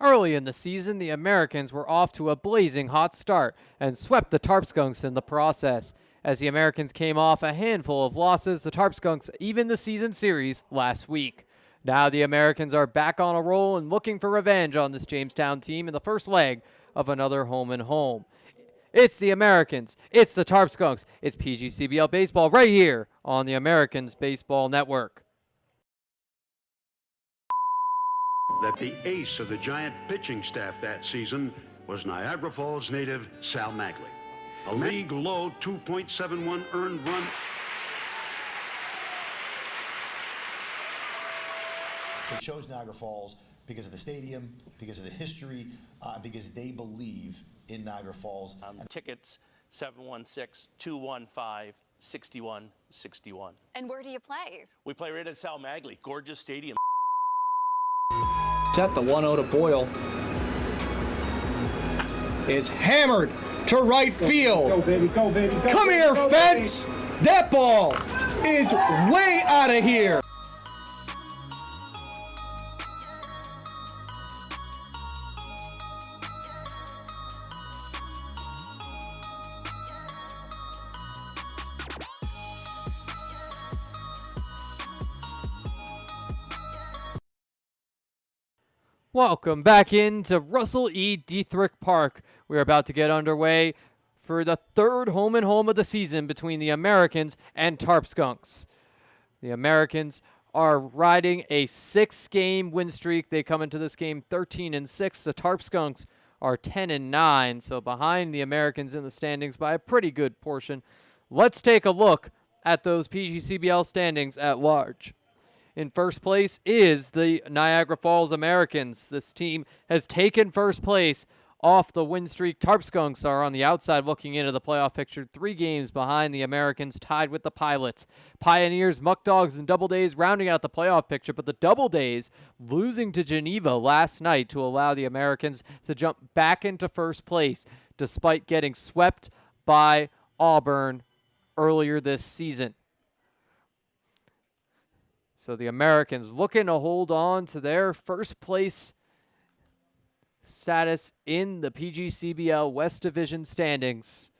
Early in the season, the Americans were off to a blazing hot start and swept the Tarp Skunks in the process. As the Americans came off a handful of losses, the Tarp Skunks evened the season series last week. Now the Americans are back on a roll and looking for revenge on this Jamestown team in the first leg of another home-and-home. It's the Americans. It's the Tarp Skunks. It's PGCBL Baseball right here on the Americans Baseball Network. That the ace of the Giant pitching staff that season was Niagara Falls native Sal Magley. A league-low 2.71 earned run. They chose Niagara Falls because of the stadium, because of the history, because they believe in Niagara Falls. Tickets 716-215-6161. And where do you play? We play right at Sal Magley, gorgeous stadium. Set the 1-0 to Boyle. Is hammered to right field. Go, baby, go, baby, go. Come here, go, fence! Baby. That ball is way out of here. Welcome back into Russell E. Dietrich Park. We're about to get underway for the third home-and-home of the season between the Americans and Tarp Skunks. The Americans are riding a 6-game win streak. They come into this game 13-6. The Tarp Skunks are 10-9, so behind the Americans in the standings by a pretty good portion. Let's take a look at those PGCBL standings at large. In first place is the Niagara Falls Americans. This team has taken first place off the win streak. Tarp Skunks are on the outside looking into the playoff picture, 3 games behind the Americans, tied with the Pilots. Pioneers, Muck Dogs, and Double Days rounding out the playoff picture, but the Double Days losing to Geneva last night to allow the Americans to jump back into first place despite getting swept by Auburn earlier this season. So the Americans looking to hold on to their first place status in the PGCBL West Division standings.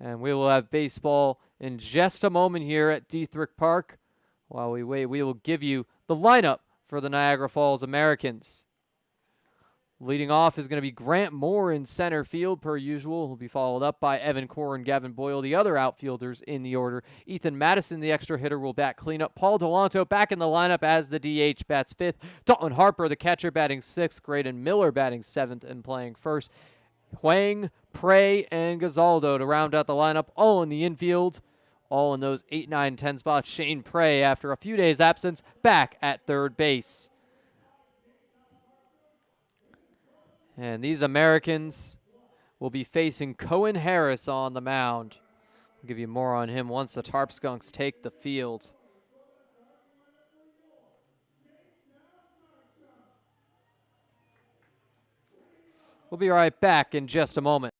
And we will have baseball in just a moment here at Dietrich Park. While we wait, we will give you the lineup for the Niagara Falls Americans. Leading off is going to be Grant Moore in center field, per usual. He'll be followed up by Evan Core and Gavin Boyle, the other outfielders in the order. Ethan Madison, the extra hitter, will bat cleanup. Paul Delanto back in the lineup as the DH, bats 5th. Dalton Harper, the catcher, batting 6th. Graydon Miller batting 7th and playing 1st. Huang, Prey, and Gazaldo to round out the lineup, all in the infield. All in those 8, 9, 10 spots. Shane Prey, after a few days' absence, back at third base. And these Americans will be facing Cohen Harris on the mound. I'll give you more on him once the Tarp Skunks take the field. We'll be right back in just a moment.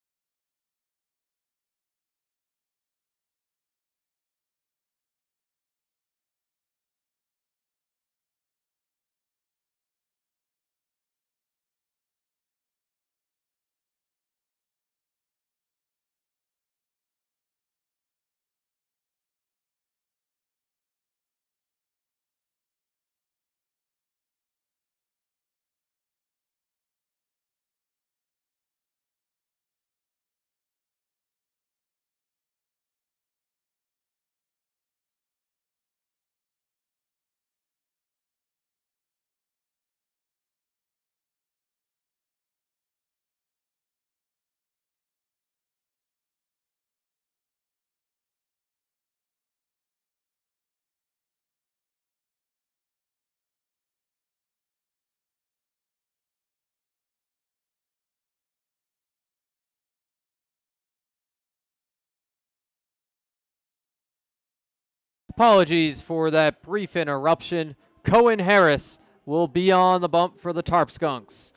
Apologies for that brief interruption. Cohen Harris will be on the bump for the Tarp Skunks.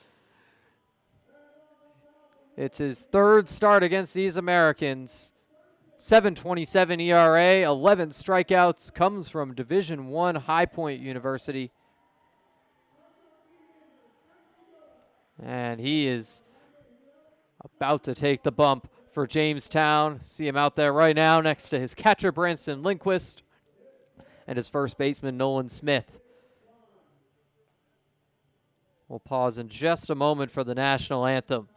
It's his 3rd start against these Americans. 7.27 ERA, 11 strikeouts, comes from Division I High Point University. And he is about to take the bump for Jamestown. See him out there right now next to his catcher, Branson Lindquist, and his first baseman, Nolan Smith. We'll pause in just a moment for the national anthem.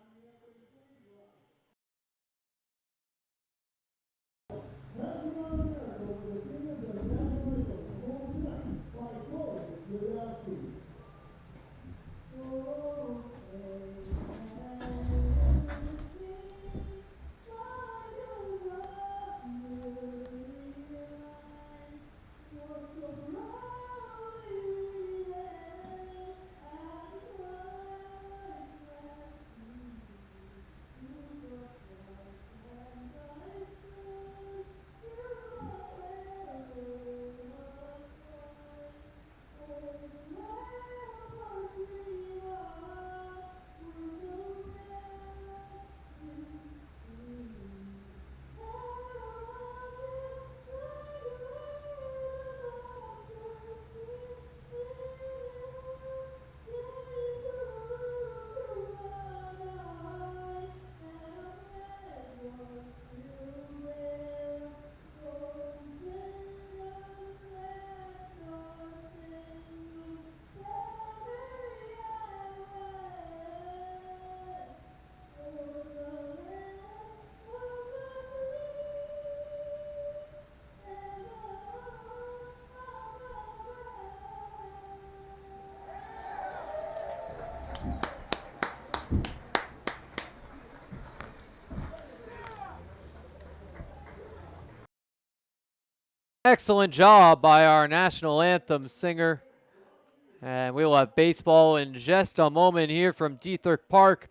Excellent job by our national anthem singer. And we will have baseball in just a moment here from Dietrich Park.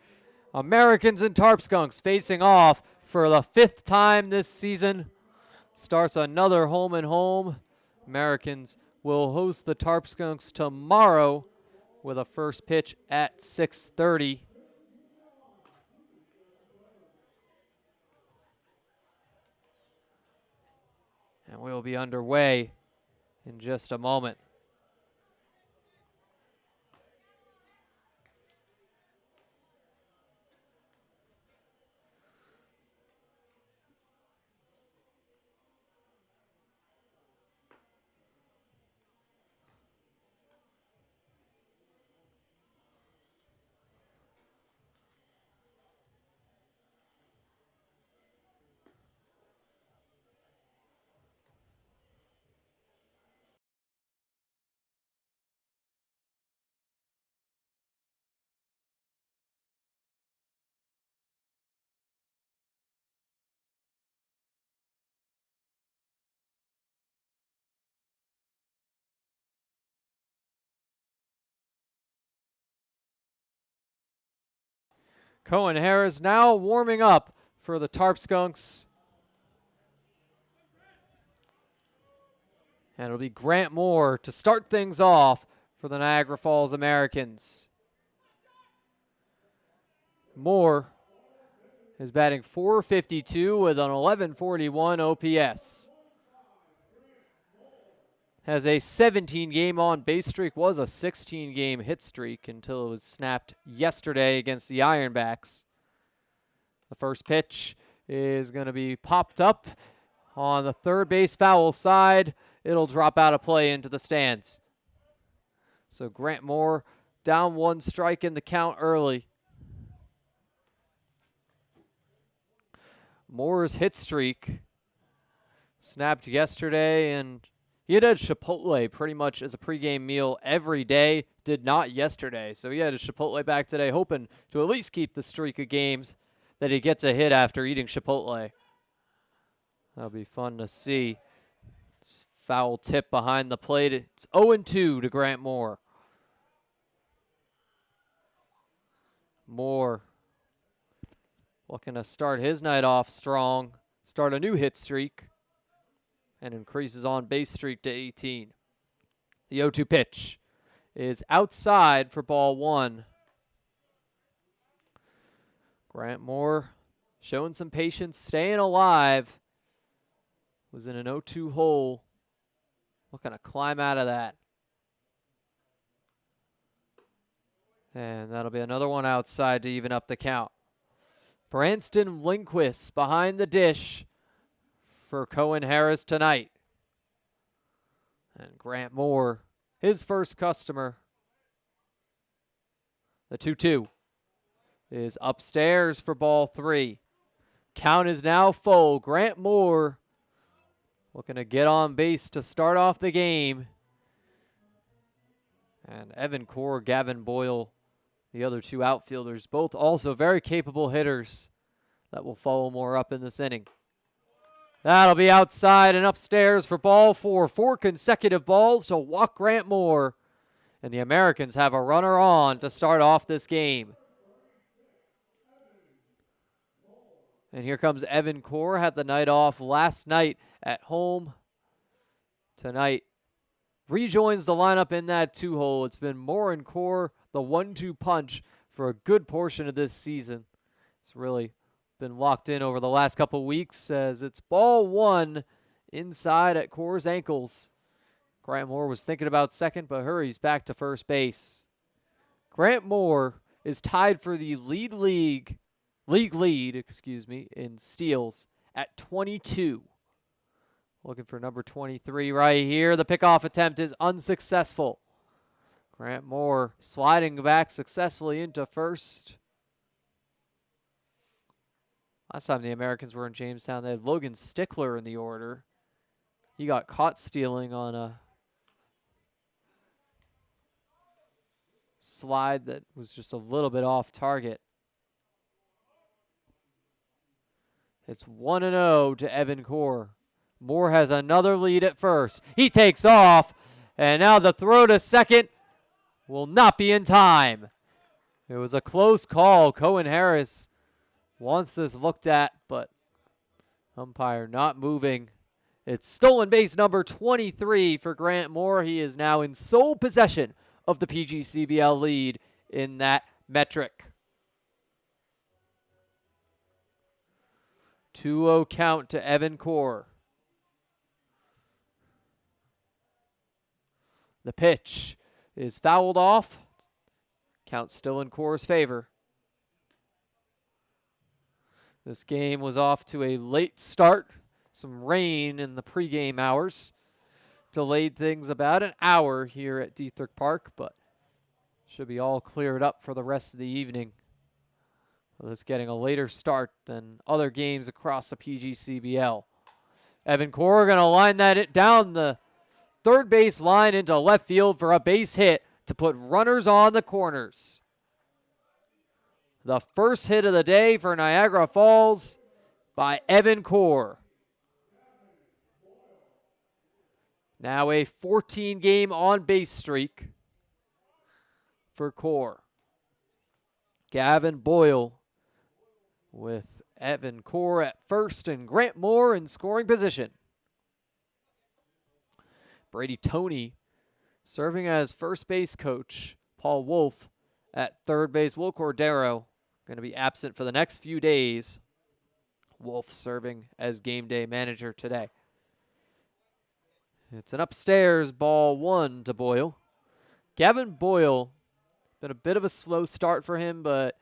Americans and Tarp Skunks facing off for the 5th time this season. Starts another home and home. Americans will host the Tarp Skunks tomorrow with a first pitch at 6:30. And we will be underway in just a moment. Cohen Harris now warming up for the Tarp Skunks. And it'll be Grant Moore to start things off for the Niagara Falls Americans. Moore is batting .452 with an 1141 OPS. Has a 17-game on-base streak, was a 16-game hit streak until it was snapped yesterday against the Ironbacks. The first pitch is going to be popped up on the third base foul side. It'll drop out of play into the stands. So Grant Moore down 1 strike in the count early. Moore's hit streak snapped yesterday, and he had Chipotle pretty much as a pregame meal every day. Did not yesterday. So he had a Chipotle back today, hoping to at least keep the streak of games that he gets a hit after eating Chipotle. That'll be fun to see. It's foul tip behind the plate. It's 0-2 to Grant Moore. Moore looking to start his night off strong, start a new hit streak, and increases on base streak to 18. The 0-2 pitch is outside for ball 1. Grant Moore showing some patience, staying alive. Was in an 0-2 hole. Looking to climb out of that. And that'll be another one outside to even up the count. Branston Lindquist behind the dish for Cohen Harris tonight. And Grant Moore, his first customer. The 2-2 is upstairs for ball 3. Count is now full. Grant Moore looking to get on base to start off the game. And Evan Core, Gavin Boyle, the other two outfielders, both also very capable hitters that will follow Moore up in this inning. That'll be outside and upstairs for ball 4. 4 consecutive balls to walk Grant Moore. And the Americans have a runner on to start off this game. And here comes Evan Core. Had the night off last night at home. Tonight rejoins the lineup in that 2-hole. It's been Moore and Core, the 1-2 punch for a good portion of this season. It's really been locked in over the last couple weeks as it's ball 1 inside at Core's ankles. Grant Moore was thinking about second, but hurries back to first base. Grant Moore is tied for the league lead, in steals at 22. Looking for number 23 right here. The pickoff attempt is unsuccessful. Grant Moore sliding back successfully into first. Last time the Americans were in Jamestown, they had Logan Stickler in the order. He got caught stealing on a slide that was just a little bit off target. It's 1-0 to Evan Core. Moore has another lead at first. He takes off, and now the throw to second will not be in time. It was a close call. Cohen Harris wants this looked at, but umpire not moving. It's stolen base number 23 for Grant Moore. He is now in sole possession of the PGCBL lead in that metric. 2-0 count to Evan Core. The pitch is fouled off. Count still in Core's favor. This game was off to a late start. Some rain in the pregame hours delayed things about an hour here at Dietrich Park, but should be all cleared up for the rest of the evening. Well, it's getting a later start than other games across the PGCBL. Evan Core going to line that down the third base line into left field for a base hit to put runners on the corners. The first hit of the day for Niagara Falls by Evan Core. Now a 14-game on-base streak for Core. Gavin Boyle with Evan Core at first and Grant Moore in scoring position. Brady Toney serving as first base coach. Paul Wolf at third base. Will Cordero going to be absent for the next few days. Wolf serving as game day manager today. It's an upstairs ball 1 to Boyle. Gavin Boyle, been a bit of a slow start for him, but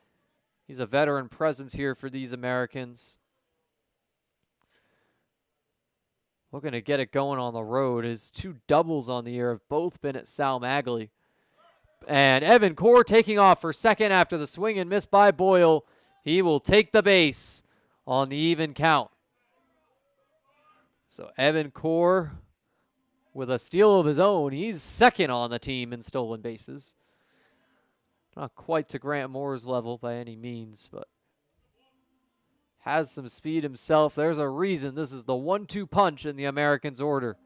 he's a veteran presence here for these Americans. Looking to get it going on the road. His 2 doubles on the year have both been at Sal Magley. And Evan Core taking off for second after the swing and miss by Boyle. He will take the base on the even count. So Evan Core with a steal of his own. He's second on the team in stolen bases. Not quite to Grant Moore's level by any means, but has some speed himself. There's a reason this is the 1-2 punch in the Americans' order.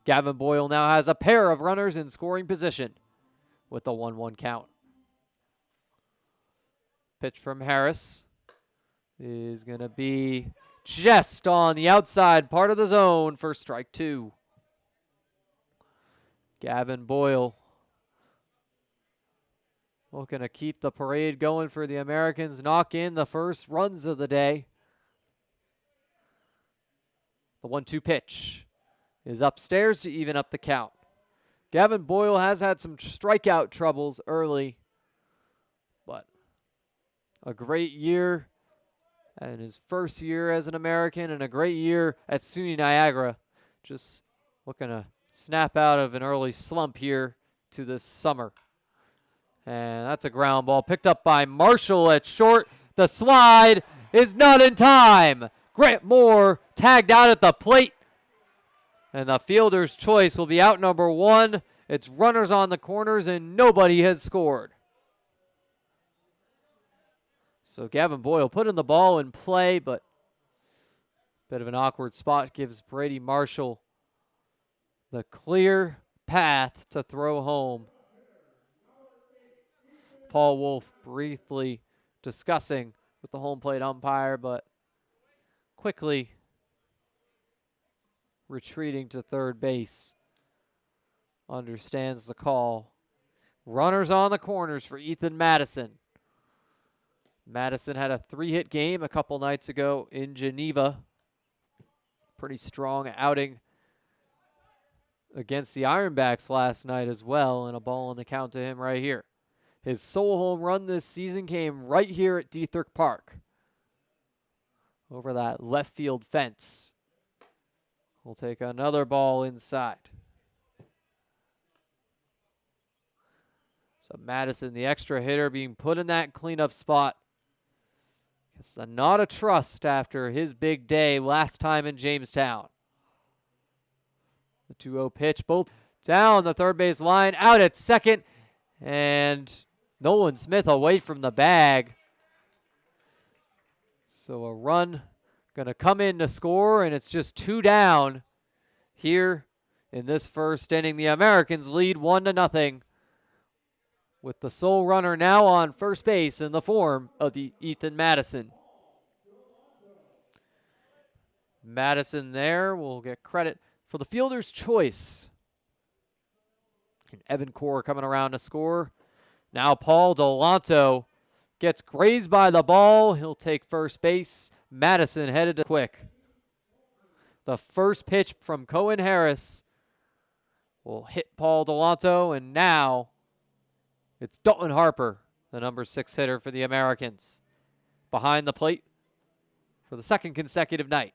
Gavin Boyle now has a pair of runners in scoring position with the 1-1 count. Pitch from Harris is going to be just on the outside part of the zone for strike 2. Gavin Boyle looking to keep the parade going for the Americans. Knock in the first runs of the day. The 1-2 pitch is upstairs to even up the count. Gavin Boyle has had some strikeout troubles early. a great year and his first year as an American and a great year at SUNY Niagara. Just looking to snap out of an early slump here to this summer. And that's a ground ball picked up by Marshall at short. The slide is not in time. Grant Moore tagged out at the plate. And the fielder's choice will be out number 1. It's runners on the corners and nobody has scored. So Gavin Boyle putting the ball in play, but bit of an awkward spot gives Brady Marshall the clear path to throw home. Paul Wolf briefly discussing with the home plate umpire, but quickly retreating to third base. Understands the call. Runners on the corners for Ethan Madison. Madison had a 3-hit game a couple nights ago in Geneva. Pretty strong outing against the Ironbacks last night as well, and a ball on the count to him right here. His sole home run this season came right here at Dietrich Park. Over that left field fence. We'll take another ball inside. So Madison, the extra hitter, being put in that cleanup spot. It's a nod of trust after his big day last time in Jamestown. The 2-0 pitch, both down the third base line, out at second, and Nolan Smith away from the bag. So a run going to come in to score, and it's just 2 down here in this first inning. The Americans lead 1-0 with the sole runner now on first base in the form of the Ethan Madison. Madison there will get credit for the fielder's choice. And Evan Core coming around to score. Now Paul Delanto gets grazed by the ball. He'll take first base. Madison headed to quick. The first pitch from Cohen Harris will hit Paul Delanto, and now it's Dalton Harper, the number 6 hitter for the Americans, behind the plate for the second consecutive night.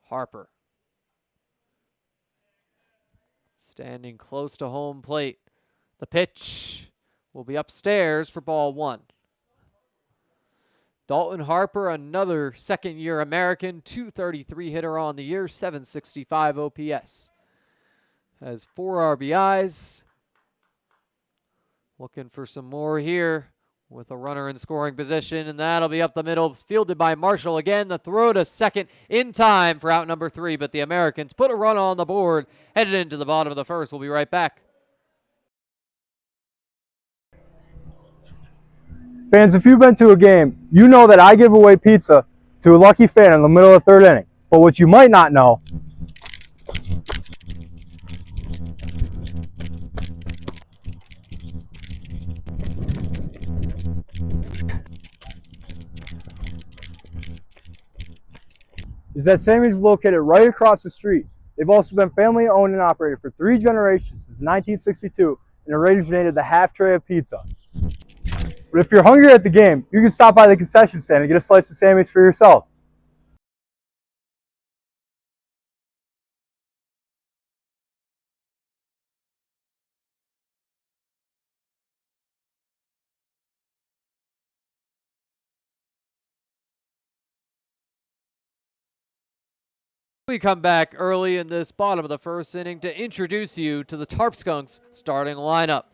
Harper standing close to home plate. The pitch will be upstairs for ball 1. Dalton Harper, another second-year American, .233 hitter on the year, .765 OPS. Has 4 RBIs. Looking for some more here with a runner in scoring position, and that'll be up the middle, fielded by Marshall again. The throw to second in time for out number 3, but the Americans put a run on the board, headed into the bottom of the first. We'll be right back. Fans, if you've been to a game, you know that I give away pizza to a lucky fan in the middle of the 3rd inning. But what you might not know is that Sammy's is located right across the street. They've also been family owned and operated for 3 generations since 1962 and originated the half tray of pizza. But if you're hungry at the game, you can stop by the concession stand and get a slice of Sammy's for yourself. We come back early in this bottom of the first inning to introduce you to the Tarp Skunks starting lineup.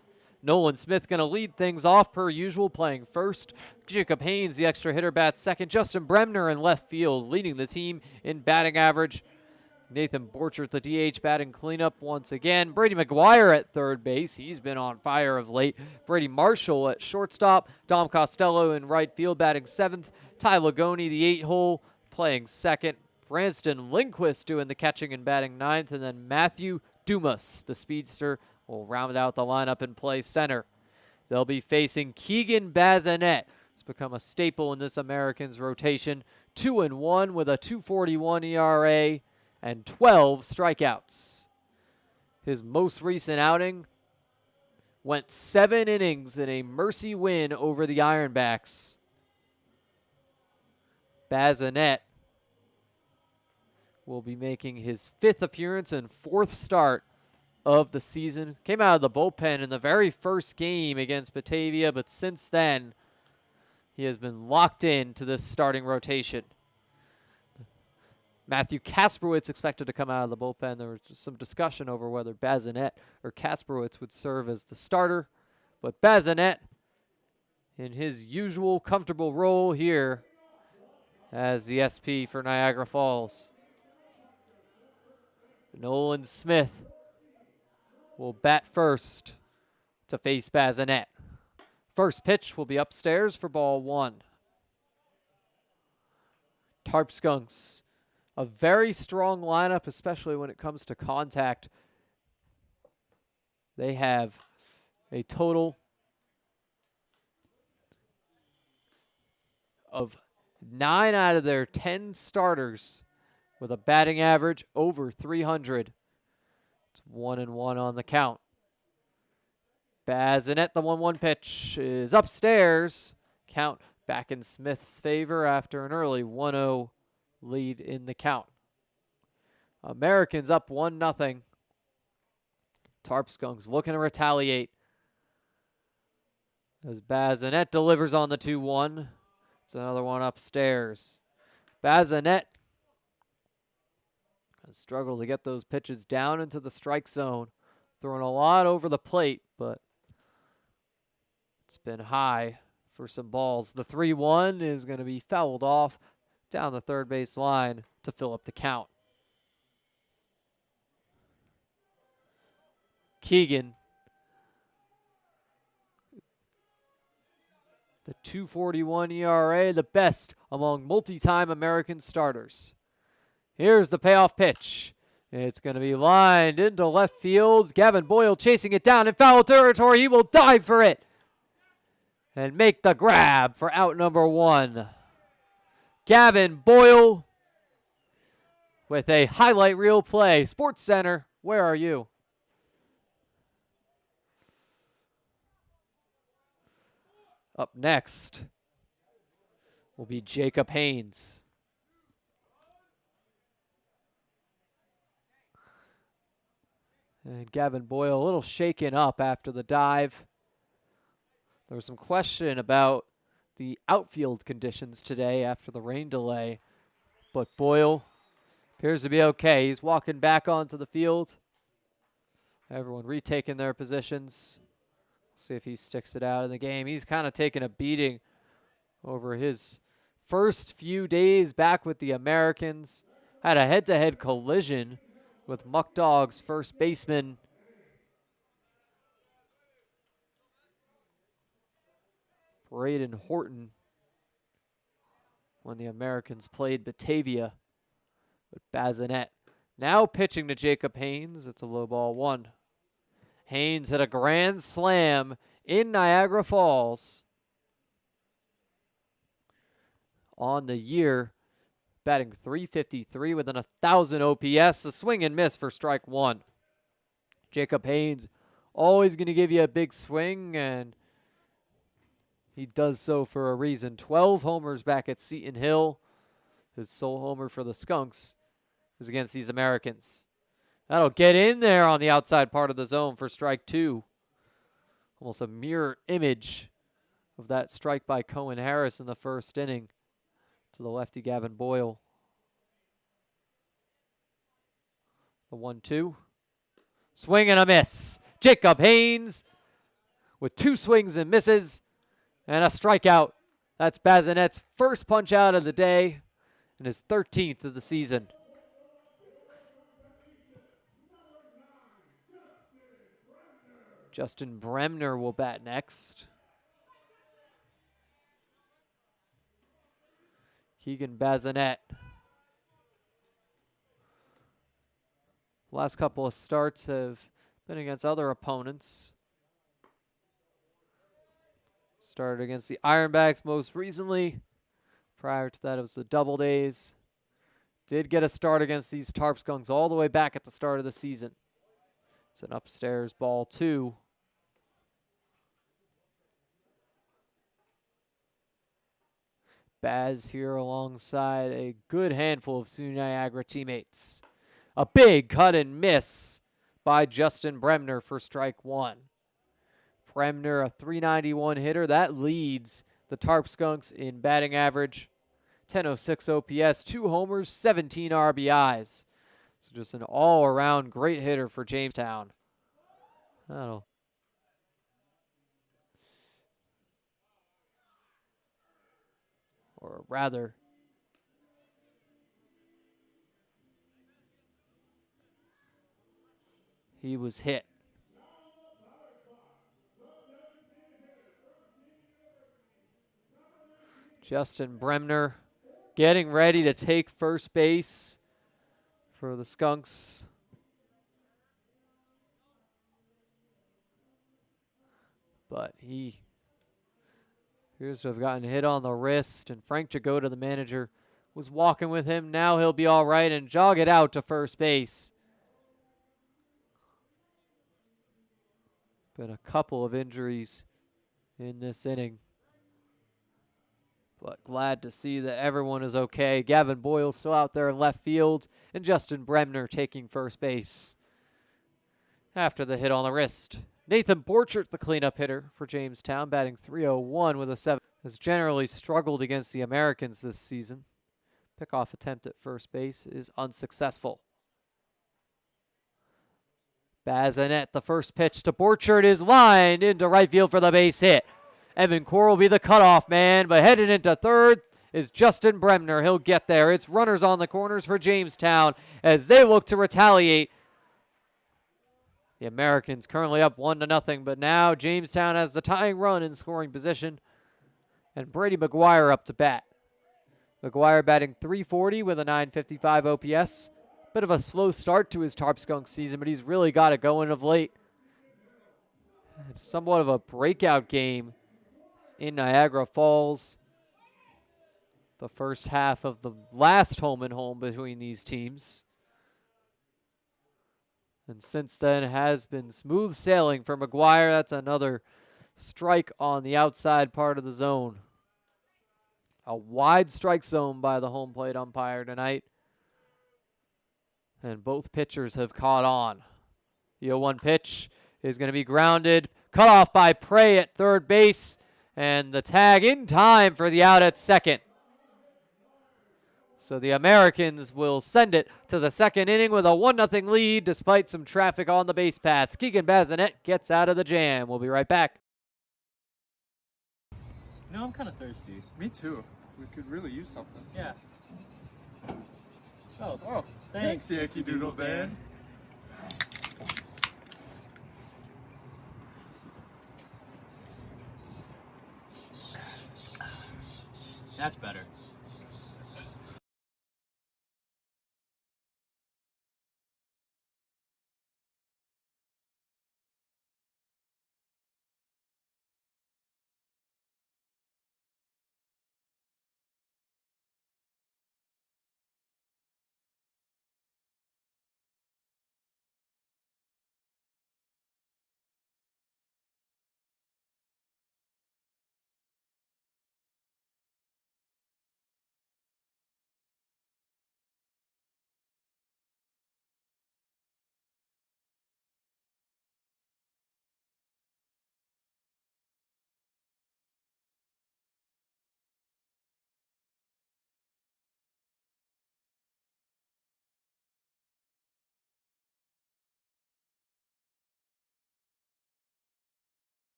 Nolan Smith going to lead things off per usual, playing first. Jacob Haynes, the extra hitter, bats second. Justin Bremner in left field, leading the team in batting average. Nathan Borchert, the DH, batting cleanup once again. Brady McGuire at third base. He's been on fire of late. Brady Marshall at shortstop. Dom Costello in right field, batting 7th. Ty Lagoni, the 8-hole, playing second. Branston Lindquist doing the catching and batting 9th. And then Matthew Dumas, the speedster, will round out the lineup and play center. They'll be facing Keegan Bazinet. It's become a staple in this Americans rotation. 2-1 with a 2.41 ERA and 12 strikeouts. His most recent outing went 7 innings in a mercy win over the Ironbacks. Bazinet will be making his 5th appearance and 4th start of the season. Came out of the bullpen in the very first game against Batavia, but since then, he has been locked in to this starting rotation. Matthew Kasperwitz expected to come out of the bullpen. There was just some discussion over whether Bazinet or Kasperwitz would serve as the starter, but Bazinet, in his usual comfortable role here as the SP for Niagara Falls. Nolan Smith will bat first to face Bazinet. First pitch will be upstairs for ball 1. Tarp Skunks, a very strong lineup, especially when it comes to contact. They have a total of 9 out of their 10 starters with a batting average over 300. It's 1-1 on the count. Bazinet, the 1-1 pitch is upstairs. Count back in Smith's favor after an early 1-0 lead in the count. Americans up 1-0. Tarp Skunks looking to retaliate as Bazinet delivers on the 2-1. It's another one upstairs. Bazinet has struggled to get those pitches down into the strike zone. Throwing a lot over the plate, but it's been high for some balls. The 3-1 is going to be fouled off down the third base line to fill up the count. Keegan, the 2.41 ERA, the best among multi-time American starters. Here's the payoff pitch. It's going to be lined into left field. Gavin Boyle chasing it down in foul territory. He will dive for it and make the grab for out number 1. Gavin Boyle with a highlight reel play. Sports Center, where are you? Up next will be Jacob Haynes. And Gavin Boyle a little shaken up after the dive. There was some question about the outfield conditions today after the rain delay, but Boyle appears to be okay. He's walking back onto the field. Everyone retaking their positions. See if he sticks it out in the game. He's kind of taking a beating over his first few days back with the Americans. Had a head-to-head collision with Muck Dog's first baseman. Braden Horton when the Americans played Batavia with Bazinet. Now pitching to Jacob Haynes. It's a low ball 1. Haynes hit a grand slam in Niagara Falls on the year, batting .353 with an 1,000 OPS. A swing and miss for strike 1. Jacob Haynes always going to give you a big swing, and he does so for a reason. 12 homers back at Seton Hill. His sole homer for the Skunks was against these Americans. That'll get in there on the outside part of the zone for strike 2. Almost a mirror image of that strike by Cohen Harris in the first inning to the lefty Gavin Boyle. The 1-2. Swing and a miss. Jacob Haynes with 2 swings and misses and a strikeout. That's Bazinet's first punch out of the day and his 13th of the season. Justin Bremner will bat next. Keegan Bazinet. Last couple of starts have been against other opponents. Started against the Ironbacks most recently. Prior to that, it was the Doubledays. Did get a start against these Tarp Skunks all the way back at the start of the season. It's an upstairs ball 2. Baz here alongside a good handful of SUNY Niagara teammates. A big cut and miss by Justin Bremner for strike 1. Bremner, a .391 hitter. That leads the Tarp Skunks in batting average. 1006 OPS, 2 homers, 17 RBIs. So just an all-around great hitter for Jamestown. Or rather, he was hit. Justin Bremner getting ready to take first base for the Skunks. But he appears to have gotten hit on the wrist, and Frank Jagoda, the manager, was walking with him. Now he'll be all right and jog it out to first base. Been a couple of injuries in this inning, but glad to see that everyone is okay. Gavin Boyle still out there in left field, and Justin Bremner taking first base after the hit on the wrist. Nathan Borchert, the cleanup hitter for Jamestown, batting .301 with a 7. Has generally struggled against the Americans this season. Pickoff attempt at first base is unsuccessful. Bazinet, the first pitch to Borchert is lined into right field for the base hit. Evan Core will be the cutoff man, but headed into third is Justin Bremner. He'll get there. It's runners on the corners for Jamestown as they look to retaliate. The Americans currently up 1-0, but now Jamestown has the tying run in scoring position. And Brady McGuire up to bat. McGuire batting .340 with a .955 OPS. Bit of a slow start to his Tarp Skunks season, but he's really got it going of late. Somewhat of a breakout game in Niagara Falls. The first half of the last home and home between these teams. And since then has been smooth sailing for McGuire. That's another strike on the outside part of the zone. A wide strike zone by the home plate umpire tonight. And both pitchers have caught on. The 0-1 pitch is going to be grounded. Cut off by Prey at third base. And the tag in time for the out at second. So the Americans will send it to the second inning with a 1-0 lead despite some traffic on the base paths. Keegan Bazinet gets out of the jam. We'll be right back. No, I'm kind of thirsty. Me too. We could really use something. Yeah. Oh, thanks. Yankee Doodle Dan. That's better.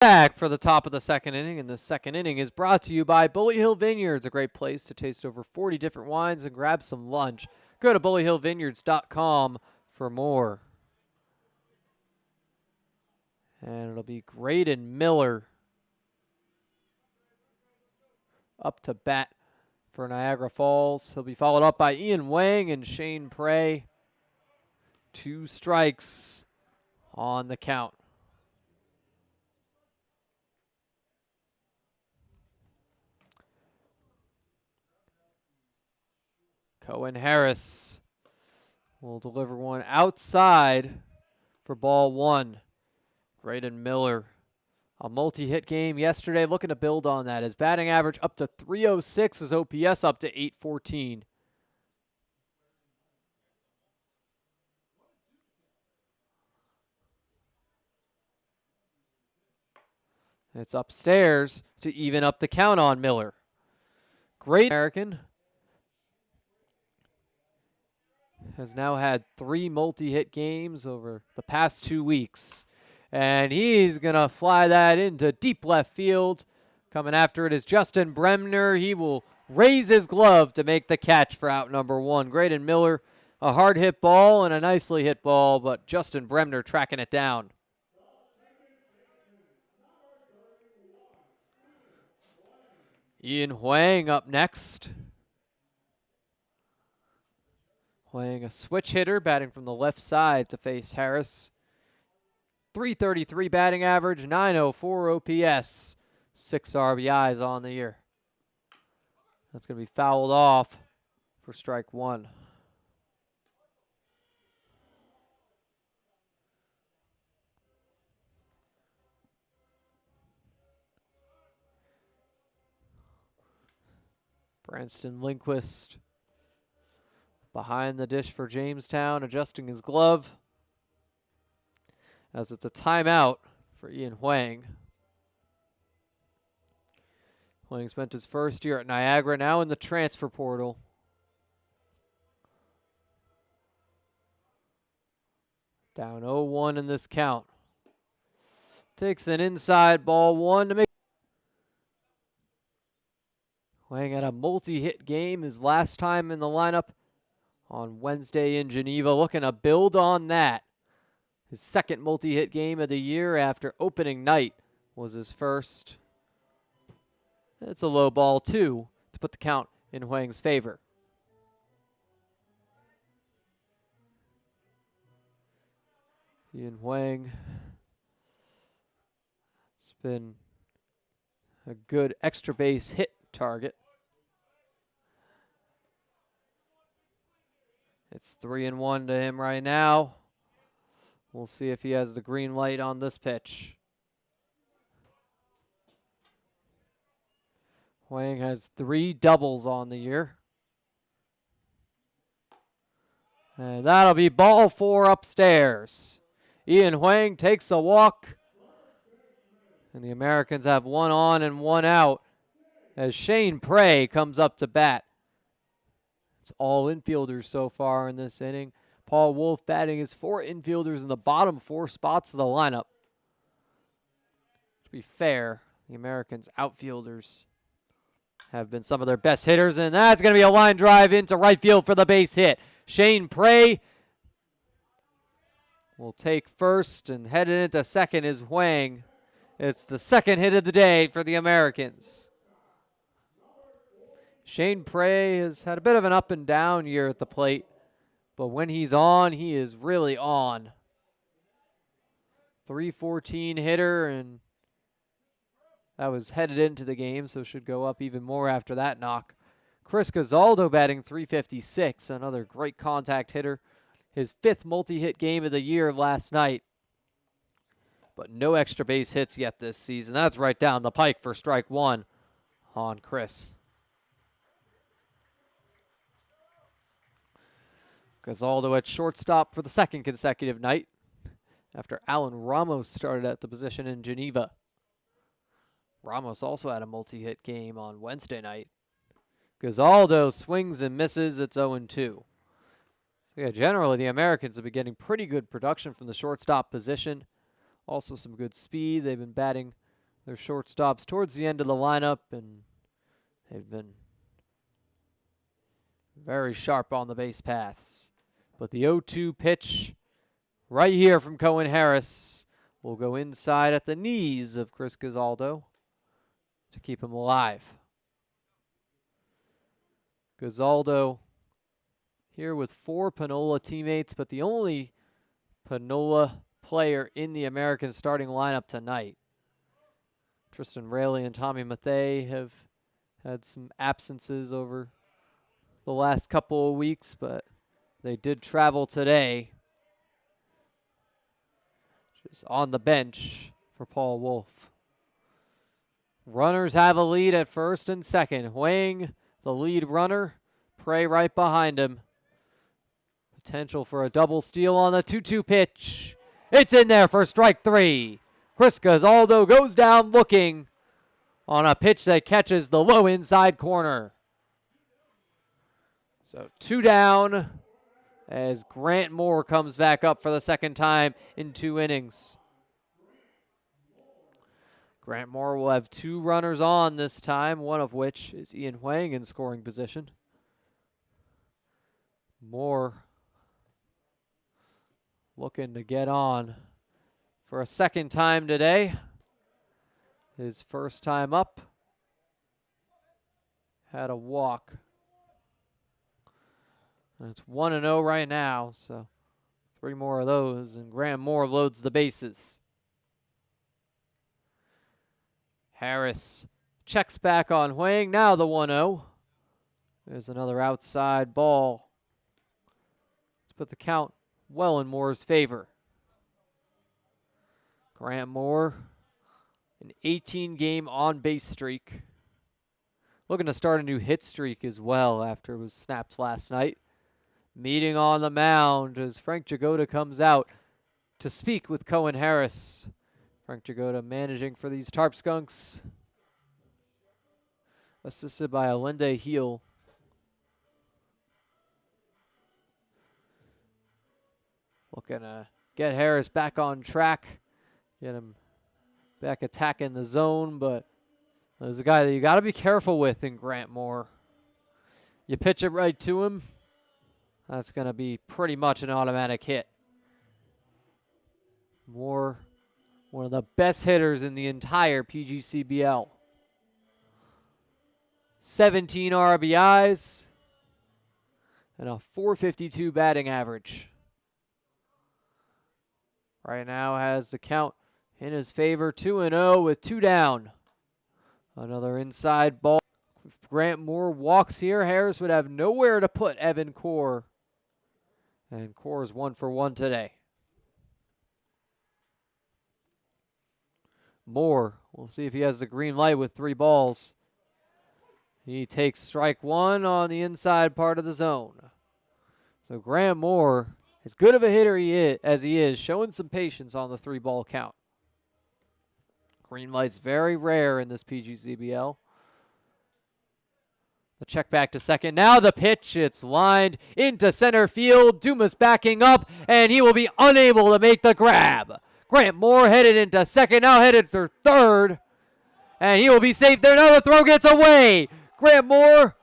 Back for the top of the second inning, and the second inning is brought to you by Bully Hill Vineyards, a great place to taste over 40 different wines and grab some lunch. Go to bullyhillvineyards.com for more. And it'll be Graydon Miller up to bat for Niagara Falls. He'll be followed up by Ian Wang and Shane Prey. 2 strikes on the count. Cohen Harris will deliver one outside for ball 1. Graydon Miller, a multi-hit game yesterday, looking to build on that. His batting average up to 306, his OPS up to 814. It's upstairs to even up the count on Miller. Great American. Has now had 3 multi-hit games over the past 2 weeks. And he's going to fly that into deep left field. Coming after it is Justin Bremner. He will raise his glove to make the catch for out number 1. Graydon Miller, a hard hit ball and a nicely hit ball, but Justin Bremner tracking it down. Ian Huang up next. Playing a switch hitter, batting from the left side to face Harris. 333 batting average, 904 OPS, 6 RBIs on the year. That's going to be fouled off for strike 1. Branston Lindquist behind the dish for Jamestown, adjusting his glove as it's a timeout for Ian Huang. Huang spent his first year at Niagara, now in the transfer portal. Down 0-1 in this count. Takes an inside ball 1 to make. Huang had a multi-hit game his last time in the lineup on Wednesday in Geneva, looking to build on that. His second multi-hit game of the year after opening night was his first. It's a low ball 2 to put the count in Huang's favor. Ian Huang has been a good extra base hit target. It's 3-1 to him right now. We'll see if he has the green light on this pitch. Huang has 3 doubles on the year. And that'll be ball 4 upstairs. Ian Huang takes a walk. And the Americans have 1 on and 1 out as Shane Prey comes up to bat. It's all infielders so far in this inning. Paul Wolf batting his 4 infielders in the bottom 4 spots of the lineup. To be fair, the Americans' outfielders have been some of their best hitters, and that's going to be a line drive into right field for the base hit. Shane Prey will take first, and headed into second is Huang. It's the second hit of the day for the Americans. Shane Prey has had a bit of an up and down year at the plate, but when he's on, he is really on. 314 hitter, and that was headed into the game, so should go up even more after that knock. Chris Gazaldo batting 356, another great contact hitter. His 5th multi-hit game of the year last night. But no extra base hits yet this season. That's right down the pike for strike 1 on Chris. Gazaldo at shortstop for the 2nd consecutive night after Alan Ramos started at the position in Geneva. Ramos also had a multi-hit game on Wednesday night. Gazaldo swings and misses. It's 0-2. So yeah, generally the Americans have been getting pretty good production from the shortstop position. Also some good speed. They've been batting their shortstops towards the end of the lineup, and they've been very sharp on the base paths. But the 0-2 pitch right here from Cohen Harris will go inside at the knees of Chris Gazaldo to keep him alive. Gazaldo here with 4 Panola teammates, but the only Panola player in the American starting lineup tonight. Tristan Raley and Tommy Mathay have had some absences over the last couple of weeks, but they did travel today. Just on the bench for Paul Wolf. Runners have a lead at first and second. Wang, the lead runner, Prey right behind him. Potential for a double steal on the 2-2 pitch. It's in there for strike 3. Chris Gazaldo goes down looking on a pitch that catches the low inside corner. So 2 down as Grant Moore comes back up for the second time in 2 innings. Grant Moore will have 2 runners on this time, one of which is Ian Huang in scoring position. Moore looking to get on for a second time today. His first time up. Had a walk. And it's 1-0 right now, so 3 more of those, and Grant Moore loads the bases. Harris checks back on Huang. Now the 1-0. There's another outside ball. Let's put the count well in Moore's favor. Grant Moore, an 18-game on-base streak. Looking to start a new hit streak as well after it was snapped last night. Meeting on the mound as Frank Jagoda comes out to speak with Cohen Harris. Frank Jagoda managing for these Tarp Skunks. Assisted by Alende Heel. Looking to get Harris back on track. Get him back attacking the zone, but there's a guy that you got to be careful with in Grant Moore. You pitch it right to him, that's going to be pretty much an automatic hit. Moore, one of the best hitters in the entire PGCBL. 17 RBIs and a .452 batting average. Right now has the count in his favor, 2-0 with 2 down. Another inside ball. If Grant Moore walks here, Harris would have nowhere to put Evan Core. And Core's 1 for 1 today. Moore, we'll see if he has the green light with 3 balls. He takes strike 1 on the inside part of the zone. So Grant Moore, as good of a hitter as he is, showing some patience on the 3-ball count. Green light's very rare in this PGCBL. The check back to second. Now the pitch. It's lined into center field. Dumas backing up, and he will be unable to make the grab. Grant Moore headed into second, now headed for third, and he will be safe there. Now the throw gets away. Grant Moore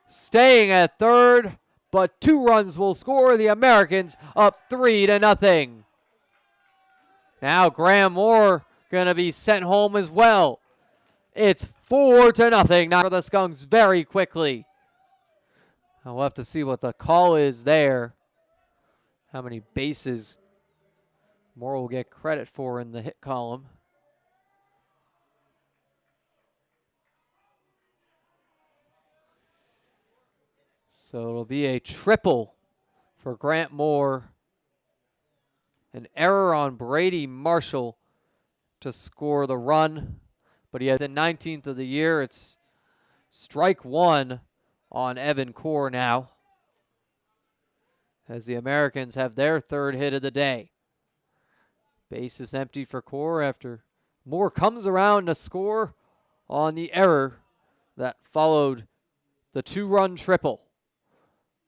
staying at third, but 2 runs will score. The Americans up 3-0. Now Grant Moore going to be sent home as well. It's 4-0 now for the Skunks very quickly. I'll have to see what the call is there. How many bases Moore will get credit for in the hit column. So it'll be a triple for Grant Moore. An error on Brady Marshall to score the run. But he had the 19th of the year. It's strike 1 on Evan Core now, as the Americans have their 3rd hit of the day. Base is empty for Core after Moore comes around to score on the error that followed the 2-run triple.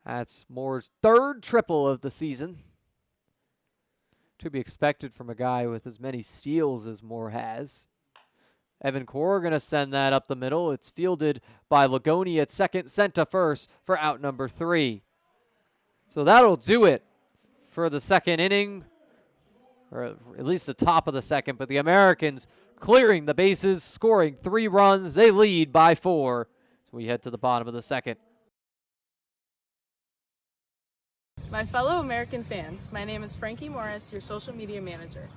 That's Moore's 3rd triple of the season. To be expected from a guy with as many steals as Moore has. Evan Core going to send that up the middle. It's fielded by Lagoni at second, sent to first for out number 3. So that'll do it for the second inning, or at least the top of the second. But the Americans clearing the bases, scoring 3 runs. They lead by 4. So we head to the bottom of the second. My fellow American fans, my name is Frankie Morris, your social media manager.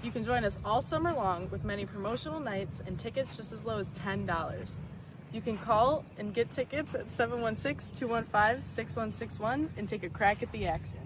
You can join us all summer long with many promotional nights and tickets just as low as $10. You can call and get tickets at 716-215-6161 and take a crack at the action.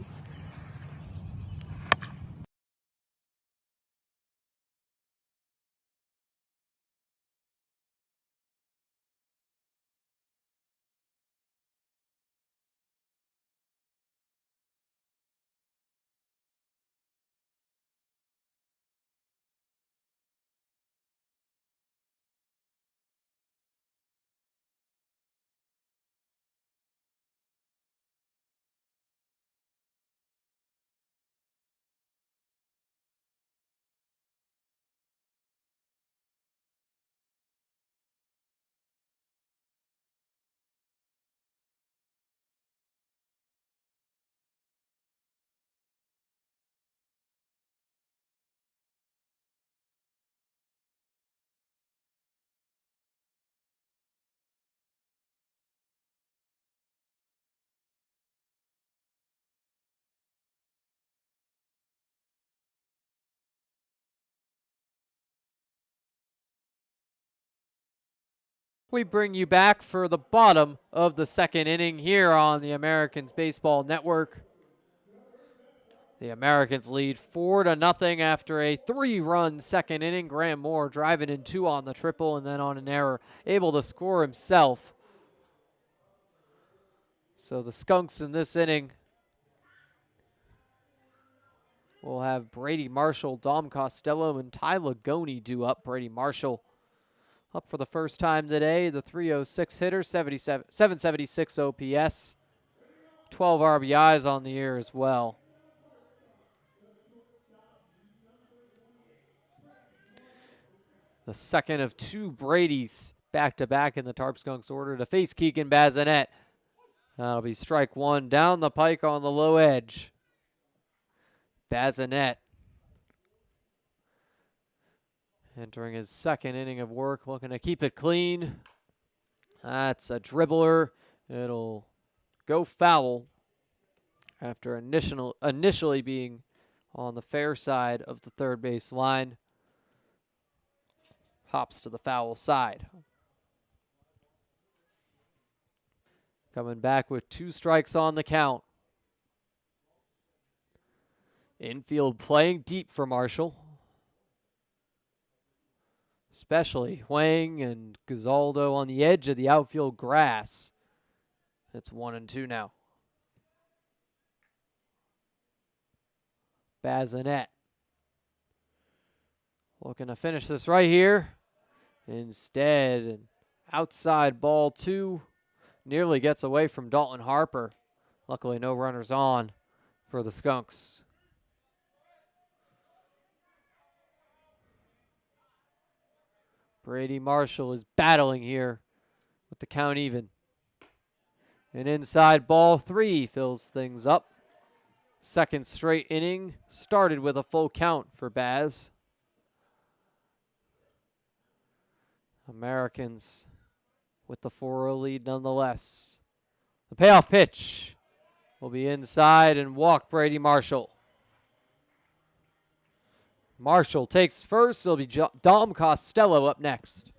We bring you back for the bottom of the second inning here on the Americans Baseball Network. The Americans lead 4-0 after a 3-run second inning. Graham Moore driving in 2 on the triple and then on an error, able to score himself. So the Skunks in this inning will have Brady Marshall, Dom Costello, and Ty Lagoni due up. Brady Marshall up for the first time today, the .306 hitter, 776 OPS, 12 RBIs on the year as well. The second of 2 Bradys back-to-back in the Tarp Skunks order to face Keegan Bazinet. That'll be strike 1 down the pike on the low edge. Bazinet entering his second inning of work, looking to keep it clean. That's a dribbler. It'll go foul after initially being on the fair side of the third base line. Hops to the foul side. Coming back with 2 strikes on the count. Infield playing deep for Marshall. Especially Huang and Gazaldo on the edge of the outfield grass. It's 1-2 now. Bazinet looking to finish this right here. Instead, an outside ball 2. Nearly gets away from Dalton Harper. Luckily, no runners on for the Skunks. Brady Marshall is battling here with the count even. An inside ball 3 fills things up. Second straight inning started with a full count for Baz. Americans with the 4-0 lead nonetheless. The payoff pitch will be inside and walk Brady Marshall. Marshall takes first. It'll be Dom Costello up next.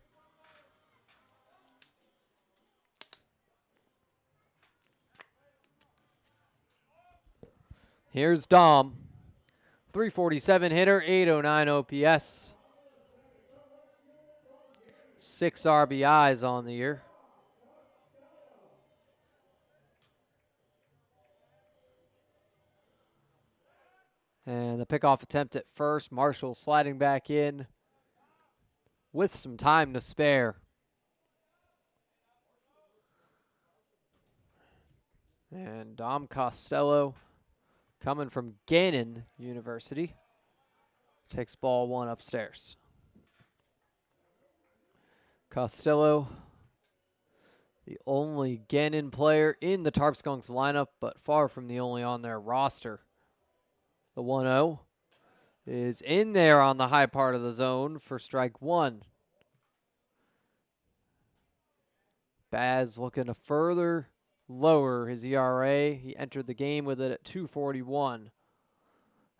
Here's Dom. 347 hitter, 809 OPS. 6 RBIs on the year. And the pickoff attempt at first. Marshall sliding back in with some time to spare. And Dom Costello, coming from Gannon University, takes ball 1 upstairs. Costello, the only Gannon player in the Tarp Skunks lineup, but far from the only on their roster. The 1-0 is in there on the high part of the zone for strike 1. Baz looking to further lower his ERA. He entered the game with it at 2.41.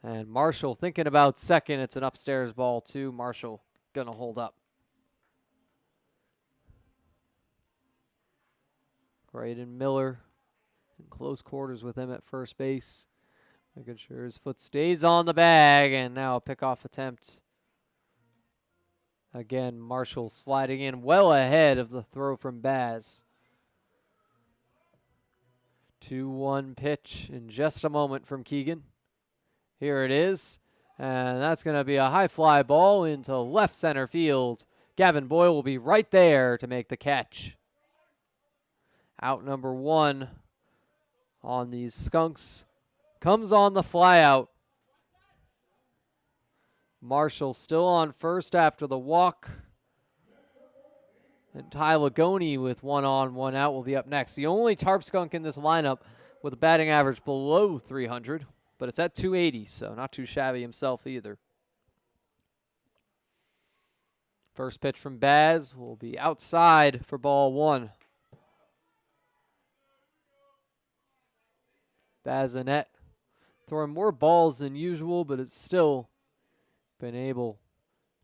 And Marshall thinking about second. It's an upstairs ball too. Marshall gonna hold up. Graydon Miller in close quarters with him at first base. Making sure his foot stays on the bag, and now a pickoff attempt. Again, Marshall sliding in well ahead of the throw from Baz. 2-1 pitch in just a moment from Keegan. Here it is, and that's going to be a high fly ball into left center field. Gavin Boyle will be right there to make the catch. Out number 1 on these Skunks comes on the fly out. Marshall still on first after the walk. And Ty Lagoni with 1 on, 1 out will be up next. The only Tarp Skunk in this lineup with a batting average below 300, but it's at 280, so not too shabby himself either. First pitch from Baz will be outside for ball 1. Bazinet throwing more balls than usual, but it's still been able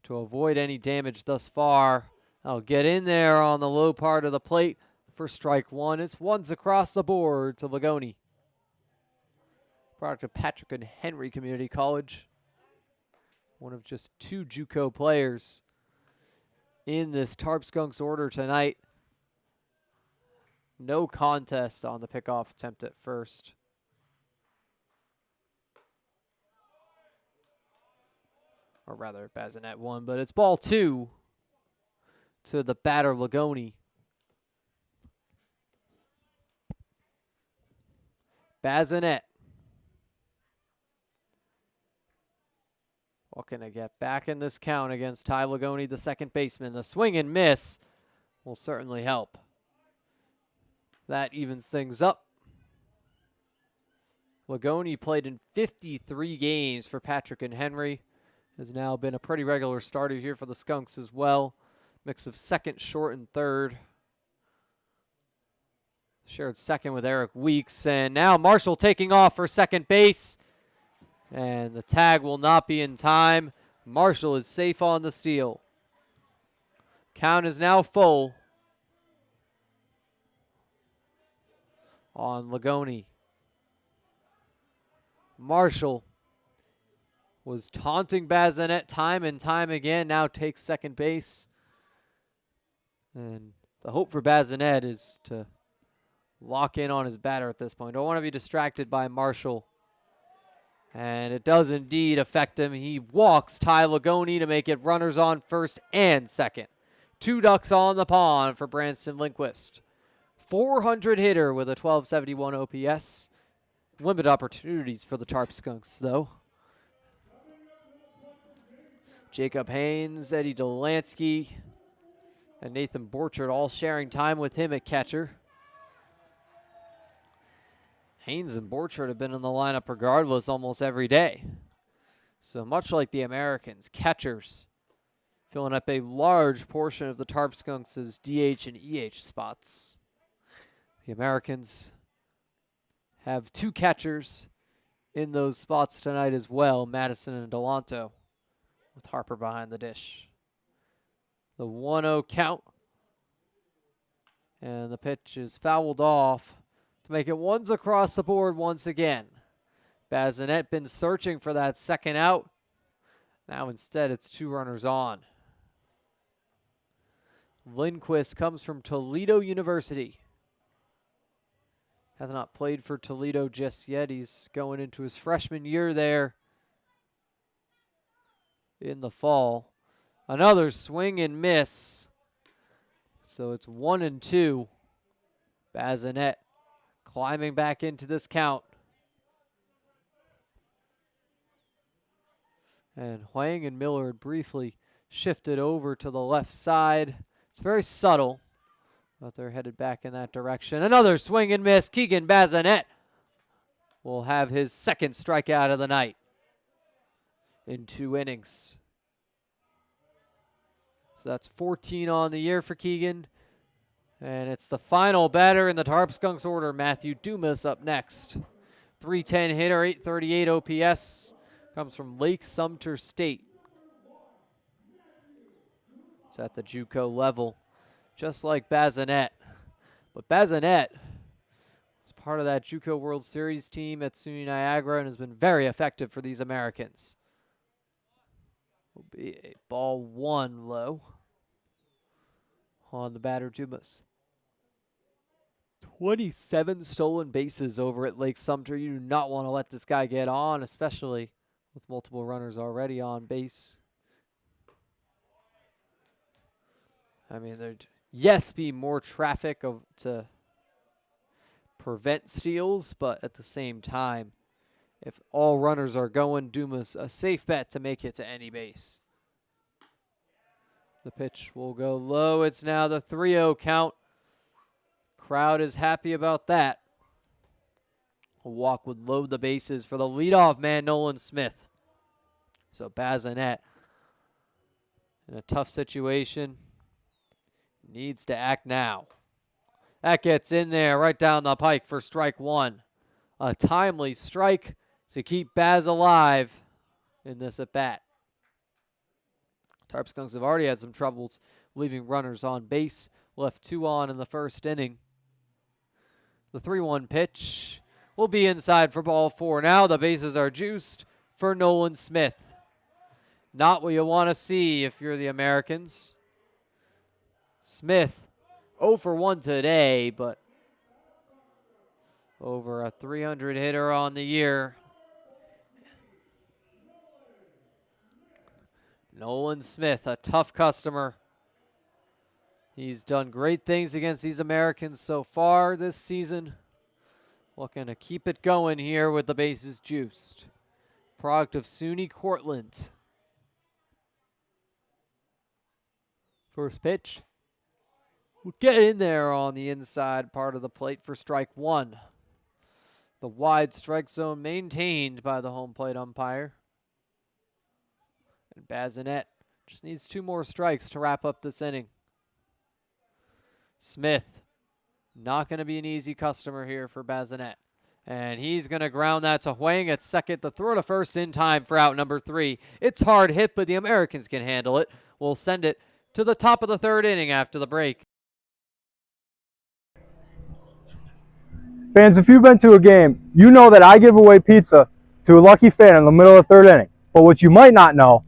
to avoid any damage thus far. I'll get in there on the low part of the plate for strike 1. It's 1s across the board to Lagoni. Product of Patrick and Henry Community College. One of just 2 JUCO players in this Tarp Skunks order tonight. No contest on the pickoff attempt at first. Or rather, Bazinet won, but it's ball 2 to the batter, Lagoni. Bazinet looking to get back in this count against Ty Lagoni, the second baseman. The swing and miss will certainly help. That evens things up. Lagoni played in 53 games for Patrick and Henry. Has now been a pretty regular starter here for the Skunks as well. Mix of second, short, and third. Shared second with Eric Weeks. And now Marshall taking off for second base. And the tag will not be in time. Marshall is safe on the steal. Count is now full on Lagoni. Marshall was taunting Bazinet time and time again, now takes second base. And the hope for Bazinet is to lock in on his batter at this point. Don't want to be distracted by Marshall. And it does indeed affect him. He walks Ty Lagoni to make it runners on first and second. 2 ducks on the pond for Branston Lindquist. 400 hitter with a 1271 OPS. Limited opportunities for the Tarp Skunks, though. Jacob Haynes, Eddie Delansky, and Nathan Borchard all sharing time with him at catcher. Haynes and Borchard have been in the lineup regardless almost every day. So much like the Americans, catchers filling up a large portion of the Tarp Skunks' DH and EH spots. The Americans have 2 catchers in those spots tonight as well, Madison and Delanto, with Harper behind the dish. The 1-0 count. And the pitch is fouled off to make it 1s across the board once again. Bazinet been searching for that second out. Now instead it's 2 runners on. Lindquist comes from Toledo University. Has not played for Toledo just yet. He's going into his freshman year there in the fall. Another swing and miss. So it's 1-2. Bazinet climbing back into this count. And Huang and Miller had briefly shifted over to the left side. It's very subtle, but they're headed back in that direction. Another swing and miss. Keegan Bazinet will have his second strikeout of the night in 2 innings. So that's 14 on the year for Keegan. And it's the final batter in the Tarp Skunks order, Matthew Dumas, up next. 310 hitter, 838 OPS. Comes from Lake Sumter State. It's at the JUCO level, just like Bazinet. But Bazinet is part of that JUCO World Series team at SUNY Niagara and has been very effective for these Americans. Will be a ball 1 low on the batter, Dumas. 27 stolen bases over at Lake Sumter. You do not want to let this guy get on, especially with multiple runners already on base. I mean, there'd, yes, be more traffic to prevent steals, but at the same time, if all runners are going, Dumas a safe bet to make it to any base. The pitch will go low. It's now the 3-0 count. Crowd is happy about that. A walk would load the bases for the leadoff man, Nolan Smith. So Bazinet, in a tough situation, needs to act now. That gets in there right down the pike for strike 1. A timely strike to keep Baz alive in this at-bat. Tarp Skunks have already had some troubles leaving runners on base. Left 2 on in the first inning. The 3-1 pitch will be inside for ball 4. Now the bases are juiced for Nolan Smith. Not what you want to see if you're the Americans. Smith 0 for 1 today, but over a 300 hitter on the year. Nolan Smith, a tough customer. He's done great things against these Americans so far this season. Looking to keep it going here with the bases juiced. Product of SUNY Cortland. First pitch. We'll get in there on the inside part of the plate for strike 1. The wide strike zone maintained by the home plate umpire. And Bazinet just needs 2 more strikes to wrap up this inning. Smith, not going to be an easy customer here for Bazinet. And he's going to ground that to Huang at second. The throw to first in time for out number 3. It's hard hit, but the Americans can handle it. We'll send it to the top of the 3rd inning after the break. Fans, if you've been to a game, you know that I give away pizza to a lucky fan in the middle of the 3rd inning. But what you might not know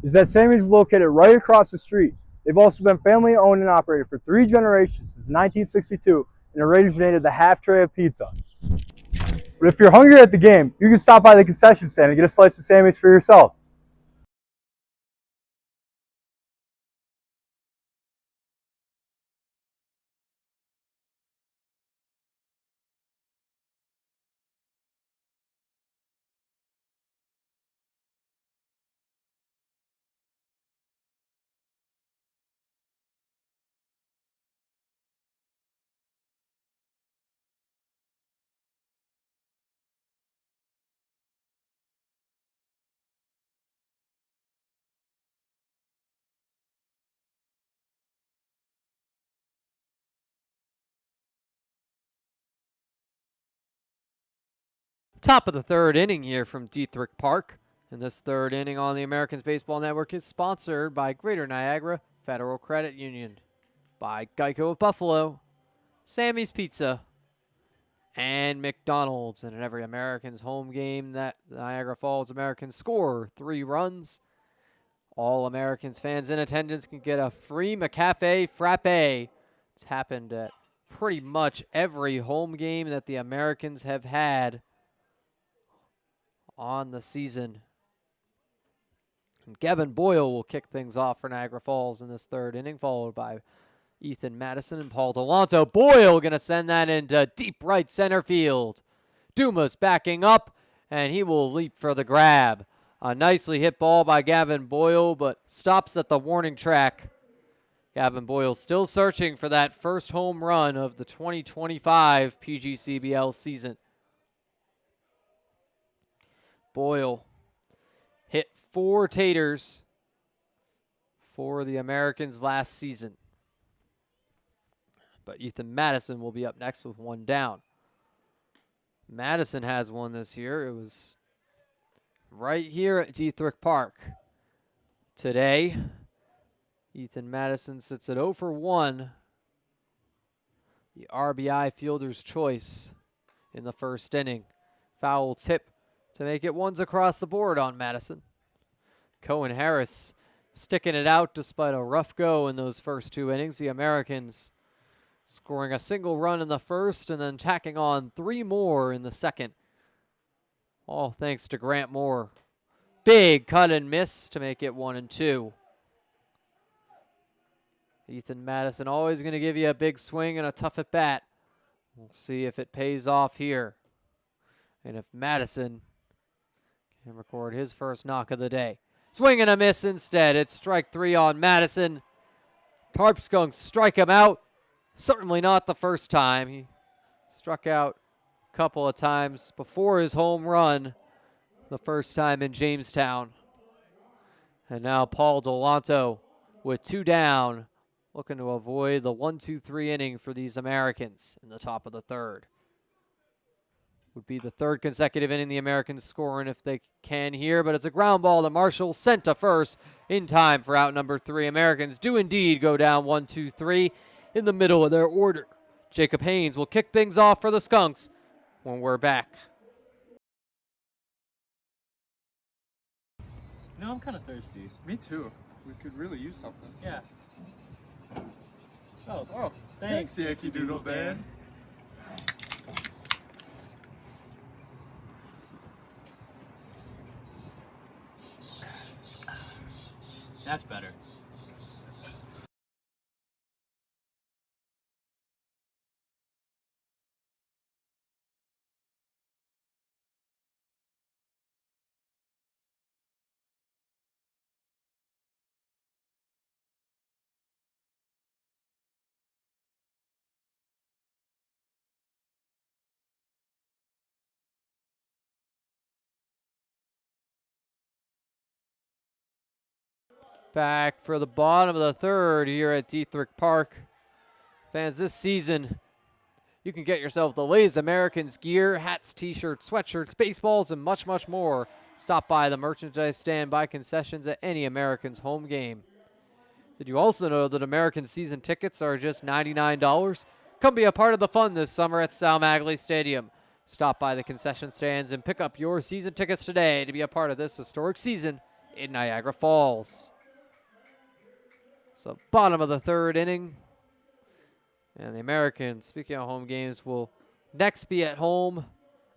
is that Sammy's is located right across the street. They've also been family owned and operated for 3 generations since 1962 and originated the half tray of pizza. But if you're hungry at the game, you can stop by the concession stand and get a slice of Sammy's for yourself. Top of the 3rd inning here from Dietrich Park. And this 3rd inning on the Americans Baseball Network is sponsored by Greater Niagara Federal Credit Union, by Geico of Buffalo, Sammy's Pizza, and McDonald's. And in every Americans home game that Niagara Falls Americans score 3 runs, all Americans fans in attendance can get a free McCafe Frappe. It's happened at pretty much every home game that the Americans have had on the season. And Gavin Boyle will kick things off for Niagara Falls in this 3rd inning, followed by Ethan Madison and Paul Delanto. Boyle going to send that into deep right center field. Dumas backing up, and he will leap for the grab. A nicely hit ball by Gavin Boyle, but stops at the warning track. Gavin Boyle still searching for that first home run of the 2025 PGCBL season. Boyle hit 4 taters for the Americans last season. But Ethan Madison will be up next with 1 down. Madison has one this year. It was right here at Dietrich Park. Today, Ethan Madison sits at 0 for 1. The RBI fielder's choice in the first inning. Foul tip to make it 1s across the board on Madison. Cohen Harris sticking it out despite a rough go in those first 2 innings. The Americans scoring a single run in the first and then tacking on 3 more in the second. All thanks to Grant Moore. Big cut and miss to make it 1-2. Ethan Madison always going to give you a big swing and a tough at bat. We'll see if it pays off here. And if Madison can record his first knock of the day. Swing and a miss instead. It's strike 3 on Madison. Tarp Skunks strike him out. Certainly not the first time. He struck out a couple of times before his home run, the first time in Jamestown. And now Paul Delanto with 2 down, looking to avoid the 1-2-3 inning for these Americans in the top of the third. Would be the 3rd consecutive inning the Americans scoring if they can here, but it's a ground ball to Marshall, sent to first in time for out number 3. Americans do indeed go down 1-2-3 in the middle of their order. Jacob Haynes will kick things off for the Skunks when we're back. You know, I'm kind of thirsty. Me too. We could really use something. Yeah. Oh, thanks. Yankee Doodle Dan. That's better. Back for the bottom of the third here at Dietrich Park. Fans, this season, you can get yourself the latest Americans gear, hats, t-shirts, sweatshirts, baseballs, and much, much more. Stop by the merchandise stand, buy concessions at any Americans home game. Did you also know that American season tickets are just $99? Come be a part of the fun this summer at Sal Magley Stadium. Stop by the concession stands and pick up your season tickets today to be a part of this historic season in Niagara Falls. So bottom of the third inning. And the Americans, speaking of home games, will next be at home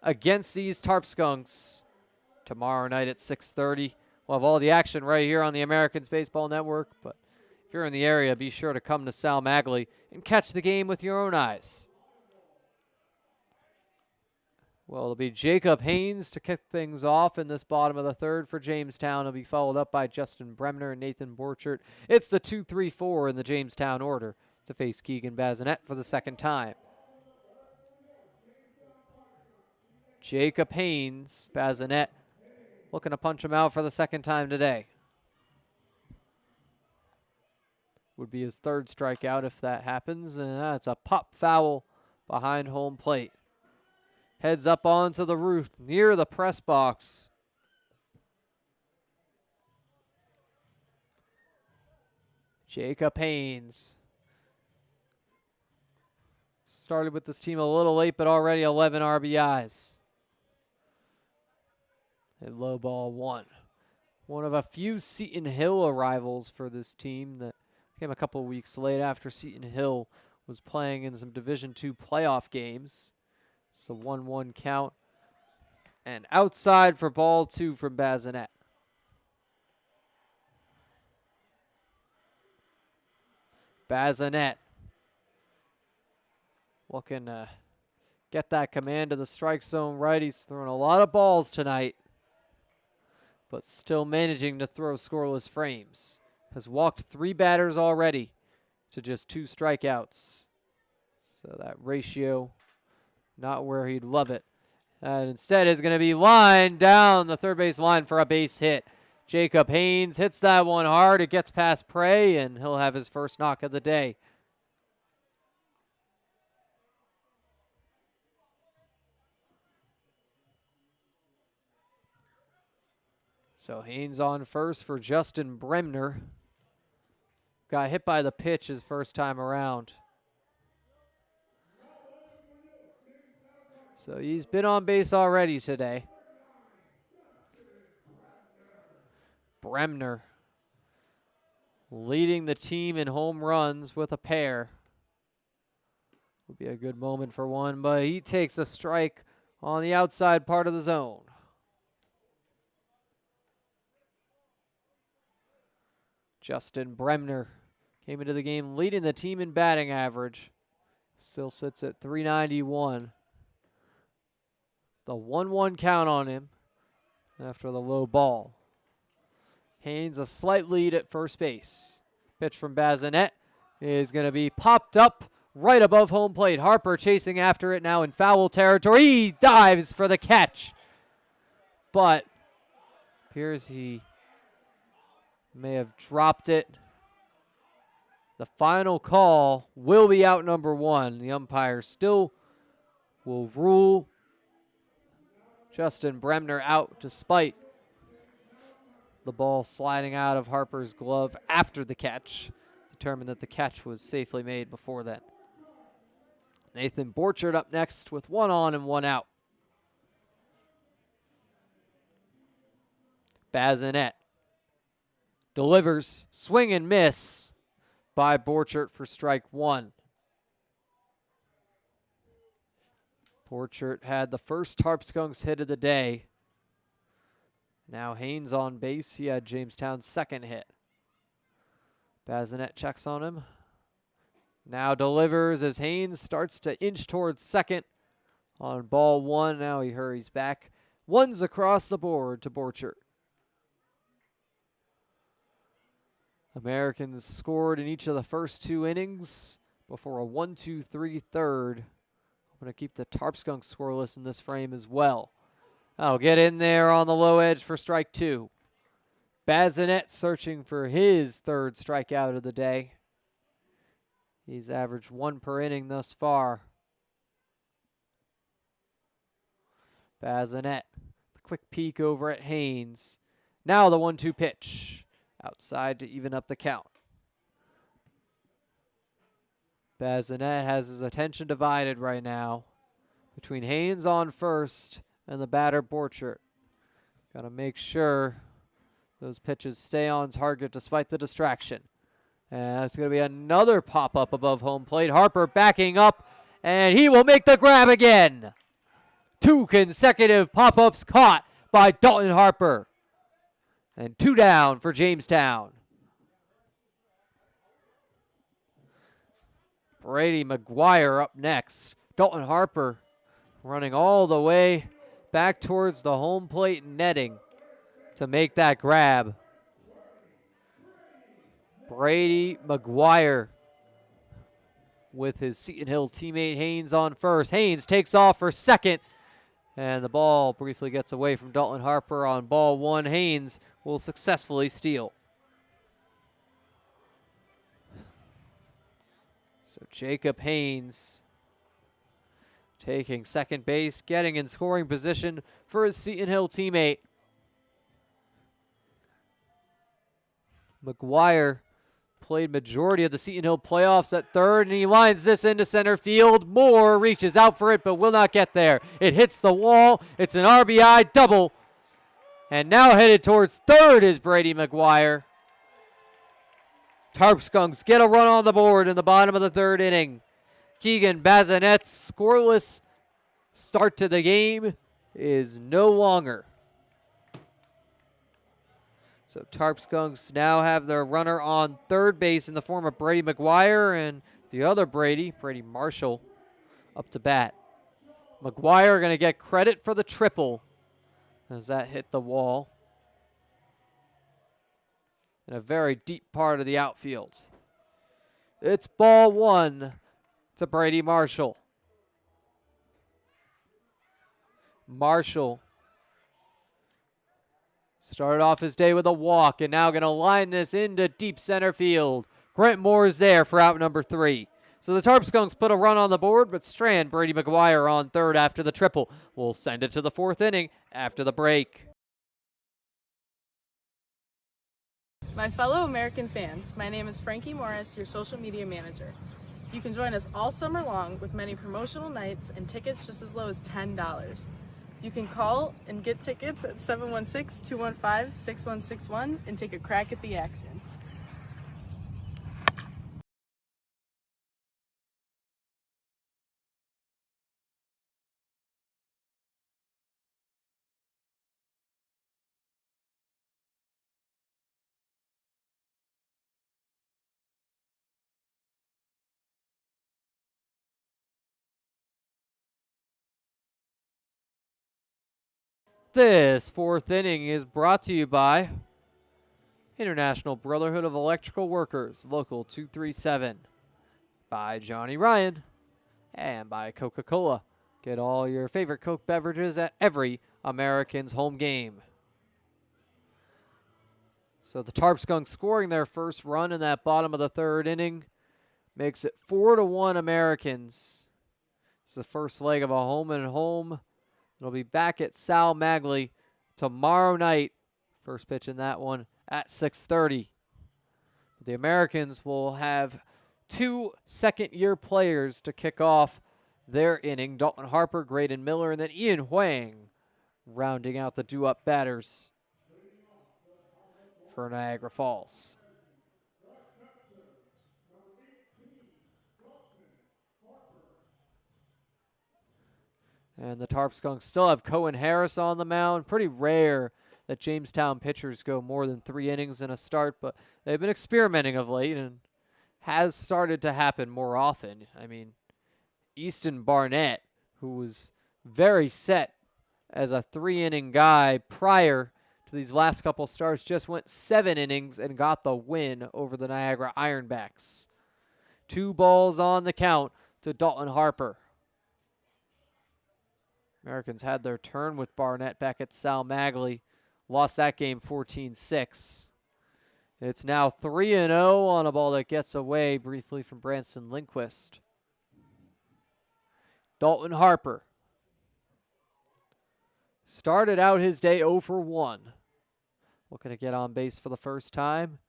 against these Tarp Skunks tomorrow night at 6:30. We'll have all the action right here on the Americans Baseball Network. But if you're in the area, be sure to come to Sal Magley and catch the game with your own eyes. Well, it'll be Jacob Haynes to kick things off in this bottom of the third for Jamestown. It'll be followed up by Justin Bremner and Nathan Borchert. It's the 2-3-4 in the Jamestown order to face Keegan Bazinet for the second time. Jacob Haynes, Bazinet, looking to punch him out for the second time today. Would be his 3rd strikeout if that happens. And that's a pop foul behind home plate. Heads up onto the roof near the press box. Jacob Haynes. Started with this team a little late, but already 11 RBIs. And low ball 1. One of a few Seton Hill arrivals for this team that came a couple weeks late after Seton Hill was playing in some Division II playoff games. It's a 1-1 count. And outside for ball 2 from Bazinet. Bazinet looking to get that command of the strike zone right. He's thrown a lot of balls tonight, but still managing to throw scoreless frames. Has walked 3 batters already to just 2 strikeouts. So that ratio, not where he'd love it. And instead is going to be lined down the third base line for a base hit. Jacob Haynes hits that one hard. It gets past Prey, and he'll have his first knock of the day. So Haynes on first for Justin Bremner. Got hit by the pitch his first time around. So he's been on base already today. Bremner leading the team in home runs with a pair. Would be a good moment for one, but he takes a strike on the outside part of the zone. Justin Bremner came into the game leading the team in batting average. Still sits at .391. The 1-1 count on him after the low ball. Haynes a slight lead at first base. Pitch from Bazinet is going to be popped up right above home plate. Harper chasing after it now in foul territory. He dives for the catch. But appears he may have dropped it. The final call will be out number 1. The umpire still will rule Justin Bremner out despite the ball sliding out of Harper's glove after the catch. Determined that the catch was safely made before then. Nathan Borchard up next with 1 on and 1 out. Bazinet delivers, swing and miss by Borchert for strike 1. Borchert had the first Tarp Skunks hit of the day. Now Haynes on base. He had Jamestown's second hit. Bazinet checks on him. Now delivers as Haynes starts to inch towards second on ball 1. Now he hurries back. 1's across the board to Borchert. Americans scored in each of the first 2 innings before a 1-2-3 third. I'm going to keep the Tarp Skunks scoreless in this frame as well. I'll get in there on the low edge for strike 2. Bazinet searching for his 3rd strikeout of the day. He's averaged 1 per inning thus far. Bazinet, the quick peek over at Haynes. Now the 1-2 pitch. Outside to even up the count. Bazinet has his attention divided right now between Haynes on first and the batter Borchert. Got to make sure those pitches stay on target despite the distraction. And that's going to be another pop-up above home plate. Harper backing up, and he will make the grab again. 2 consecutive pop-ups caught by Dalton Harper. And 2 down for Jamestown. Brady McGuire up next. Dalton Harper running all the way back towards the home plate netting to make that grab. Brady McGuire with his Seton Hill teammate Haynes on first. Haynes takes off for second. And the ball briefly gets away from Dalton Harper on ball 1. Haynes will successfully steal. So Jacob Haynes taking second base, getting in scoring position for his Seton Hill teammate. McGuire played majority of the Seton Hill playoffs at third, and he lines this into center field. Moore reaches out for it, but will not get there. It hits the wall. It's an RBI double. And now headed towards third is Brady McGuire. Tarp Skunks get a run on the board in the bottom of the 3rd inning. Keegan Bazinet's scoreless start to the game is no longer. So Tarp Skunks now have their runner on third base in the form of Brady McGuire, and the other Brady Marshall, up to bat. McGuire going to get credit for the triple as that hit the wall in a very deep part of the outfield. It's ball one to Brady Marshall. Marshall started off his day with a walk and now going to line this into deep center field. Grant Moore is there for out number 3. So the Tarp Skunks put a run on the board, but strand Brady McGuire on third after the triple. We'll send it to the 4th inning after the break. My fellow American fans, my name is Frankie Morris, your social media manager. You can join us all summer long with many promotional nights and tickets just as low as $10. You can call and get tickets at 716-215-6161 and take a crack at the action. This 4th inning is brought to you by International Brotherhood of Electrical Workers, Local 237, by Johnny Ryan, and by Coca-Cola. Get all your favorite Coke beverages at every American's home game. So the Tarp Skunks scoring their first run in that bottom of the 3rd inning makes it 4-1 Americans. It's the first leg of a home and home. It'll be back at Sal Magley tomorrow night. First pitch in that one at 6:30. The Americans will have 2 second-year players to kick off their inning. Dalton Harper, Graydon Miller, and then Ian Huang rounding out the due-up batters for Niagara Falls. And the Tarp Skunks still have Cohen Harris on the mound. Pretty rare that Jamestown pitchers go more than 3 innings in a start, but they've been experimenting of late and has started to happen more often. I mean, Easton Barnett, who was very set as a 3-inning guy prior to these last couple starts, just went 7 innings and got the win over the Niagara Ironbacks. 2 balls on the count to Dalton Harper. Americans had their turn with Barnett back at Sal Magley. Lost that game 14-6. It's now 3-0 on a ball that gets away briefly from Branson Lindquist. Dalton Harper started out his day 0 for 1. Looking to get on base for the first time.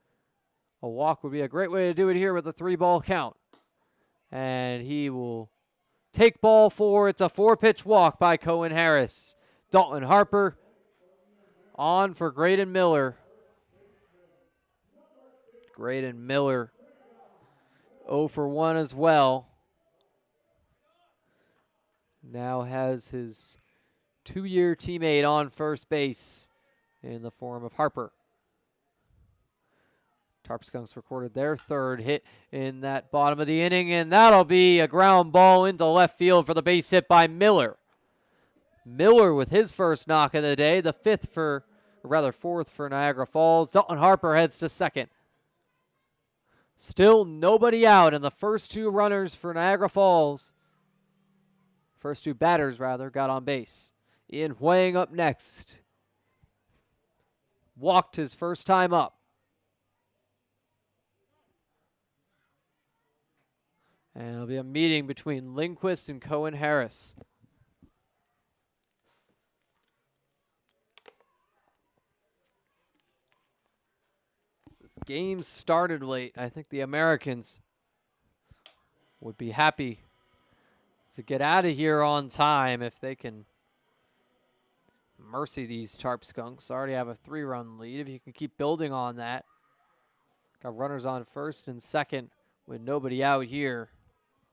A walk would be a great way to do it here with a 3-ball count. And he will take ball 4. It's a 4-pitch walk by Cohen Harris. Dalton Harper on for Graydon Miller. Graydon Miller 0 for 1 as well. Now has his 2-year teammate on first base in the form of Harper. Tarp Skunks recorded their 3rd hit in that bottom of the inning, and that'll be a ground ball into left field for the base hit by Miller. Miller with his first knock of the day, the 4th for Niagara Falls. Dalton Harper heads to second. Still nobody out, and the first 2 runners for Niagara Falls, first 2 batters rather, got on base. Ian Huang up next. Walked his first time up. And it'll be a meeting between Lindquist and Cohen Harris. This game started late. I think the Americans would be happy to get out of here on time if they can mercy these Tarp Skunks. Already have a 3-run lead. If you can keep building on that. Got runners on first and second with nobody out here.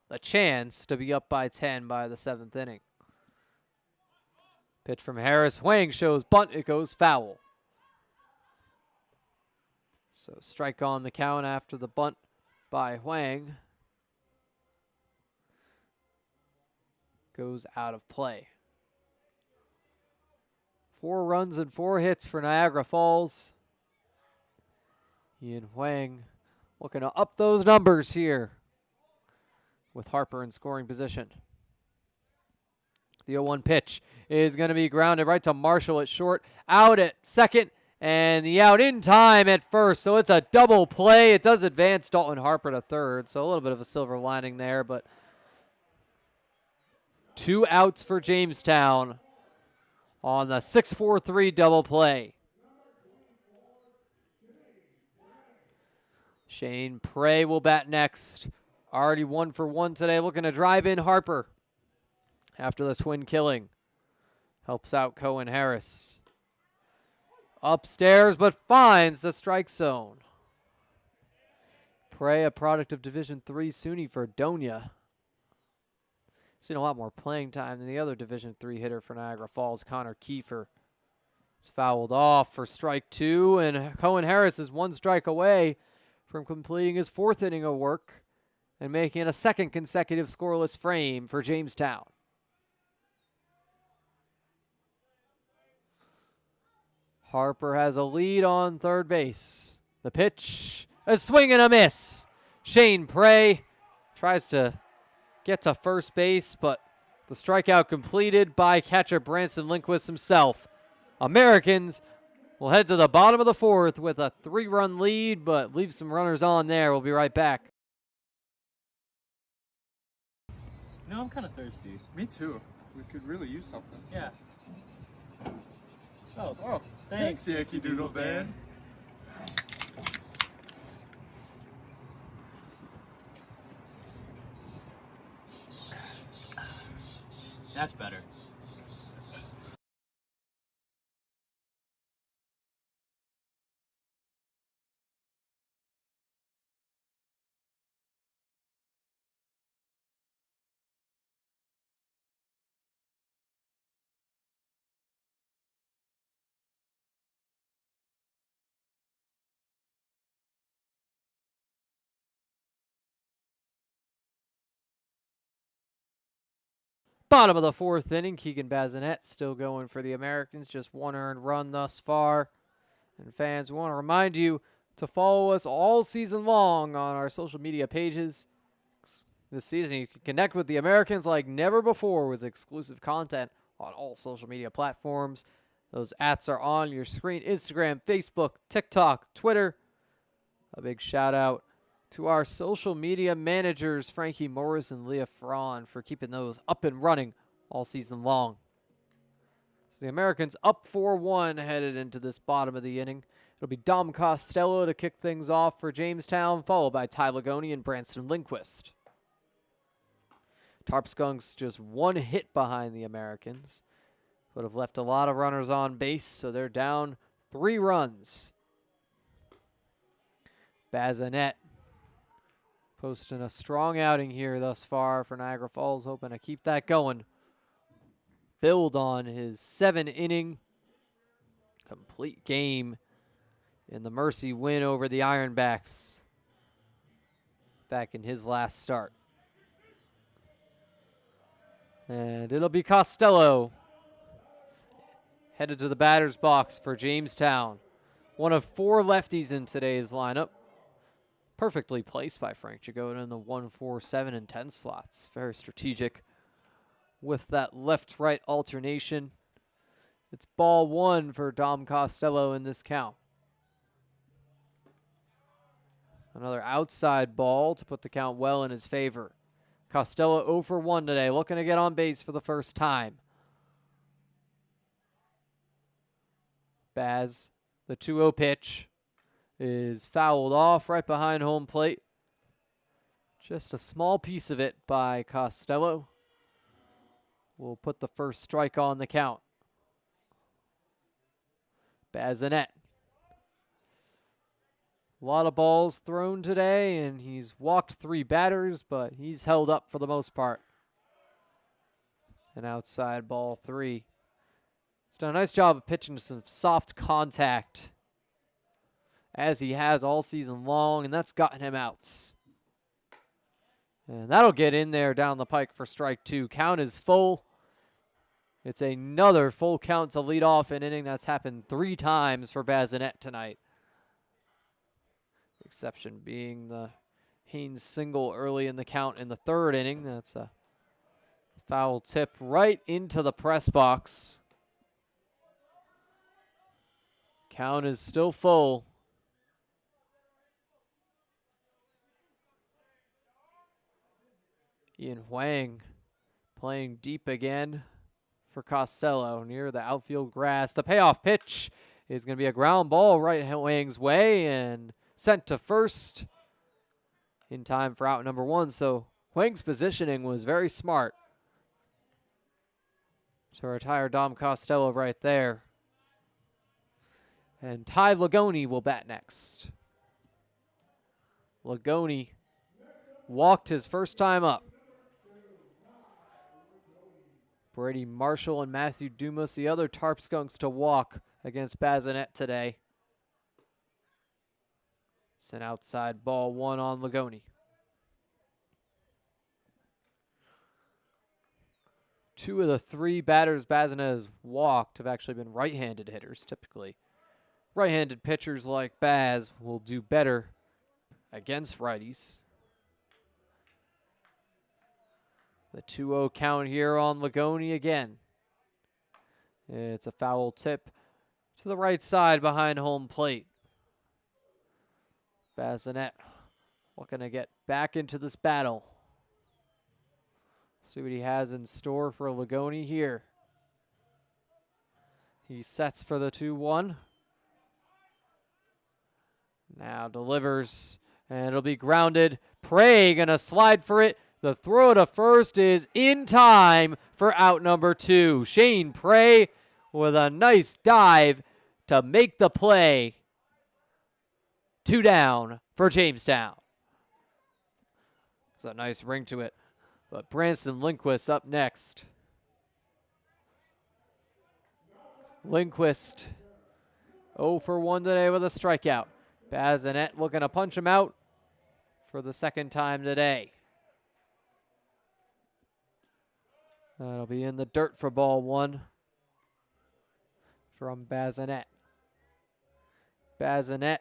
A chance to be up by 10 by the 7th inning. Pitch from Harris. Huang shows bunt. It goes foul. So strike on the count after the bunt by Huang. Goes out of play. 4 runs and 4 hits for Niagara Falls. Ian Huang looking to up those numbers here with Harper in scoring position. The 0-1 pitch is going to be grounded right to Marshall at short, out at second, and the out in time at first. So it's a double play. It does advance Dalton Harper to third, so a little bit of a silver lining there, but 2 outs for Jamestown on the 6-4-3 double play. Shane Prey will bat next. Already 1 for 1 today, looking to drive in Harper after the twin killing. Helps out Cohen Harris. Upstairs, but finds the strike zone. Prey, a product of Division III SUNY Fredonia. Seen a lot more playing time than the other Division III hitter for Niagara Falls, Connor Kiefer. It's fouled off for strike 2, and Cohen Harris is 1 strike away from completing his 4th inning of work and making it a 2nd consecutive scoreless frame for Jamestown. Harper has a lead on third base. The pitch, a swing and a miss. Shane Prey tries to get to first base, but the strikeout completed by catcher Branson Lindquist himself. Americans will head to the bottom of the 4th with a 3-run lead, but leave some runners on there. We'll be right back. No, I'm kind of thirsty. Me too. We could really use something. Yeah. Oh, thanks. Yankee Doodle Dan. That's better. Bottom of the 4th inning, Keegan Bazinet still going for the Americans. Just 1 earned run thus far. And fans, we want to remind you to follow us all season long on our social media pages. This season, you can connect with the Americans like never before with exclusive content on all social media platforms. Those ats are on your screen: Instagram, Facebook, TikTok, Twitter. A big shout out to our social media managers, Frankie Morris and Leah Fraun, for keeping those up and running all season long. So the Americans up 4-1 headed into this bottom of the inning. It'll be Dom Costello to kick things off for Jamestown, followed by Ty Lagoni and Branson Lindquist. Tarp Skunks just 1 hit behind the Americans. Would have left a lot of runners on base, so they're down 3 runs. Bazinet posting a strong outing here thus far for Niagara Falls, hoping to keep that going. Build on his 7-inning complete game in the Mercy win over the Ironbacks back in his last start. And it'll be Costello headed to the batter's box for Jamestown. One of 4 lefties in today's lineup. Perfectly placed by Frank Jagoda in the 1, 4, 7, and 10 slots. Very strategic with that left-right alternation. It's ball 1 for Dom Costello in this count. Another outside ball to put the count well in his favor. Costello 0 for 1 today, looking to get on base for the first time. Baz, the 2-0 pitch, is fouled off right behind home plate. Just a small piece of it by Costello. Will put the first strike on the count. Bazinet. A lot of balls thrown today, and he's walked 3 batters, but he's held up for the most part. An outside ball 3. He's done a nice job of pitching some soft contact, as he has all season long, and that's gotten him outs. And that'll get in there down the pike for strike 2. Count is full. It's another full count to lead off an inning. That's happened 3 times for Bazinet tonight. Exception being the Haynes single early in the count in the third inning. That's a foul tip right into the press box. Count is still full. Ian Huang playing deep again for Costello near the outfield grass. The payoff pitch is going to be a ground ball right Huang's way and sent to first in time for out number one. So Huang's positioning was very smart to retire Dom Costello right there. And Ty Lagoni will bat next. Lagoni walked his first time up. Brady Marshall and Matthew Dumas, the other Tarp Skunks to walk against Bazinet today. It's an outside ball, one on Lagoni. Two of the three batters Bazinet has walked have actually been right-handed hitters, typically. Right-handed pitchers like Baz will do better against righties. The 2-0 count here on Lagoni again. It's a foul tip to the right side behind home plate. Bazinet looking to get back into this battle. See what he has in store for Lagoni here. He sets for the 2-1. Now delivers, and it'll be grounded. Prey gonna slide for it. The throw to first is in time for out number two. Shane Prey with a nice dive to make the play. 2 down for Jamestown. There's a nice ring to it. But Branston Lindquist up next. Lindquist 0 for 1 today with a strikeout. Bazinet looking to punch him out for the second time today. That'll be in the dirt for ball one from Bazinet. Bazinet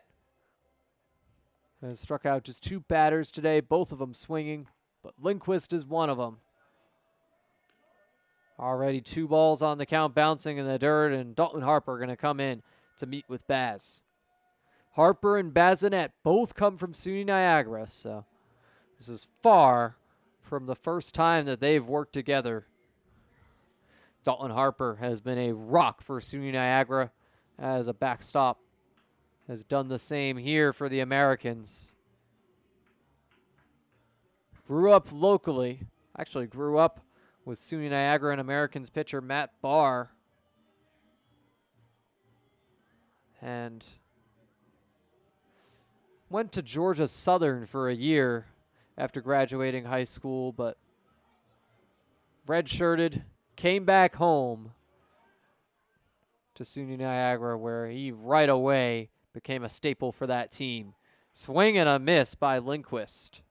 has struck out just 2 batters today, both of them swinging, but Lindquist is one of them. Already 2 balls on the count, bouncing in the dirt, and Dalton Harper going to come in to meet with Baz. Harper and Bazinet both come from SUNY Niagara, so this is far from the first time that they've worked together. Dalton Harper has been a rock for SUNY Niagara as a backstop. Has done the same here for the Americans. Grew up locally. Actually grew up with SUNY Niagara and Americans pitcher Matt Barr. And went to Georgia Southern for a year after graduating high school, but redshirted, came back home to SUNY Niagara, where he right away became a staple for that team. Swing and a miss by Lindquist.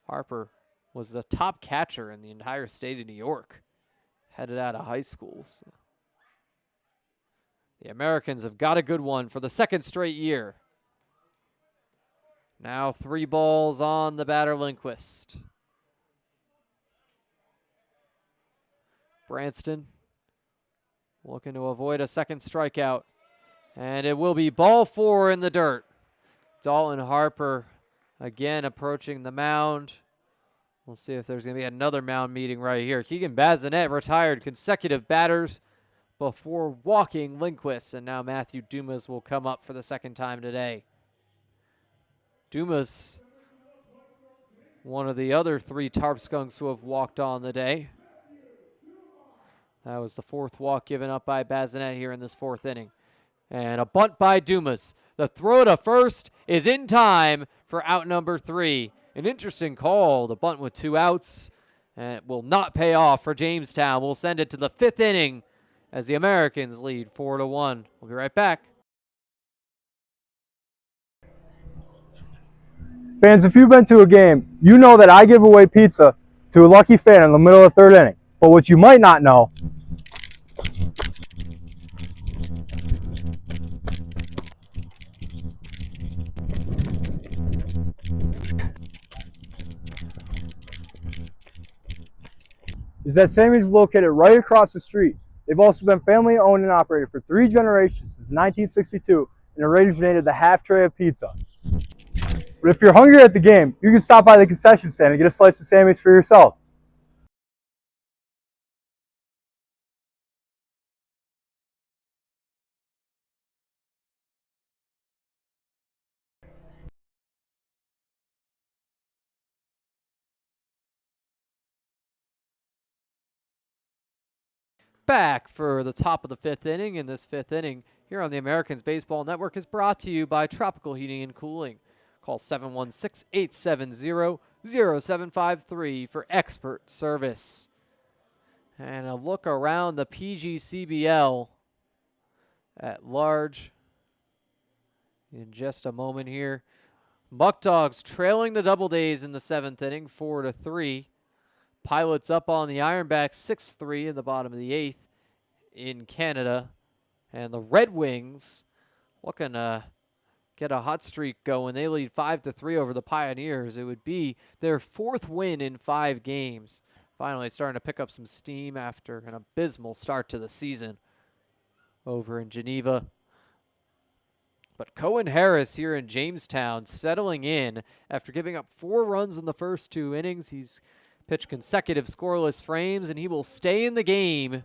Harper was the top catcher in the entire state of New York, headed out of high school. So the Americans have got a good one for the second straight year. Now 3 balls on the batter, Lindquist. Branston looking to avoid a second strikeout. And it will be ball 4 in the dirt. Dalton Harper again approaching the mound. We'll see if there's going to be another mound meeting right here. Keegan Bazinet retired consecutive batters before walking Lindquist. And now Matthew Dumas will come up for the second time today. Dumas, one of the other 3 Tarp Skunks who have walked on the day. That was the 4th walk given up by Bazinet here in this 4th inning. And a bunt by Dumas. The throw to first is in time for out number 3. An interesting call, the bunt with 2 outs. And it will not pay off for Jamestown. We'll send it to the 5th inning as the Americans lead 4-1. We'll be right back. Fans, if you've been to a game, you know that I give away pizza to a lucky fan in the middle of the 3rd inning. But what you might not know is that Sammy's is located right across the street. They've also been family owned and operated for 3 generations since 1962 and originated the half tray of pizza. But if you're hungry at the game, you can stop by the concession stand and get a slice of Sammy's for yourself. Back for the top of the 5th inning, and this 5th inning here on the Americans Baseball Network is brought to you by Tropical Heating and Cooling. Call 716-870-0753 for expert service. And a look around the PGCBL at large in just a moment here. Buckdogs trailing the Double Days in the 7th inning, 4-3. Pilots up on the Ironbacks 6-3 in the bottom of the 8th in Canada. And the Red Wings looking to get a hot streak going. They lead 5-3 over the Pioneers. It would be their 4th win in 5 games. Finally starting to pick up some steam after an abysmal start to the season over in Geneva. But Cohen Harris here in Jamestown settling in after giving up 4 runs in the first 2 innings. He's pitched consecutive scoreless frames, and he will stay in the game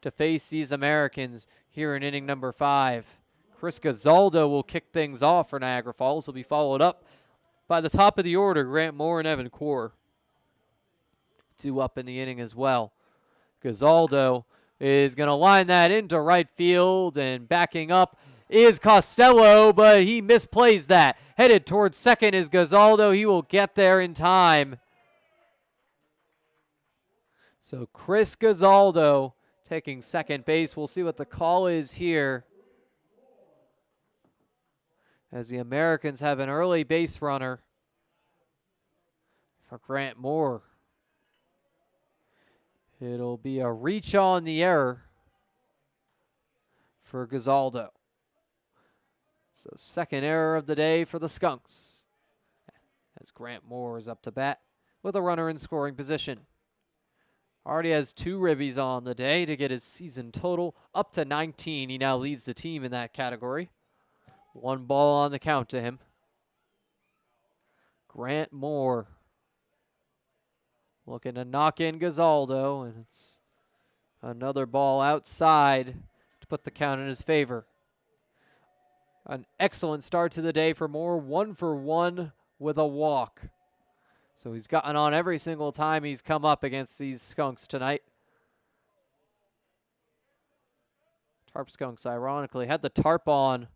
to face these Americans here in inning number 5. Chris Gazaldo will kick things off for Niagara Falls. He'll be followed up by the top of the order, Grant Moore and Evan Core. 2 up in the inning as well. Gazaldo is going to line that into right field, and backing up is Costello, but he misplays that. Headed towards second is Gazaldo. He will get there in time. So Chris Gazaldo taking second base. We'll see what the call is here, as the Americans have an early base runner for Grant Moore. It'll be a reach on the error for Gazaldo. So second error of the day for the Skunks, as Grant Moore is up to bat with a runner in scoring position. Already has 2 ribbies on the day to get his season total up to 19. He now leads the team in that category. 1 ball on the count to him. Grant Moore looking to knock in Gazaldo, and it's another ball outside to put the count in his favor. An excellent start to the day for Moore, 1 for 1 with a walk. So he's gotten on every single time he's come up against these Skunks tonight. Tarp Skunks, ironically, had the tarp on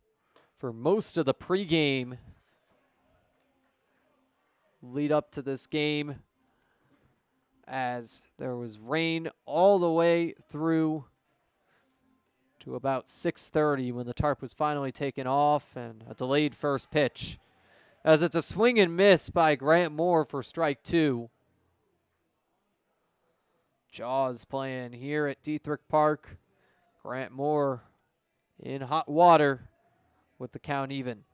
for most of the pregame lead up to this game, as there was rain all the way through to about 6:30 when the tarp was finally taken off, and a delayed first pitch, as it's a swing and miss by Grant Moore for strike 2. Jaws playing here at Dietrich Park. Grant Moore in hot water with the count even.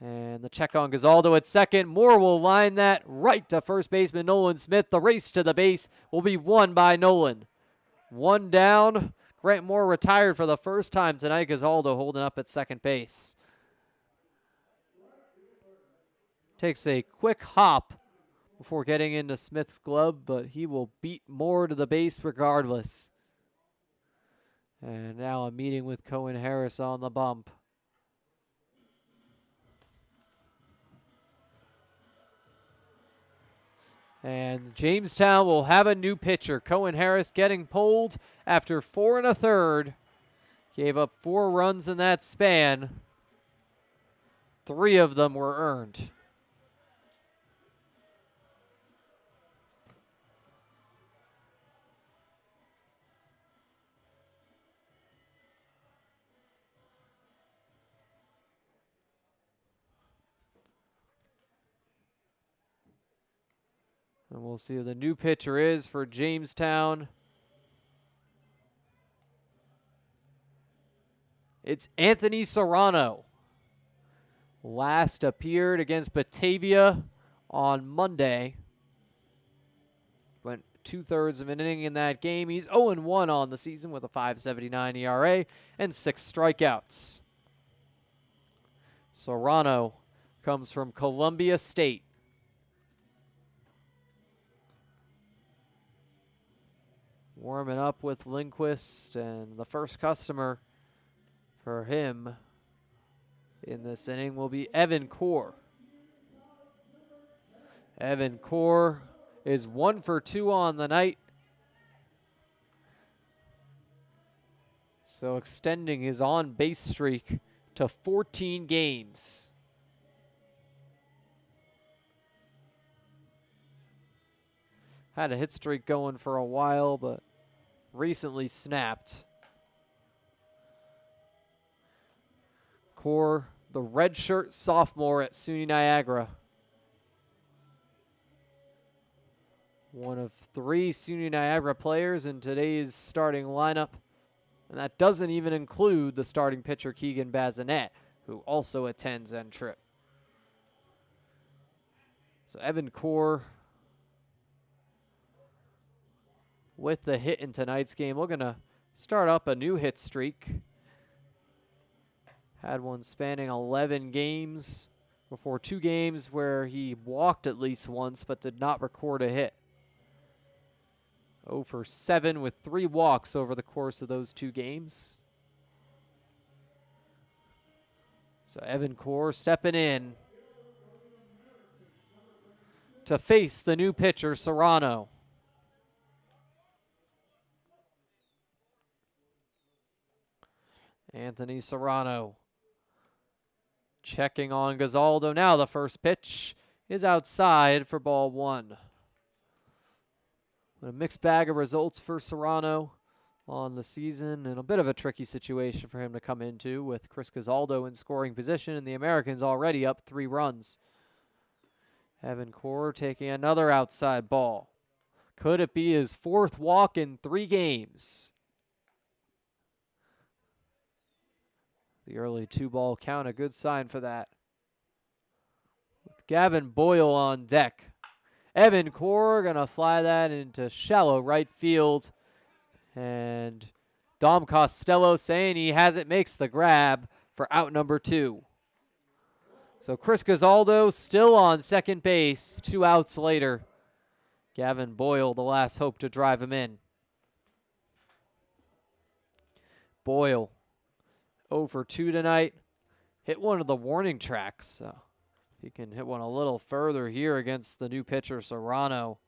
And the check on Gazaldo at second. Moore will line that right to first baseman Nolan Smith. The race to the base will be won by Nolan. 1 down. Grant Moore retired for the first time tonight. Gazaldo holding up at second base. Takes a quick hop before getting into Smith's glove, but he will beat Moore to the base regardless. And now a meeting with Cohen Harris on the bump. And Jamestown will have a new pitcher. Cohen Harris getting pulled after 4 1/3. Gave up 4 runs in that span. 3 of them were earned. And we'll see who the new pitcher is for Jamestown. It's Anthony Serrano. Last appeared against Batavia on Monday. went 2/3 of an inning in that game. He's 0-1 on the season with a 5.79 ERA and 6 strikeouts. Serrano comes from Columbia State. Warming up with Lindquist, and the first customer for him in this inning will be Evan Core. Evan Core is 1 for 2 on the night, so extending his on-base streak to 14 games. Had a hit streak going for a while, but recently snapped. Core, the redshirt sophomore at SUNY Niagara. One of 3 SUNY Niagara players in today's starting lineup. And that doesn't even include the starting pitcher Keegan Bazinet, who also attends N-Trip. So Evan Core with the hit in tonight's game. We're going to start up a new hit streak. Had one spanning 11 games before 2 games where he walked at least once but did not record a hit. 0 for 7 with 3 walks over the course of those 2 games. So Evan Core stepping in to face the new pitcher, Serrano. Anthony Serrano checking on Gazaldo. Now the first pitch is outside for ball 1. A mixed bag of results for Serrano on the season, and a bit of a tricky situation for him to come into with Chris Gazaldo in scoring position and the Americans already up 3 runs. Evan Core taking another outside ball. Could it be his 4th walk in 3 games? The early 2-ball count, a good sign for that. With Gavin Boyle on deck. Evan Core going to fly that into shallow right field. And Dom Costello saying he has it, makes the grab for out number 2. So Chris Gazaldo still on second base, 2 outs later. Gavin Boyle, the last hope to drive him in. Boyle, 0 for 2 tonight. Hit one of the warning tracks. So he can hit one a little further here against the new pitcher, Serrano.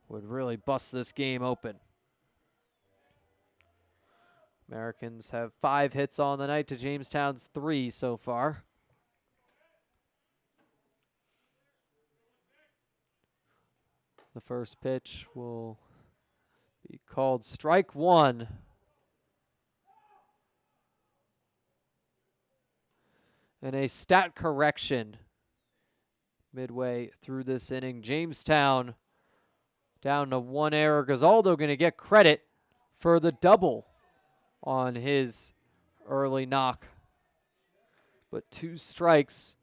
Would really bust this game open. Americans have 5 hits on the night to Jamestown's 3 so far. The first pitch will be called strike 1. And a stat correction midway through this inning. Jamestown down to 1 error. Gazaldo going to get credit for the double on his early knock. But 2 strikes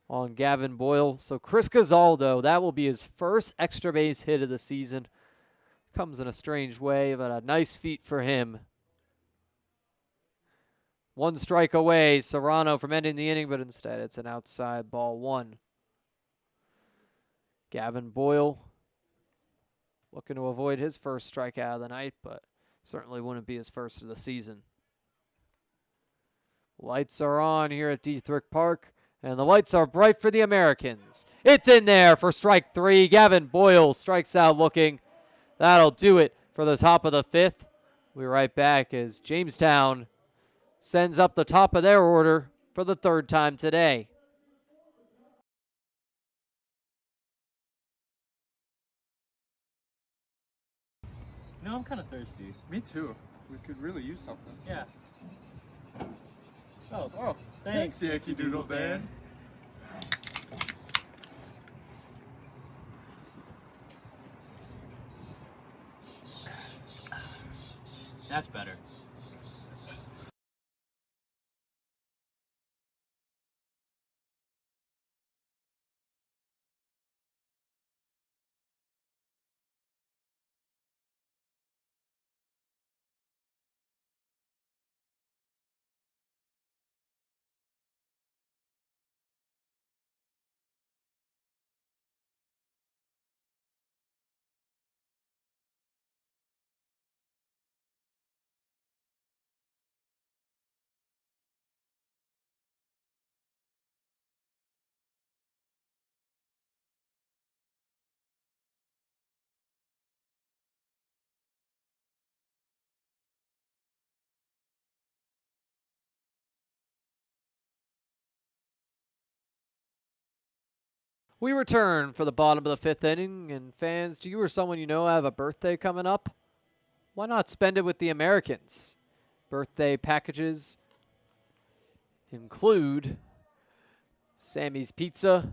on Gavin Boyle. So Chris Gazaldo, that will be his first extra base hit of the season. Comes in a strange way, but a nice feat for him. 1 strike away, Serrano from ending the inning, but instead it's an outside ball 1. Gavin Boyle looking to avoid his first strikeout of the night, but certainly wouldn't be his first of the season. Lights are on here at Dietrich Park, and the lights are bright for the Americans. It's in there for strike 3. Gavin Boyle strikes out looking. That'll do it for the top of the 5th. We're right back as Jamestown sends up the top of their order for the 3rd time today. No, I'm kind of thirsty. Me too. We could really use something. Yeah. Oh, thanks. Yankee Doodle Dan. That's better. We return for the bottom of the fifth inning, and fans, do you or someone you know have a birthday coming up? Why not spend it with the Americans? Birthday packages include Sammy's Pizza,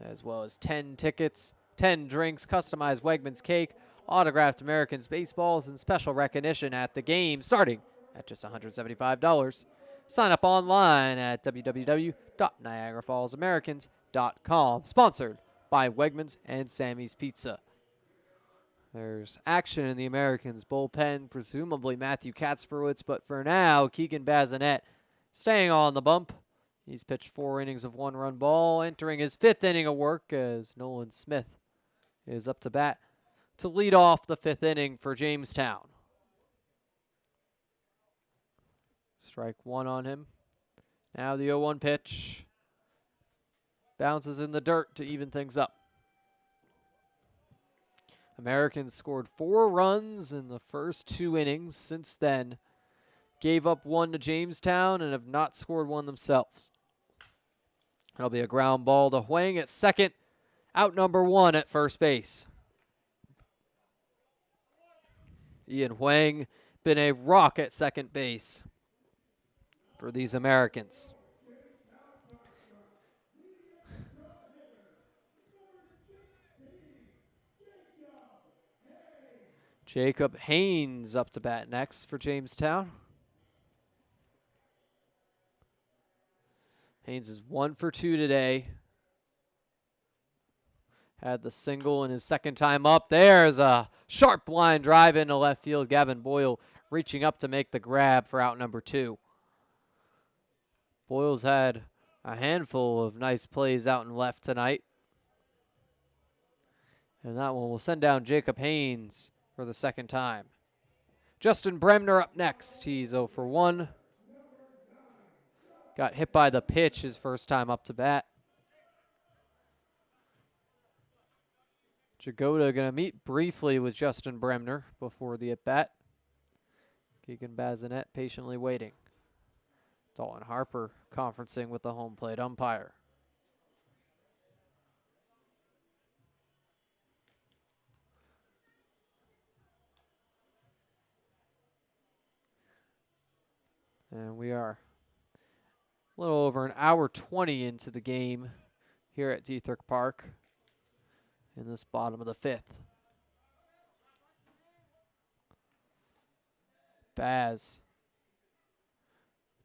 as well as 10 tickets, 10 drinks, customized Wegmans cake, autographed Americans baseballs, and special recognition at the game, starting at just $175. Sign up online at www.niagarafallsamericans.com. Sponsored by Wegmans and Sammy's Pizza. There's action in the Americans' bullpen, presumably Matthew Katzberwitz, but for now, Keegan Bazinet staying on the bump. He's pitched 4 innings of 1-run ball, entering his 5th inning of work as Nolan Smith is up to bat to lead off the 5th inning for Jamestown. Strike 1 on him. Now the 0-1 pitch. Bounces in the dirt to even things up. Americans scored 4 runs in the first 2 innings. Since then, gave up 1 to Jamestown and have not scored 1 themselves. That'll be a ground ball to Huang at second. Out number 1 at first base. Ian Huang been a rock at second base for these Americans. Jacob Haynes up to bat next for Jamestown. Haynes is 1 for 2 today. Had the single in his second time up. There's a sharp line drive into left field. Gavin Boyle reaching up to make the grab for out number 2. Boyle's had a handful of nice plays out in left tonight. And that one will send down Jacob Haynes for the second time. Justin Bremner up next. He's 0 for 1. Got hit by the pitch his first time up to bat. Jagoda going to meet briefly with Justin Bremner before the at-bat. Keegan Bazinet patiently waiting. Dalton Harper conferencing with the home plate umpire. And we are a little over an hour 20 into the game here at Dietrich Park in this bottom of the 5th. Baz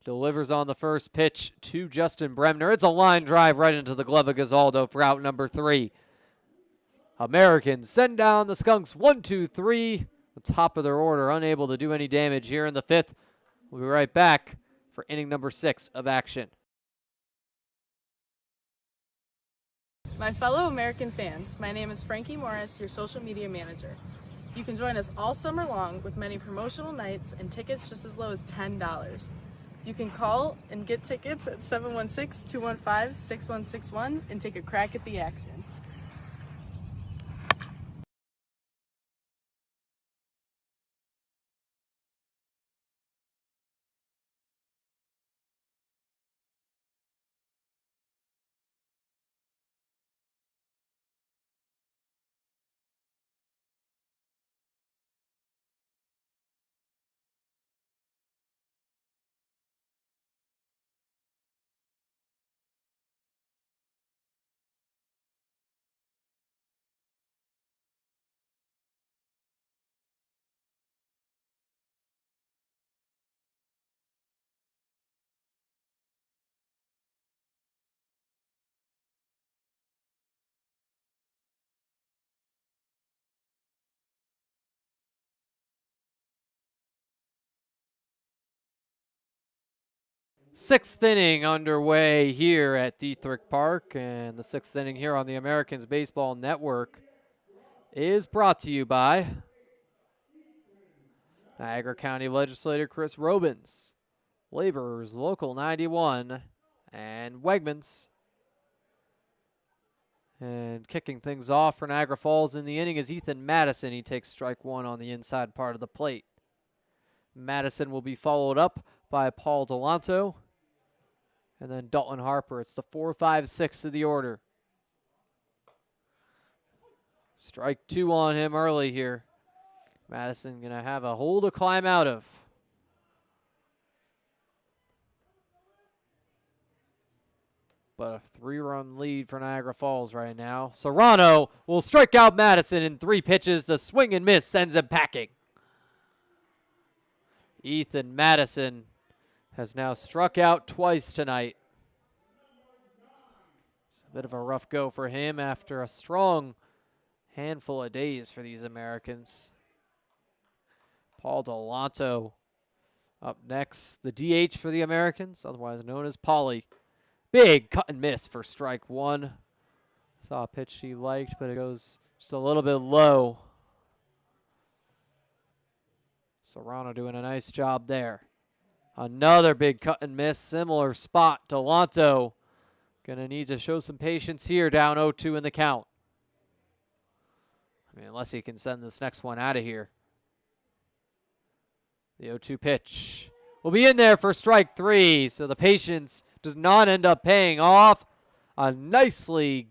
delivers on the first pitch to Justin Bremner. It's a line drive right into the glove of Gazaldo for out number 3. Americans send down the Skunks 1, 2, 3. The top of their order, unable to do any damage here in the 5th. We'll be right back for inning number 6 of action. My fellow American fans, my name is Frankie Morris, your social media manager. You can join us all summer long with many promotional nights and tickets just as low as $10. You can call and get tickets at 716-215-6161 and take a crack at the action. Sixth inning underway here at Dietrich Park, and the 6th inning here on the Americans Baseball Network is brought to you by Niagara County Legislator Chris Robins, Laborers Local 91, and Wegmans. And kicking things off for Niagara Falls in the inning is Ethan Madison. He takes strike 1 on the inside part of the plate. Madison will be followed up by Paul Delanto. And then Dalton Harper. It's the 4, 5, 6 of the order. Strike 2 on him early here. Madison going to have a hole to climb out of. But a 3-run lead for Niagara Falls right now. Serrano will strike out Madison in 3 pitches. The swing and miss sends him packing. Ethan Madison has now struck out twice tonight. It's a bit of a rough go for him after a strong handful of days for these Americans. Paul Delanto up next. The DH for the Americans, otherwise known as Paulie. Big cut and miss for strike 1. Saw a pitch he liked, but it goes just a little bit low. Serrano doing a nice job there. Another big cut and miss, similar spot. Delanto going to need to show some patience here, down 0-2 in the count. I mean, unless he can send this next one out of here. The 0-2 pitch will be in there for strike 3, so the patience does not end up paying off. A nicely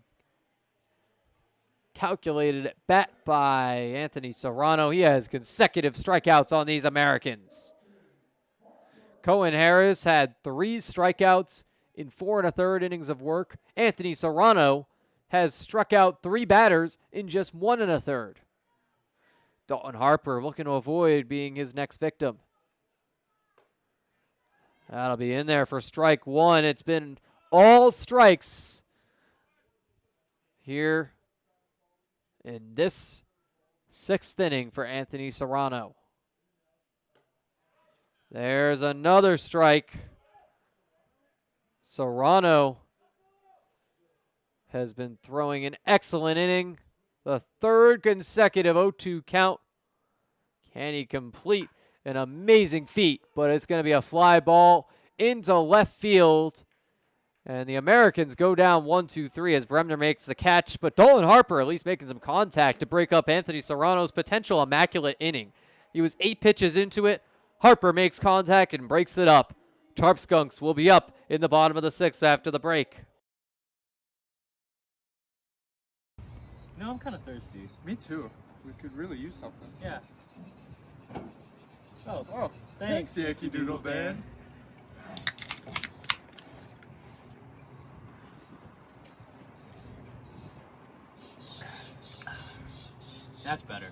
calculated at bat by Anthony Serrano. He has consecutive strikeouts on these Americans. Cohen Harris had 3 strikeouts in 4 1/3 innings of work. Anthony Serrano has struck out 3 batters in just 1 1/3. Dalton Harper looking to avoid being his next victim. That'll be in there for strike 1. It's been all strikes here in this 6th inning for Anthony Serrano. There's another strike. Serrano has been throwing an excellent inning. The 3rd consecutive 0-2 count. Can he complete an amazing feat? But it's going to be a fly ball into left field. And the Americans go down 1-2-3 as Bremner makes the catch. But Dalton Harper at least making some contact to break up Anthony Serrano's potential immaculate inning. He was 8 pitches into it. Harper makes contact and breaks it up. Tarp Skunks will be up in the bottom of the 6th after the break. No, I'm kind of thirsty. Me too. We could really use something. Yeah. Oh, thanks. Yankee Doodle Dan. That's better.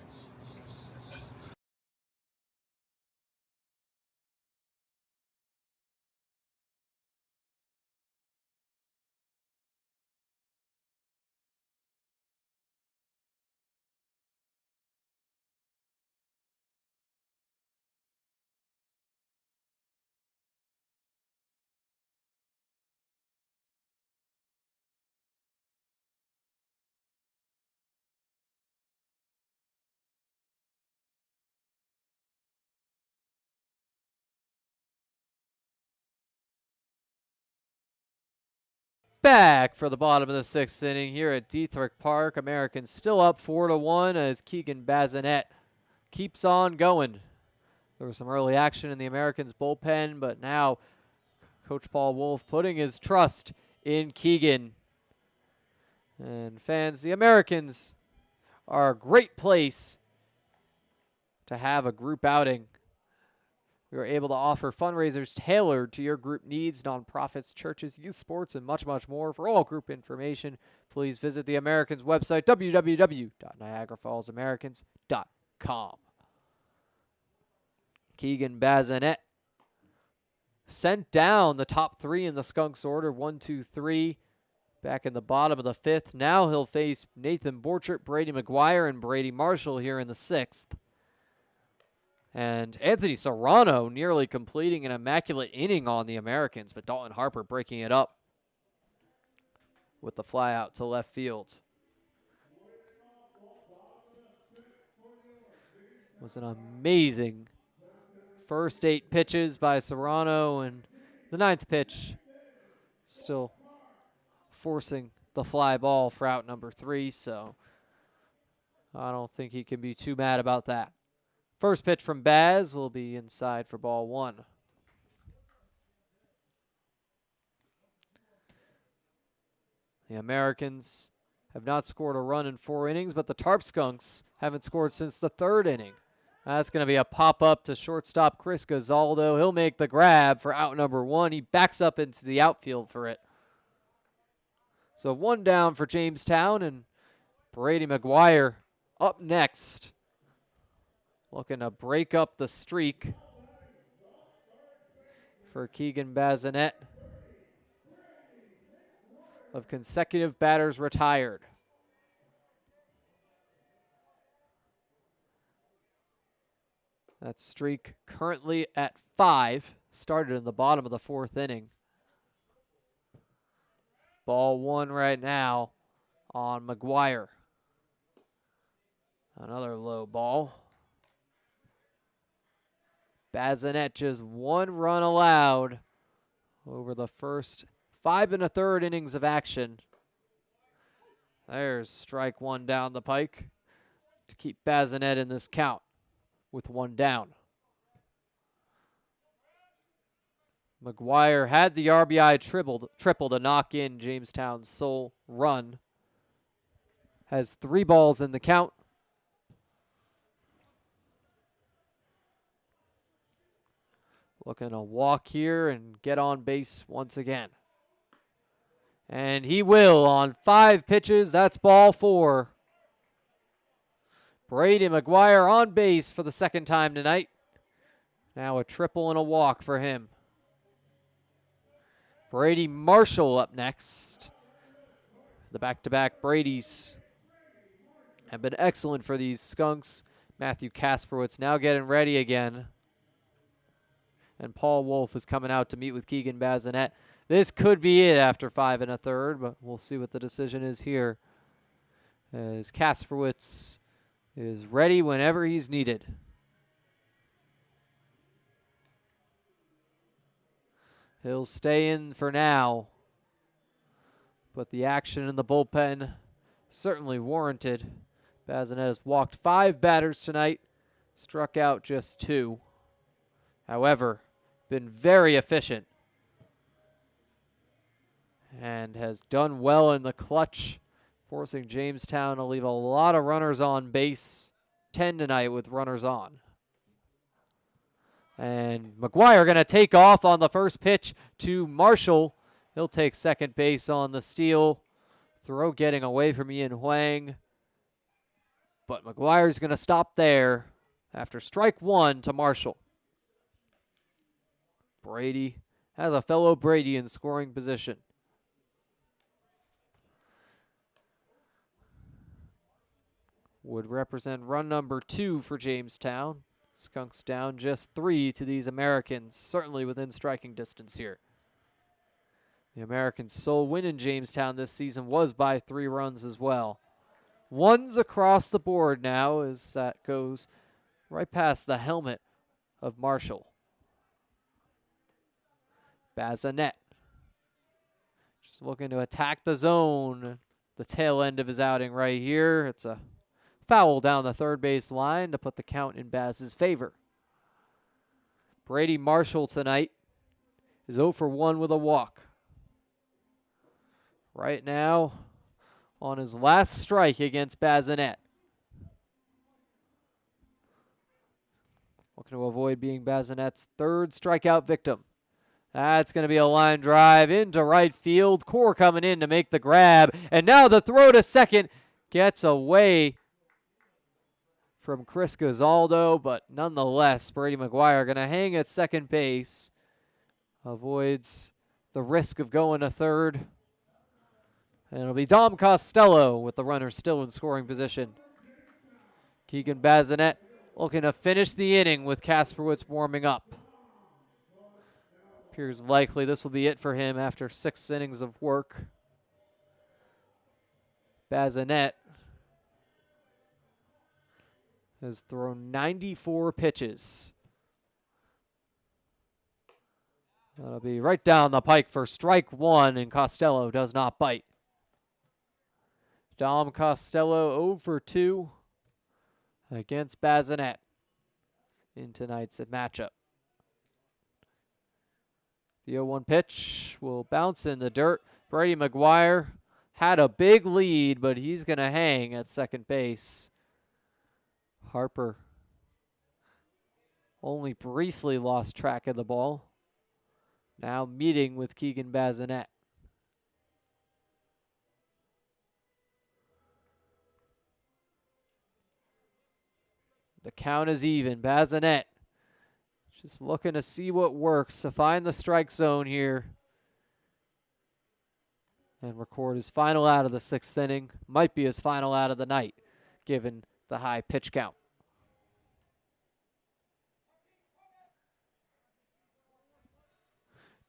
Back for the bottom of the 6th inning here at Dietrich Park. Americans still up 4-1 as Keegan Bazinet keeps on going. There was some early action in the Americans' bullpen, but now Coach Paul Wolf putting his trust in Keegan. And fans, the Americans are a great place to have a group outing. We are able to offer fundraisers tailored to your group needs, nonprofits, churches, youth sports, and much, much more. For all group information, please visit the Americans website, www.niagarafallsamericans.com. Keegan Bazinet sent down the top 3 in the Skunks order, 1, 2, 3, back in the bottom of the 5th. Now he'll face Nathan Borchert, Brady McGuire, and Brady Marshall here in the 6th. And Anthony Serrano nearly completing an immaculate inning on the Americans, but Dalton Harper breaking it up with the fly out to left field. It was an amazing first 8 pitches by Serrano, and the 9th pitch still forcing the fly ball for out number 3, so I don't think he can be too mad about that. First pitch from Baz will be inside for ball 1. The Americans have not scored a run in 4 innings, but the Tarp Skunks haven't scored since the 3rd inning. That's going to be a pop-up to shortstop Chris Gazaldo. He'll make the grab for out number 1. He backs up into the outfield for it. So 1 down for Jamestown, and Brady McGuire up next, looking to break up the streak for Keegan Bazinet of consecutive batters retired. That streak currently at 5, started in the bottom of the 4th inning. Ball 1 right now on McGuire. Another low ball. Bazinet just 1 run allowed over the first 5 1/3 innings of action. There's strike 1 down the pike to keep Bazinet in this count with 1 down. McGuire had the RBI triple to knock in Jamestown's sole run. Has 3 balls in the count. Looking to walk here and get on base once again. And he will on 5 pitches. That's ball 4. Brady McGuire on base for the 2nd time tonight. Now a triple and a walk for him. Brady Marshall up next. The back-to-back Bradys have been excellent for these Skunks. Matthew Kasperowitz now getting ready again. And Paul Wolf is coming out to meet with Keegan Bazinet. This could be it after 5 1/3, but we'll see what the decision is here, as Kasperowitz is ready whenever he's needed. He'll stay in for now, but the action in the bullpen certainly warranted. Bazinet has walked 5 batters tonight, struck out just 2. However, been very efficient and has done well in the clutch, forcing Jamestown to leave a lot of runners on base. 10 tonight with runners on. And McGuire going to take off on the first pitch to Marshall. He'll take second base on the steal. Throw getting away from Ian Huang. But McGuire's going to stop there after strike 1 to Marshall. Brady has a fellow Brady in scoring position. Would represent run number 2 for Jamestown. Skunks down just 3 to these Americans, certainly within striking distance here. The Americans' sole win in Jamestown this season was by 3 runs as well. 1s across the board now as that goes right past the helmet of Marshall. Bazinet just looking to attack the zone. The tail end of his outing right here. It's a foul down the third base line to put the count in Baz's favor. Brady Marshall tonight is 0 for 1 with a walk. Right now on his last strike against Bazinet. Looking to avoid being Bazinet's 3rd strikeout victim. That's going to be a line drive into right field. Core coming in to make the grab. And now the throw to second gets away from Chris Gazaldo, but nonetheless, Brady McGuire going to hang at second base. Avoids the risk of going to third. And it'll be Dom Costello with the runner still in scoring position. Keegan Bazinet looking to finish the inning with Kasperowitz warming up. Appears likely this will be it for him after 6 innings of work. Bazinet has thrown 94 pitches. That'll be right down the pike for strike 1, and Costello does not bite. Dom Costello 0 for 2 against Bazinet in tonight's matchup. The 0-1 pitch will bounce in the dirt. Brady McGuire had a big lead, but he's going to hang at second base. Harper only briefly lost track of the ball. Now meeting with Keegan Bazinet. The count is even. Bazinet just looking to see what works, to find the strike zone here and record his final out of the 6th inning. Might be his final out of the night, given the high pitch count.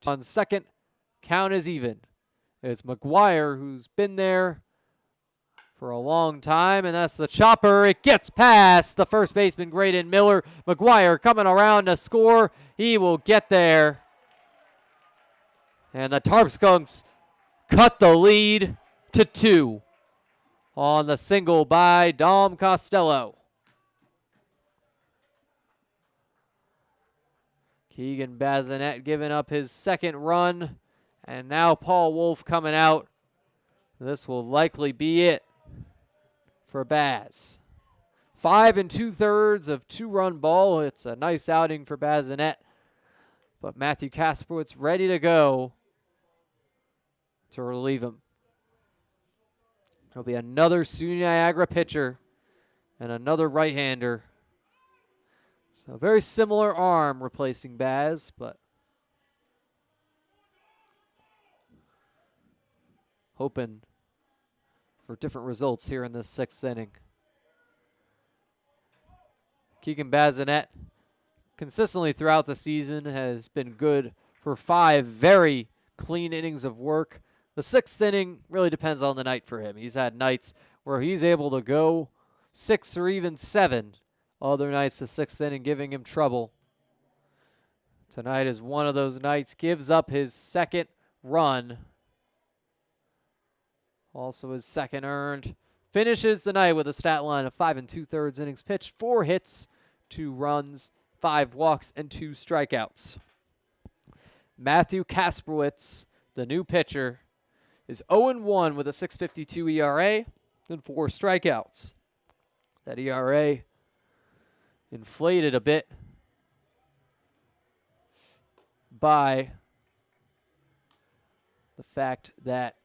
On second, count is even. It's McGuire who's been there for a long time, and that's the chopper. It gets past the first baseman, Graydon Miller. McGuire coming around to score. He will get there. And the Tarp Skunks cut the lead to 2 on the single by Dom Costello. Keegan Bazinet giving up his second run, and now Paul Wolf coming out. This will likely be it for Baz. 5 2/3 of 2-run ball. It's a nice outing for Bazinet, but Matthew Kasperowitz ready to go to relieve him. It'll be another SUNY Niagara pitcher and another right-hander. So very similar arm replacing Baz, but hoping for different results here in this 6th inning. Keegan Bazinet consistently throughout the season has been good for 5 very clean innings of work. The 6th inning really depends on the night for him. He's had nights where he's able to go 6 or even 7. Other nights, the 6th inning giving him trouble. Tonight is one of those nights. Gives up his second run. Also his second earned. Finishes the night with a stat line of 5 2/3 innings pitched, 4 hits, 2 runs, 5 walks, and 2 strikeouts. Matthew Kasperowitz, the new pitcher, is 0-1 with a 6.52 ERA and 4 strikeouts. That ERA inflated a bit by the fact that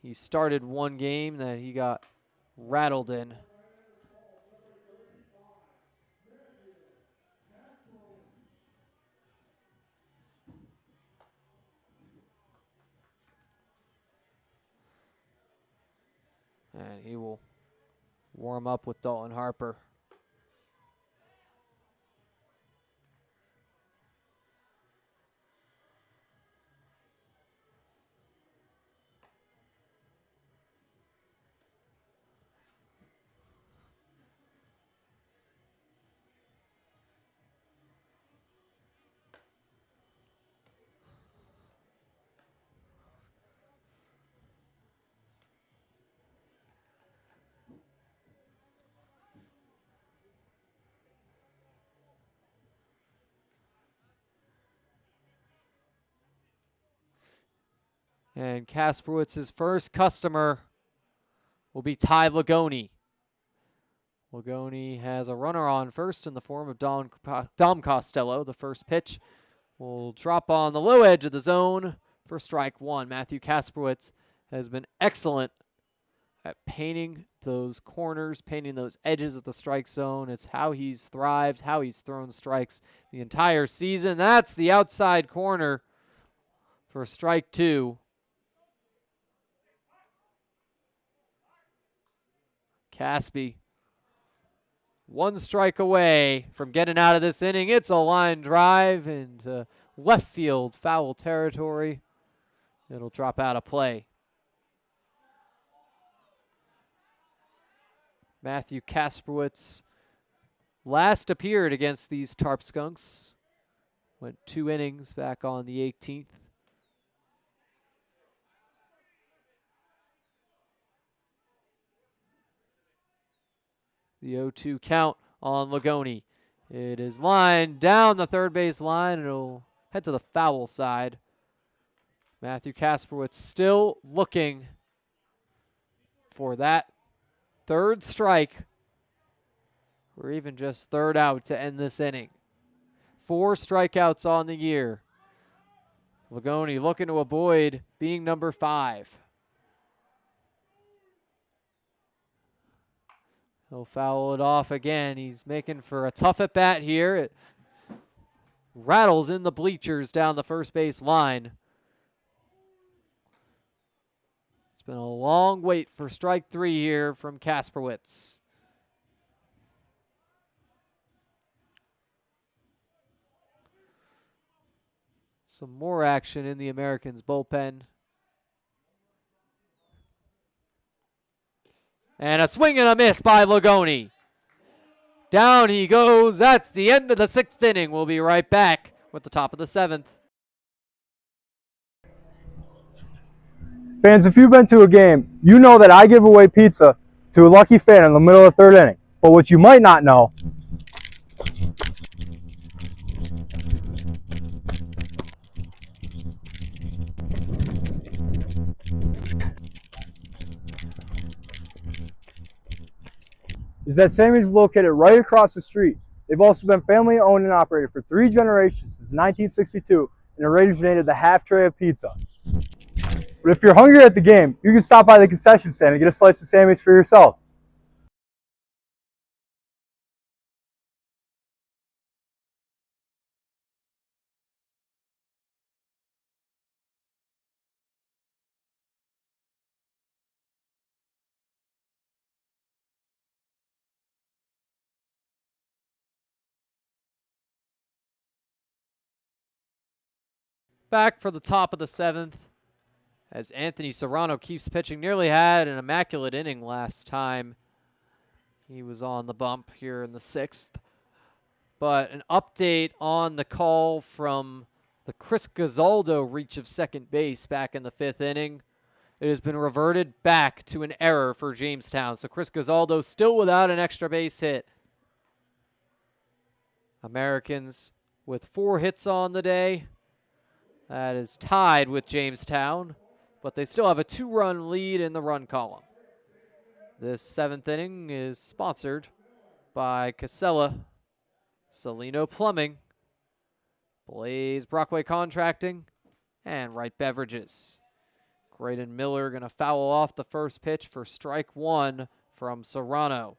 he started one game that he got rattled in. And he will warm up with Dalton Harper. And Kasperowitz's first customer will be Ty Lagoni. Lagoni has a runner on first in the form of Dom Costello. The first pitch will drop on the low edge of the zone for strike 1. Matthew Kasperowitz has been excellent at painting those corners, painting those edges of the strike zone. It's how he's thrived, how he's thrown strikes the entire season. That's the outside corner for strike 2. Caspi, 1 strike away from getting out of this inning. It's a line drive into left field, foul territory. It'll drop out of play. Matthew Kasperowitz last appeared against these Tarp Skunks. Went 2 innings back on the 18th. The 0-2 count on Lagoni. It is lined down the third base line, and it'll head to the foul side. Matthew Kasperwitz still looking for that third strike, or even just third out to end this inning. 4 strikeouts on the year. Lagoni looking to avoid being number 5. He'll foul it off again. He's making for a tough at bat here. It rattles in the bleachers down the first base line. It's been a long wait for strike 3 here from Kasperwitz. Some more action in the Americans' bullpen. And a swing and a miss by Lagoni. Down he goes. That's the end of the 6th inning. We'll be right back with the top of the 7th. Fans, if you've been to a game, you know that I give away pizza to a lucky fan in the middle of the 3rd inning. But what you might not know is that Sammy's is located right across the street. They've also been family owned and operated for 3 generations since 1962 and originated the half tray of pizza. But if you're hungry at the game, you can stop by the concession stand and get a slice of Sammy's for yourself. Back for the top of the 7th as Anthony Serrano keeps pitching. Nearly had an immaculate inning last time he was on the bump here in the 6th. But an update on the call from the Chris Gazaldo reach of second base back in the 5th inning. It has been reverted back to an error for Jamestown. So Chris Gazaldo still without an extra base hit. Americans with 4 hits on the day. That is tied with Jamestown, but they still have a 2-run lead in the run column. This 7th inning is sponsored by Casella, Salino Plumbing, Blaze Brockway Contracting, and Wright Beverages. Graydon Miller going to foul off the first pitch for strike 1 from Serrano.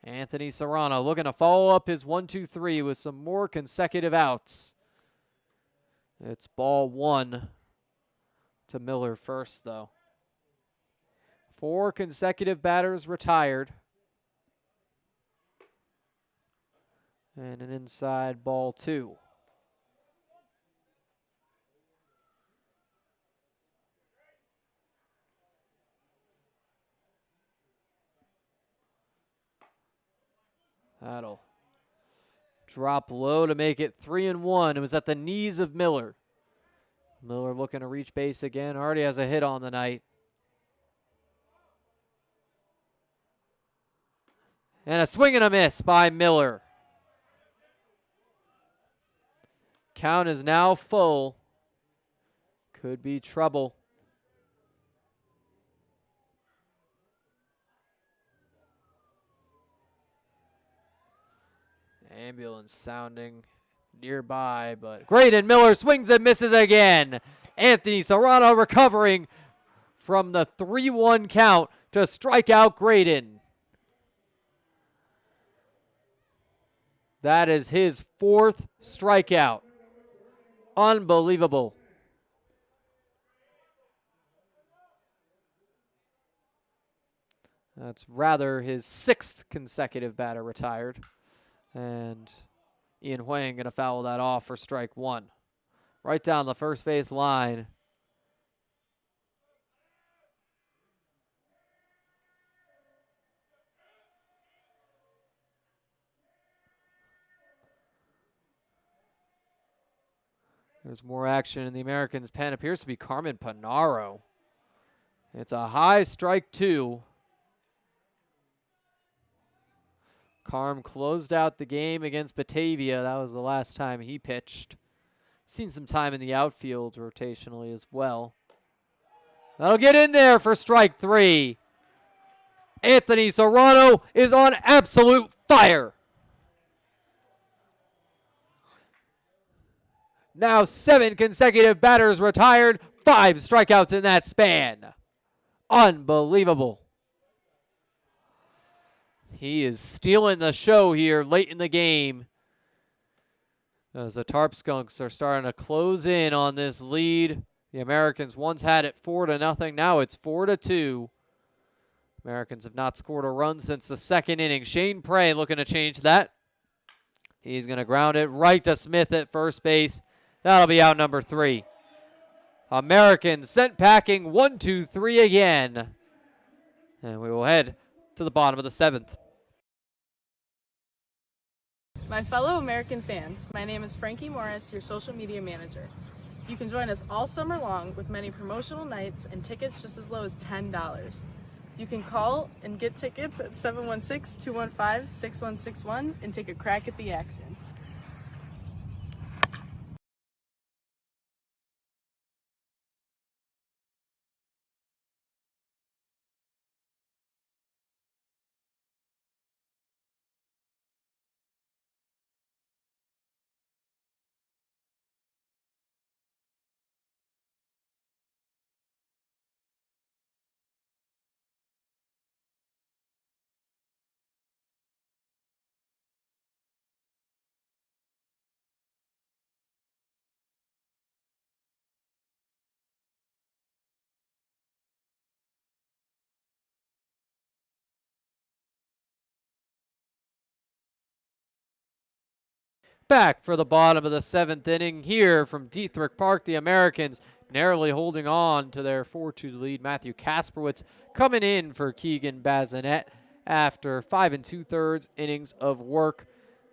Anthony Serrano looking to follow up his 1-2-3 with some more consecutive outs. It's ball 1 to Miller first, though. 4 consecutive batters retired. And an inside ball 2. That'll drop low to make it 3-1. It was at the knees of Miller. Miller looking to reach base again. Already has a hit on the night. And a swing and a miss by Miller. Count is now full. Could be trouble. Ambulance sounding nearby, but Graydon Miller swings and misses again. Anthony Serrano recovering from the 3-1 count to strike out Graydon. That is his 4th strikeout. Unbelievable. That's rather his 6th consecutive batter retired. And Ian Huang going to foul that off for strike 1. Right down the first base line. There's more action in the Americans' pen. Appears to be Carmen Panaro. It's a high strike 2. Carm closed out the game against Batavia. That was the last time he pitched. Seen some time in the outfield rotationally as well. That'll get in there for strike 3. Anthony Serrano is on absolute fire. Now 7 consecutive batters retired, 5 strikeouts in that span. Unbelievable. He is stealing the show here late in the game, as the Tarp Skunks are starting to close in on this lead. The Americans once had it 4-0. Now it's 4-2. Americans have not scored a run since the second inning. Shane Prey looking to change that. He's going to ground it right to Smith at first base. That'll be out number 3. Americans sent packing 1-2-3 again. And we will head to the bottom of the 7th. My fellow American fans, my name is Frankie Morris, your social media manager. You can join us all summer long with many promotional nights and tickets just as low as $10. You can call and get tickets at 716-215-6161 and take a crack at the action. Back for the bottom of the 7th inning here from Dietrich Park. The Americans narrowly holding on to their 4-2 lead. Matthew Kasperwitz coming in for Keegan Bazinet after 5 2/3 innings of work.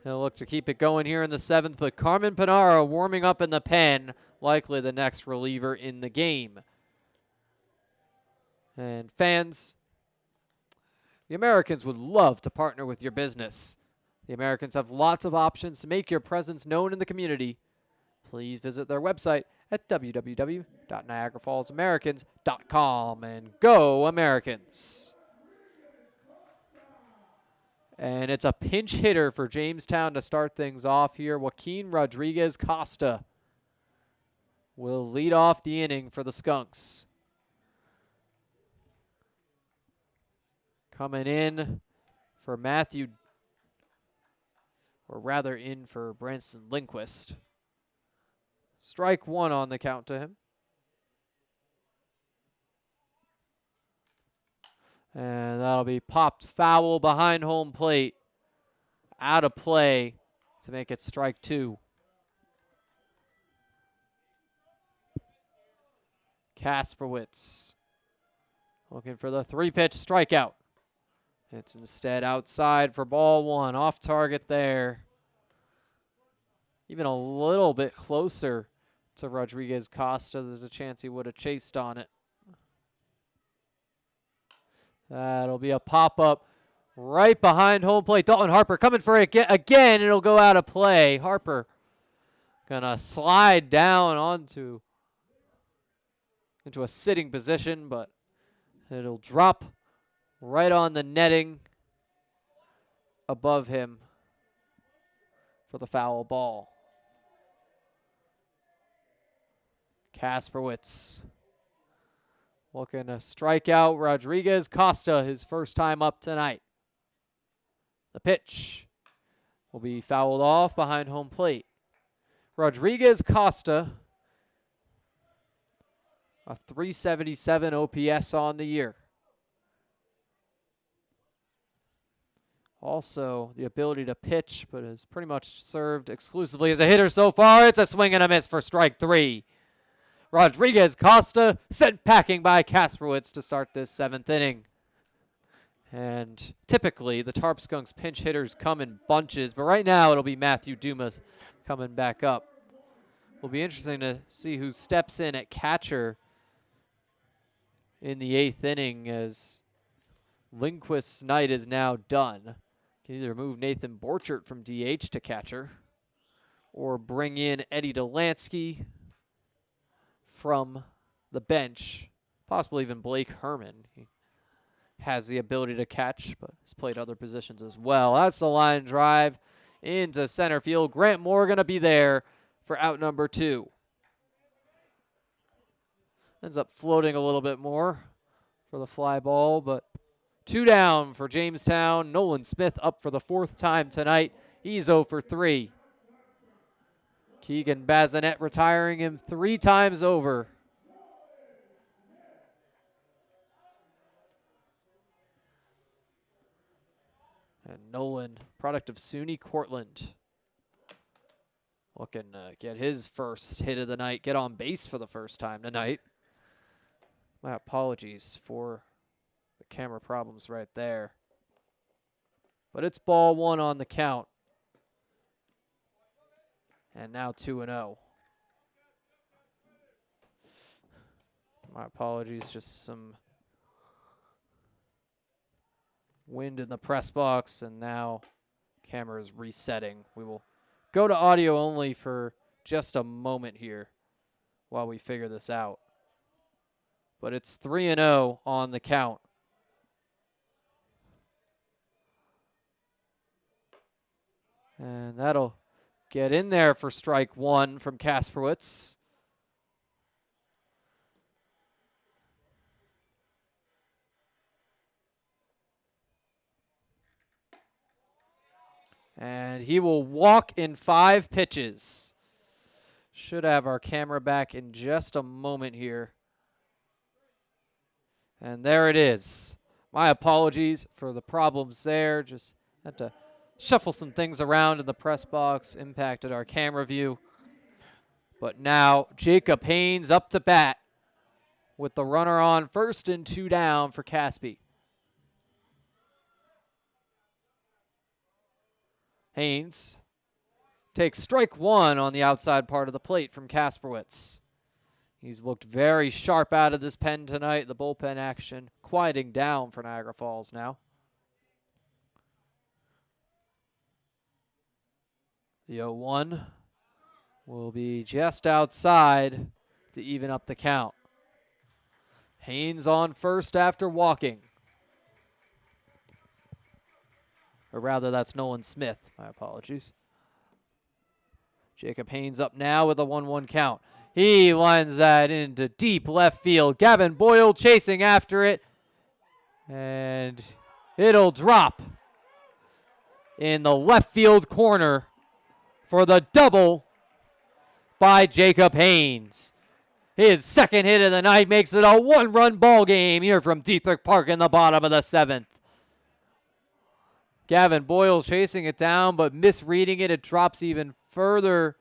He'll look to keep it going here in the 7th, but Carmen Panara warming up in the pen, likely the next reliever in the game. And fans, the Americans would love to partner with your business. The Americans have lots of options to make your presence known in the community. Please visit their website at www.niagarafallsamericans.com and go Americans. And it's a pinch hitter for Jamestown to start things off here. Joaquin Rodriguez Costa will lead off the inning for the Skunks. Coming in for in for Branson Lindquist. Strike 1 on the count to him. And that'll be popped foul behind home plate. Out of play to make it strike 2. Kasperwitz looking for the 3-pitch strikeout. It's instead outside for ball 1. Off target there. Even a little bit closer to Rodriguez Costa. There's a chance he would have chased on it. That'll be a pop-up right behind home plate. Dalton Harper coming for it again. It'll go out of play. Harper gonna slide down into a sitting position, but it'll drop right on the netting above him for the foul ball. Kasperwitz looking to strike out Rodriguez Costa, his first time up tonight. The pitch will be fouled off behind home plate. Rodriguez Costa, a .377 OPS on the year. Also, the ability to pitch, but has pretty much served exclusively as a hitter so far. It's a swing and a miss for strike 3. Rodriguez Costa sent packing by Kasperwitz to start this 7th inning. And typically, the Tarp Skunks pinch hitters come in bunches, but right now it'll be Matthew Dumas coming back up. Will be interesting to see who steps in at catcher in the 8th inning, as Lindquist's night is now done. Can either move Nathan Borchert from DH to catcher or bring in Eddie Delansky from the bench, possibly even Blake Herman. He has the ability to catch, but has played other positions as well. That's the line drive into center field. Grant Moore going to be there for out number 2. Ends up floating a little bit more for the fly ball, but 2 down for Jamestown. Nolan Smith up for the 4th time tonight. He's 0 for 3. Keegan Bazinet retiring him 3 times over. And Nolan, product of SUNY Cortland, looking to get his first hit of the night, get on base for the first time tonight. My apologies for the camera problems right there. But it's ball 1 on the count. And now 2-0. My apologies, just some wind in the press box, and now camera is resetting. We will go to audio only for just a moment here while we figure this out. But it's 3-0 on the count. And that'll get in there for strike 1 from Kasperwitz. And he will walk in 5 pitches. Should have our camera back in just a moment here. And there it is. My apologies for the problems there. Just had to shuffle some things around in the press box. Impacted our camera view. But now Jacob Haynes up to bat with the runner on first and 2 down for Caspi. Haynes takes strike 1 on the outside part of the plate from Kasperwitz. He's looked very sharp out of this pen tonight. The bullpen action quieting down for Niagara Falls now. The 0-1 will be just outside to even up the count. Haynes on first after walking. Or rather, that's Nolan Smith. My apologies. Jacob Haynes up now with a 1-1 count. He lines that into deep left field. Gavin Boyle chasing after it. And it'll drop in the left field corner for the double by Jacob Haynes. His second hit of the night makes it a 1-run ball game here from Dietrich Park in the bottom of the 7th. Gavin Boyle chasing it down, but misreading it. It drops even further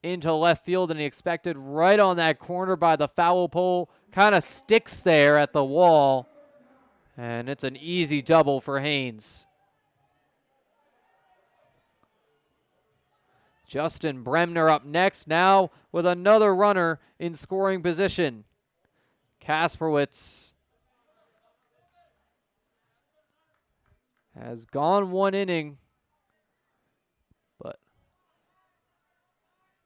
into left field than he expected, right on that corner by the foul pole. Kind of sticks there at the wall, and it's an easy double for Haynes. Justin Bremner up next now with another runner in scoring position. Kasperwitz has gone 1 inning, but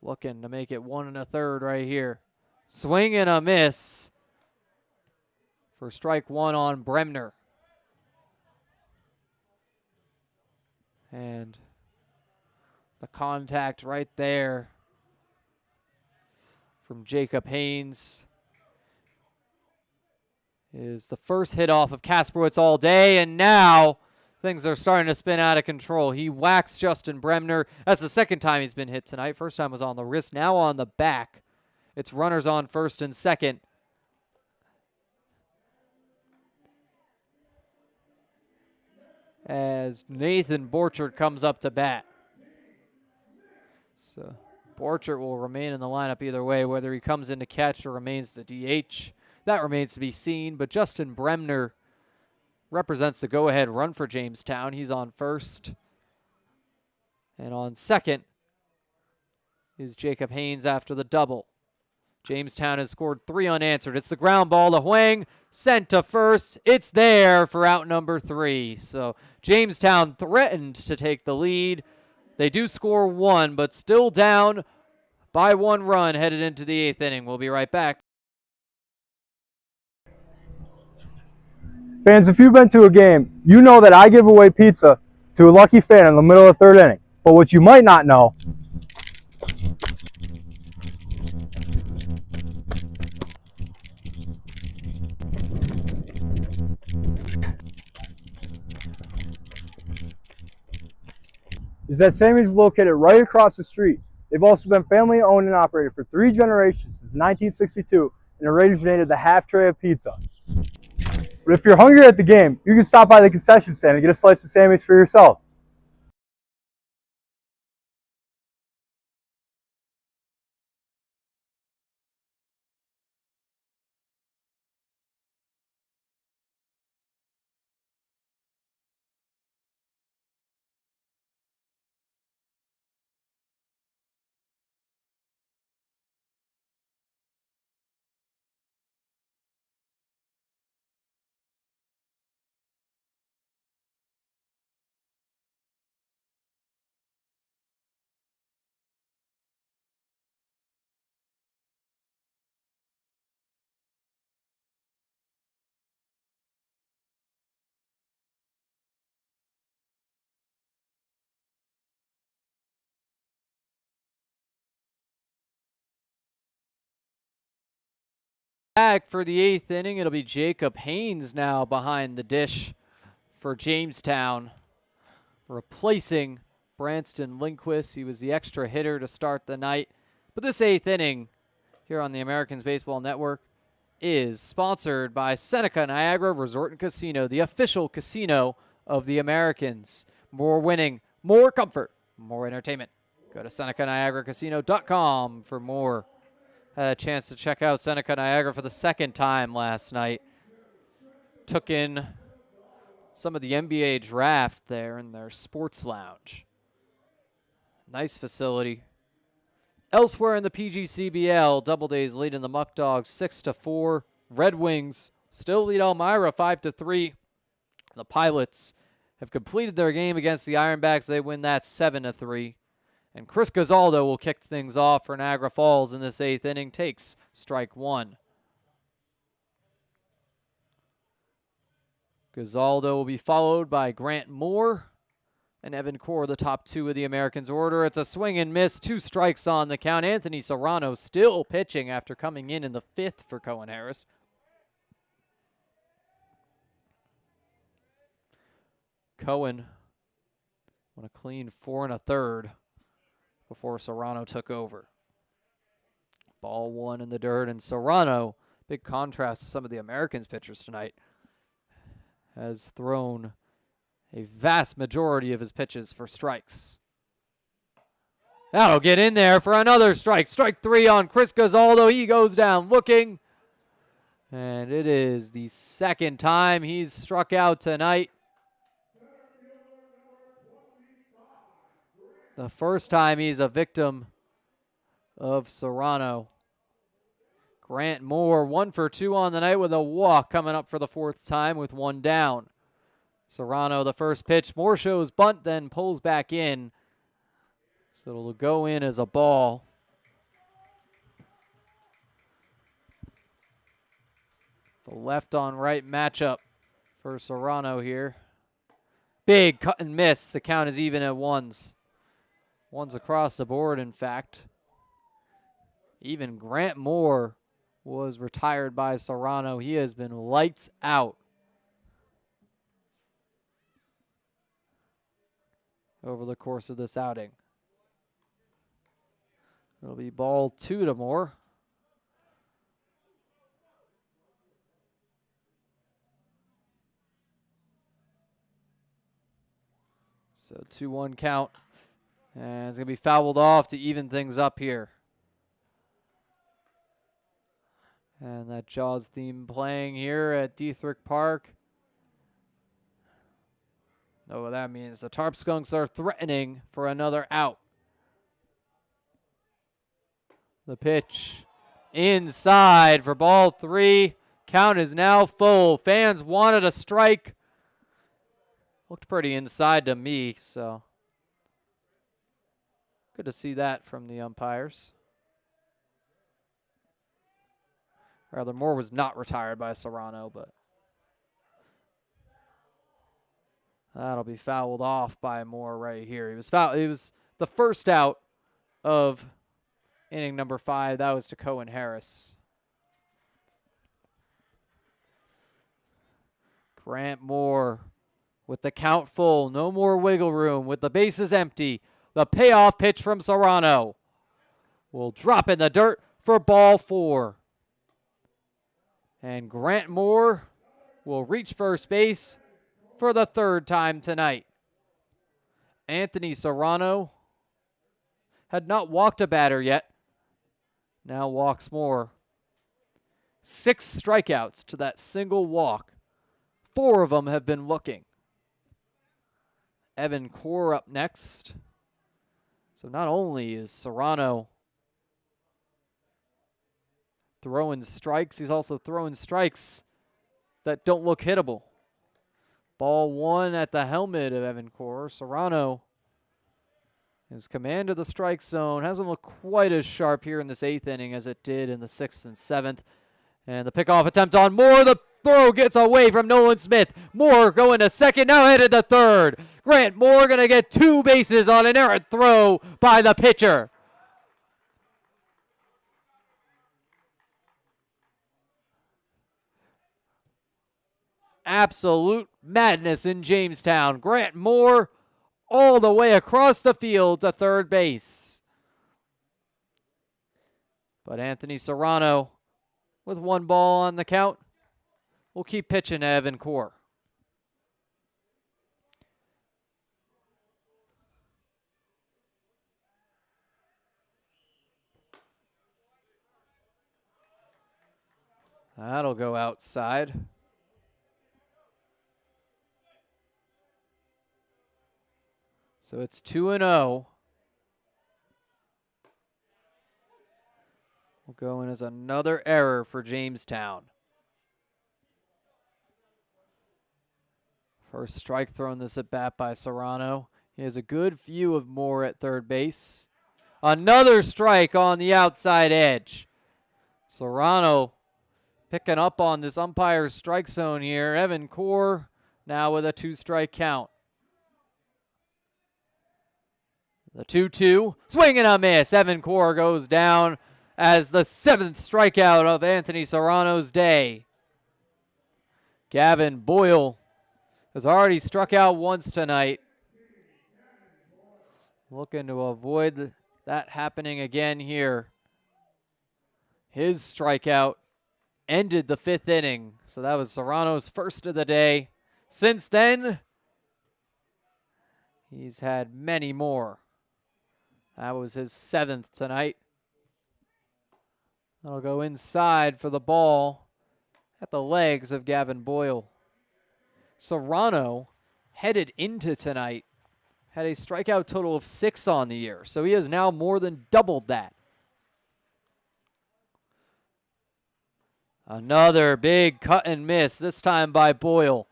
looking to make it 1 1/3 right here. Swing and a miss for strike 1 on Bremner. And the contact right there from Jacob Haynes is the first hit off of Kasperwitz all day, and now things are starting to spin out of control. He whacks Justin Bremner. That's the second time he's been hit tonight. First time was on the wrist, now on the back. It's runners on first and second. As Nathan Borchert comes up to bat. So Borchert will remain in the lineup either way, whether he comes in to catch or remains the DH. That remains to be seen, but Justin Bremner represents the go-ahead run for Jamestown. He's on first. And on second is Jacob Haynes after the double. Jamestown has scored 3 unanswered. It's the ground ball to Huang, sent to first. It's there for out number 3. So Jamestown threatened to take the lead. They do score 1, but still down by 1 run headed into the 8th inning. We'll be right back. Fans, if you've been to a game, you know that I give away pizza to a lucky fan in the middle of the 3rd inning. But what you might not know is that Sammy's is located right across the street. They've also been family owned and operated for 3 generations since 1962 and originated the half tray of pizza. But if you're hungry at the game, you can stop by the concession stand and get a slice of Sammy's for yourself. Back for the 8th inning. It'll be Jacob Haynes now behind the dish for Jamestown, replacing Branston Lindquist. He was the extra hitter to start the night. But this 8th inning here on the Americans Baseball Network is sponsored by Seneca Niagara Resort and Casino, the official casino of the Americans. More winning, more comfort, more entertainment. Go to SenecaNiagaraCasino.com for more. Had a chance to check out Seneca Niagara for the 2nd time last night. Took in some of the NBA draft there in their sports lounge. Nice facility. Elsewhere in the PGCBL, Doubledays leading the Muck Dogs 6-4. Red Wings still lead Elmira 5-3. The Pilots have completed their game against the Ironbacks. They win that 7-3. And Chris Gazaldo will kick things off for Niagara Falls in this 8th inning. Takes strike 1. Gazaldo will be followed by Grant Moore and Evan Core, the top 2 of the Americans order. It's a swing and miss. 2 strikes on the count. Anthony Serrano still pitching after coming in the 5th for Cohen Harris. Cohen won a clean 4 1/3 before Serrano took over. Ball 1 in the dirt, and Serrano, big contrast to some of the Americans pitchers tonight, has thrown a vast majority of his pitches for strikes. That'll get in there for another strike. Strike 3 on Chris Gazaldo. He goes down looking, and it is the 2nd time he's struck out tonight. The first time he's a victim of Serrano. Grant Moore, 1 for 2 on the night with a walk, coming up for the 4th time with 1 down. Serrano, the first pitch. Moore shows bunt, then pulls back in. So it'll go in as a ball. The left on right matchup for Serrano here. Big cut and miss. The count is even at 1s. 1s across the board, in fact. Even Grant Moore was retired by Serrano. He has been lights out over the course of this outing. It'll be ball 2 to Moore. So 2-1 count. And it's going to be fouled off to even things up here. And that Jaws theme playing here at Dietrich Park. Know what that means. The Tarp Skunks are threatening for another out. The pitch inside for ball 3. Count is now full. Fans wanted a strike. Looked pretty inside to me, so good to see that from the umpires. Rather, Moore was not retired by Serrano, but that'll be fouled off by Moore right here. He was fouled. It was the first out of inning number 5. That was to Cohen Harris. Grant Moore with the count full. No more wiggle room with the bases empty. The payoff pitch from Serrano will drop in the dirt for ball 4. And Grant Moore will reach first base for the 3rd time tonight. Anthony Serrano had not walked a batter yet. Now walks more. 6 strikeouts to that single walk. 4 of them have been looking. Evan Core up next. So not only is Serrano throwing strikes, he's also throwing strikes that don't look hittable. Ball 1 at the helmet of Evan Core. Serrano, his command of the strike zone hasn't looked quite as sharp here in this 8th inning as it did in the 6th and 7th. And the pickoff attempt on Moore. The throw gets away from Nolan Smith. Moore going to second, now headed to third. Grant Moore going to get 2 bases on an errant throw by the pitcher. Absolute madness in Jamestown. Grant Moore all the way across the field to third base. But Anthony Serrano, with 1 ball on the count, will keep pitching to Evan Core. That'll go outside. So it's 2-0. Will go in as another error for Jamestown. First strike thrown this at bat by Serrano. He has a good view of Moore at third base. Another strike on the outside edge. Serrano picking up on this umpire's strike zone here. Evan Core now with a 2-strike count. The 2-2, swing and a miss. Evan Core goes down as the 7th strikeout of Anthony Serrano's day. Gavin Boyle has already struck out once tonight. Looking to avoid that happening again here. His strikeout ended the 5th inning, so that was Serrano's first of the day. Since then, he's had many more. That was his 7th tonight. That'll go inside for the ball at the legs of Gavin Boyle. Serrano, headed into tonight, had a strikeout total of 6 on the year, so he has now more than doubled that. Another big cut and miss, this time by Boyle.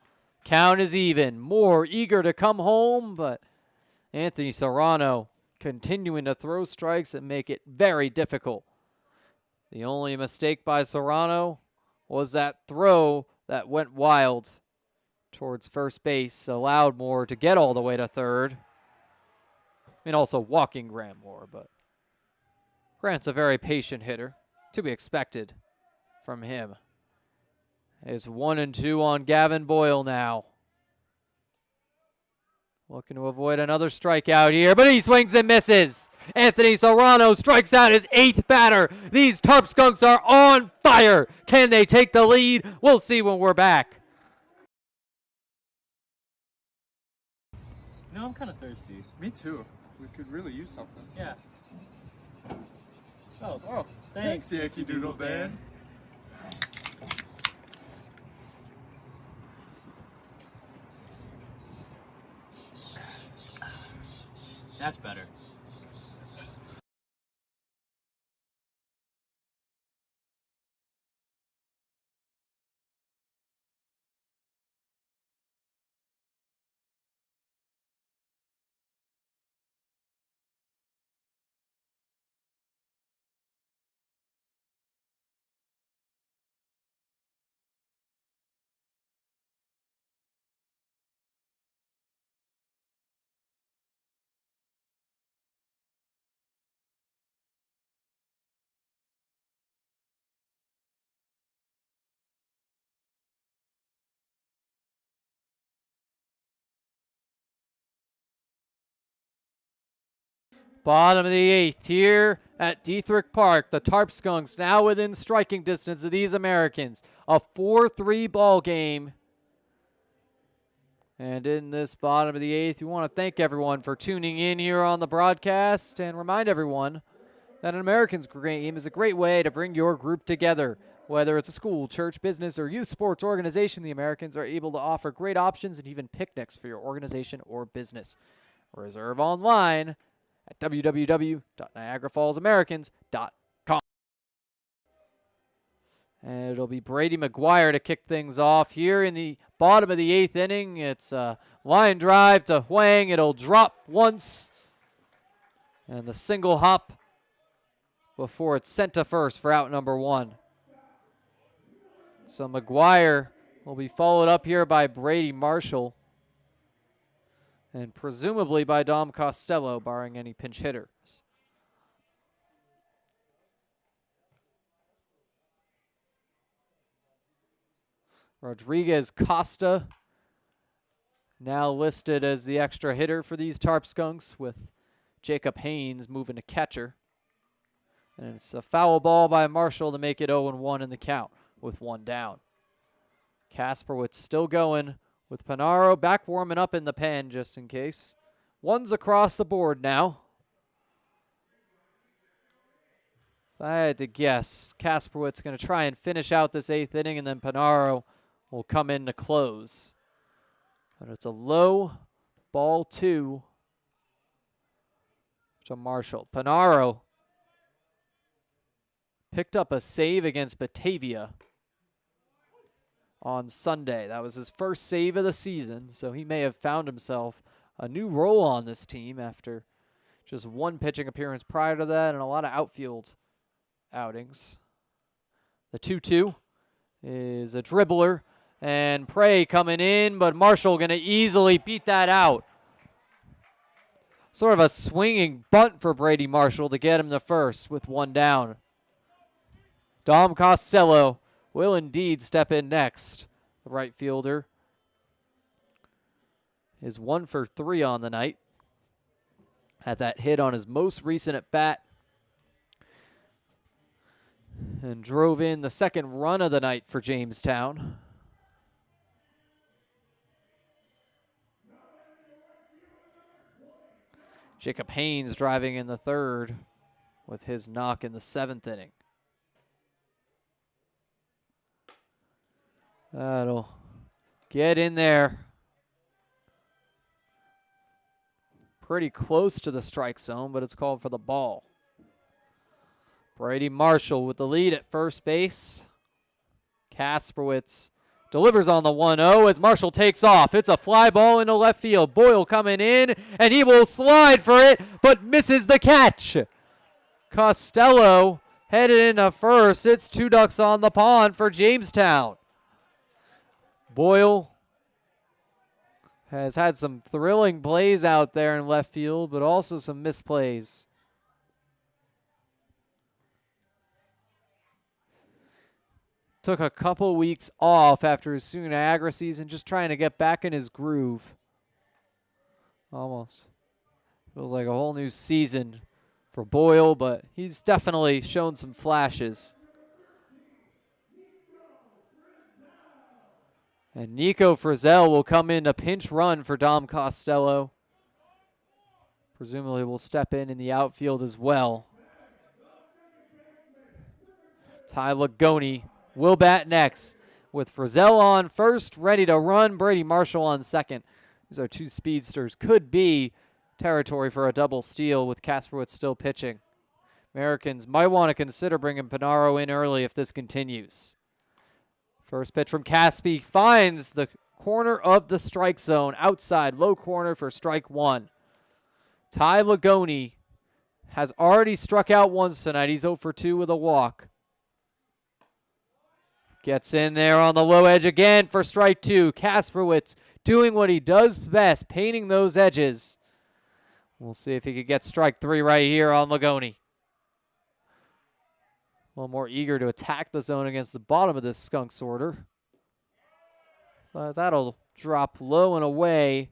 Count is even. Moore eager to come home, but Anthony Serrano continuing to throw strikes and make it very difficult. The only mistake by Serrano was that throw that went wild towards first base, allowed Moore to get all the way to third. And also walking Grant Moore, but Grant's a very patient hitter, to be expected from him. It's 1-2 on Gavin Boyle now. Looking to avoid another strikeout here, but he swings and misses. Anthony Serrano strikes out his 8th batter. These Tarp Skunks are on fire. Can they take the lead? We'll see when we're back. No, I'm kind of thirsty. Me too. We could really use something. Yeah. Oh, thanks. Yankee Doodle Dan. That's better. Bottom of the 8th here at Dietrich Park. The Tarp Skunks now within striking distance of these Americans. A 4-3 ball game. And in this bottom of the 8th, we want to thank everyone for tuning in here on the broadcast and remind everyone that an Americans game is a great way to bring your group together. Whether it's a school, church, business, or youth sports organization, the Americans are able to offer great options and even picnics for your organization or business. Reserve online at www.niagarafallsamericans.com. And it'll be Brady McGuire to kick things off here in the bottom of the 8th inning. It's a line drive to Huang. It'll drop once. And the single hop before it's sent to first for out number 1. So McGuire will be followed up here by Brady Marshall. And presumably by Dom Costello, barring any pinch hitters. Rodriguez Costa now listed as the extra hitter for these Tarp Skunks, with Jacob Haynes moving to catcher. And it's a foul ball by Marshall to make it 0-1 in the count with 1 down. Kasperwitz still going with Panaro back warming up in the pen just in case. 1's across the board now. If I had to guess, Kasperwitz going to try and finish out this 8th inning, and then Panaro will come in to close. But it's a low ball 2 to Marshall. Panaro picked up a save against Batavia on Sunday. That was his first save of the season, so he may have found himself a new role on this team after just 1 pitching appearance prior to that and a lot of outfield outings. The 2-2 is a dribbler, and Prey coming in, but Marshall going to easily beat that out. Sort of a swinging bunt for Brady Marshall to get him the first with 1 down. Dom Costello will indeed step in next. The right fielder is 1 for 3 on the night. Had that hit on his most recent at bat. And drove in the second run of the night for Jamestown. Jacob Haynes driving in the 3rd with his knock in the 7th inning. That'll get in there. Pretty close to the strike zone, but it's called for the ball. Brady Marshall with the lead at first base. Kasperwitz delivers on the 1-0 as Marshall takes off. It's a fly ball into left field. Boyle coming in, and he will slide for it, but misses the catch. Costello headed into first. It's 2 ducks on the pond for Jamestown. Boyle has had some thrilling plays out there in left field, but also some misplays. Took a couple weeks off after his Niagara season, just trying to get back in his groove. Almost feels like a whole new season for Boyle, but he's definitely shown some flashes. And Nico Frizzell will come in a pinch run for Dom Costello. Presumably will step in the outfield as well. Ty Lagoni will bat next with Frizzell on first, ready to run. Brady Marshall on second. These are 2 speedsters. Could be territory for a double steal with Kasperwitz still pitching. Americans might want to consider bringing Panaro in early if this continues. First pitch from Caspi finds the corner of the strike zone. Outside, low corner for strike 1. Ty Lagoni has already struck out once tonight. He's 0 for 2 with a walk. Gets in there on the low edge again for strike 2. Kasperwitz doing what he does best, painting those edges. We'll see if he could get strike 3 right here on Lagoni. A little more eager to attack the zone against the bottom of this Skunks order. But that'll drop low and away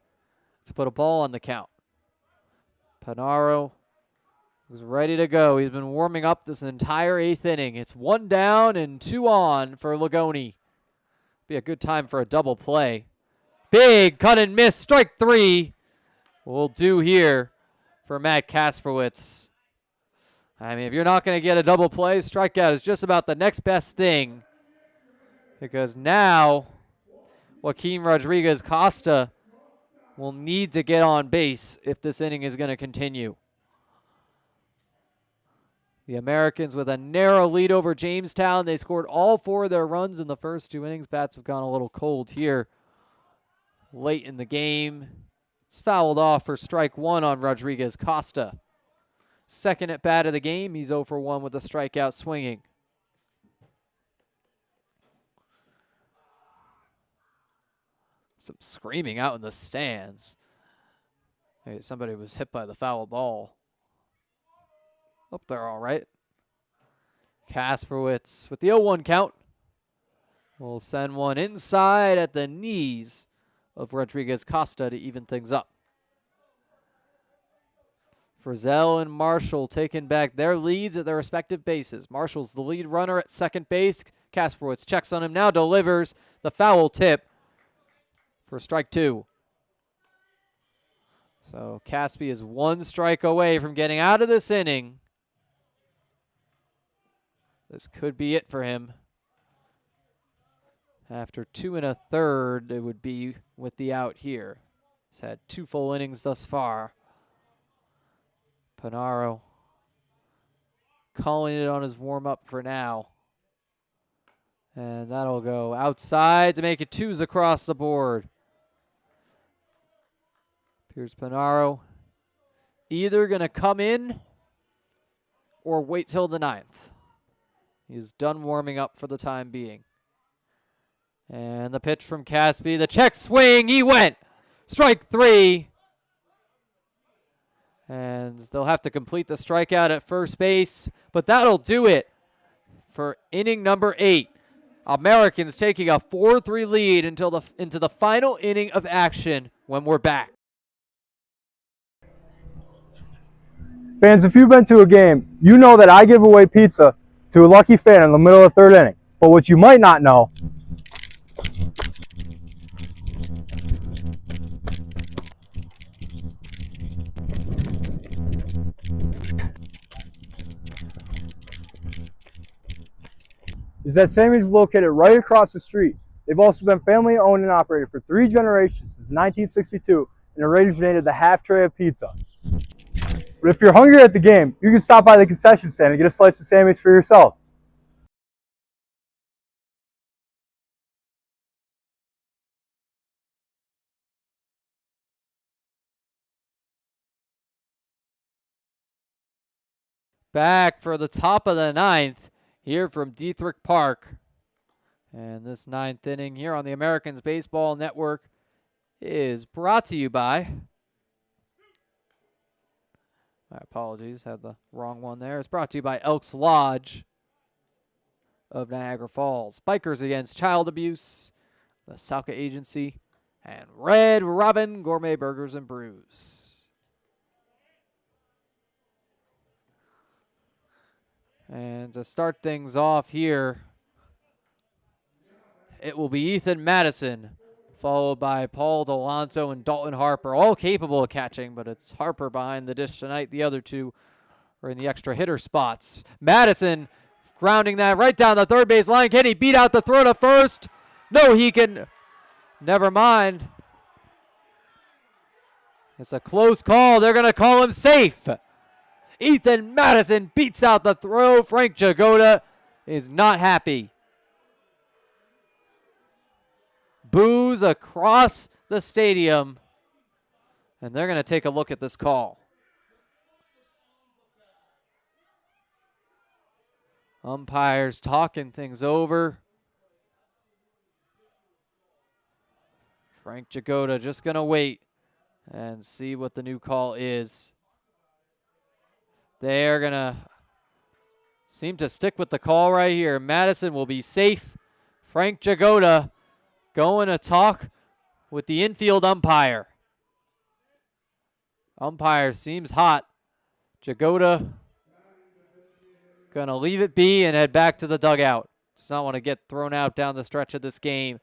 to put a ball on the count. Panaro He's ready to go. He's been warming up this entire 8th inning. It's 1 down and 2 on for Lagoni. Be a good time for a double play. Big cut and miss. Strike 3 will do here for Matt Kasperwitz. I mean, if you're not going to get a double play, strikeout is just about the next best thing. Because now Joaquin Rodriguez Costa will need to get on base if this inning is going to continue. The Americans with a narrow lead over Jamestown. They scored all 4 of their runs in the first 2 innings. Bats have gone a little cold here late in the game. It's fouled off for strike 1 on Rodriguez Costa. Second at bat of the game. He's 0 for 1 with a strikeout swinging. Some screaming out in the stands. Hey, somebody was hit by the foul ball. Oh, they're all right. Kasperwitz with the 0-1 count will send one inside at the knees of Rodriguez Costa to even things up. Frizzell and Marshall taking back their leads at their respective bases. Marshall's the lead runner at second base. Kasperwitz checks on him now, delivers the foul tip for strike 2. So Caspi is 1 strike away from getting out of this inning. This could be it for him. After 2 1/3, it would be with the out here. He's had 2 full innings thus far. Panaro calling it on his warm-up for now. And that'll go outside to make it 2s across the board. Here's Panaro either going to come in or wait till the 9th. He's done warming up for the time being. And the pitch from Caspi. The check swing. He went. Strike 3. And they'll have to complete the strikeout at first base. But that'll do it for inning number 8. Americans taking a 4-3 lead into the final inning of action when we're back. Fans, if you've been to a game, you know that I give away pizza to a lucky fan in the middle of the 3rd inning. But what you might not know is that Sammy's is located right across the street. They've also been family owned and operated for 3 generations since 1962 and originated the half tray of pizza. But if you're hungry at the game, you can stop by the concession stand and get a slice of Sammy's for yourself. Back for the top of the 9th here from Dietrich Park. And this 9th inning here on the Americans Baseball Network is brought to you by... My apologies, had the wrong one there. It's brought to you by Elks Lodge of Niagara Falls. Bikers Against Child Abuse, the Salka Agency, and Red Robin Gourmet Burgers and Brews. And to start things off here, it will be Ethan Madison, followed by Paul Delanto and Dalton Harper, all capable of catching, but it's Harper behind the dish tonight. The other 2 are in the extra hitter spots. Madison grounding that right down the 3rd base line. Can he beat out the throw to first? No, he can. Never mind. It's a close call. They're going to call him safe. Ethan Madison beats out the throw. Frank Jagoda is not happy. Boos across the stadium. And they're going to take a look at this call. Umpires talking things over. Frank Jagoda just going to wait and see what the new call is. They're going to seem to stick with the call right here. Madison will be safe. Frank Jagoda going to talk with the infield umpire. Umpire seems hot. Jagoda Gonna leave it be and head back to the dugout. Does not want to get thrown out down the stretch of this game.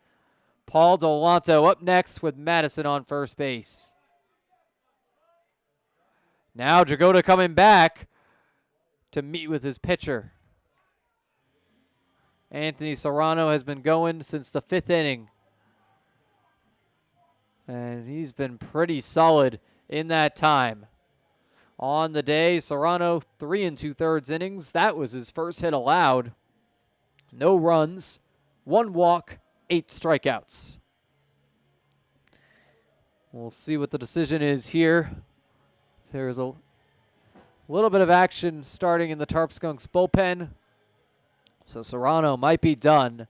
Paul Delanto up next with Madison on first base. Now Jagoda coming back to meet with his pitcher. Anthony Serrano has been going since the 5th inning. And he's been pretty solid in that time. On the day, Serrano 3 2/3 innings. That was his first hit allowed. No runs, 1 walk, 8 strikeouts. We'll see what the decision is here. There's a little bit of action starting in the Tarp Skunks bullpen. So Serrano might be done.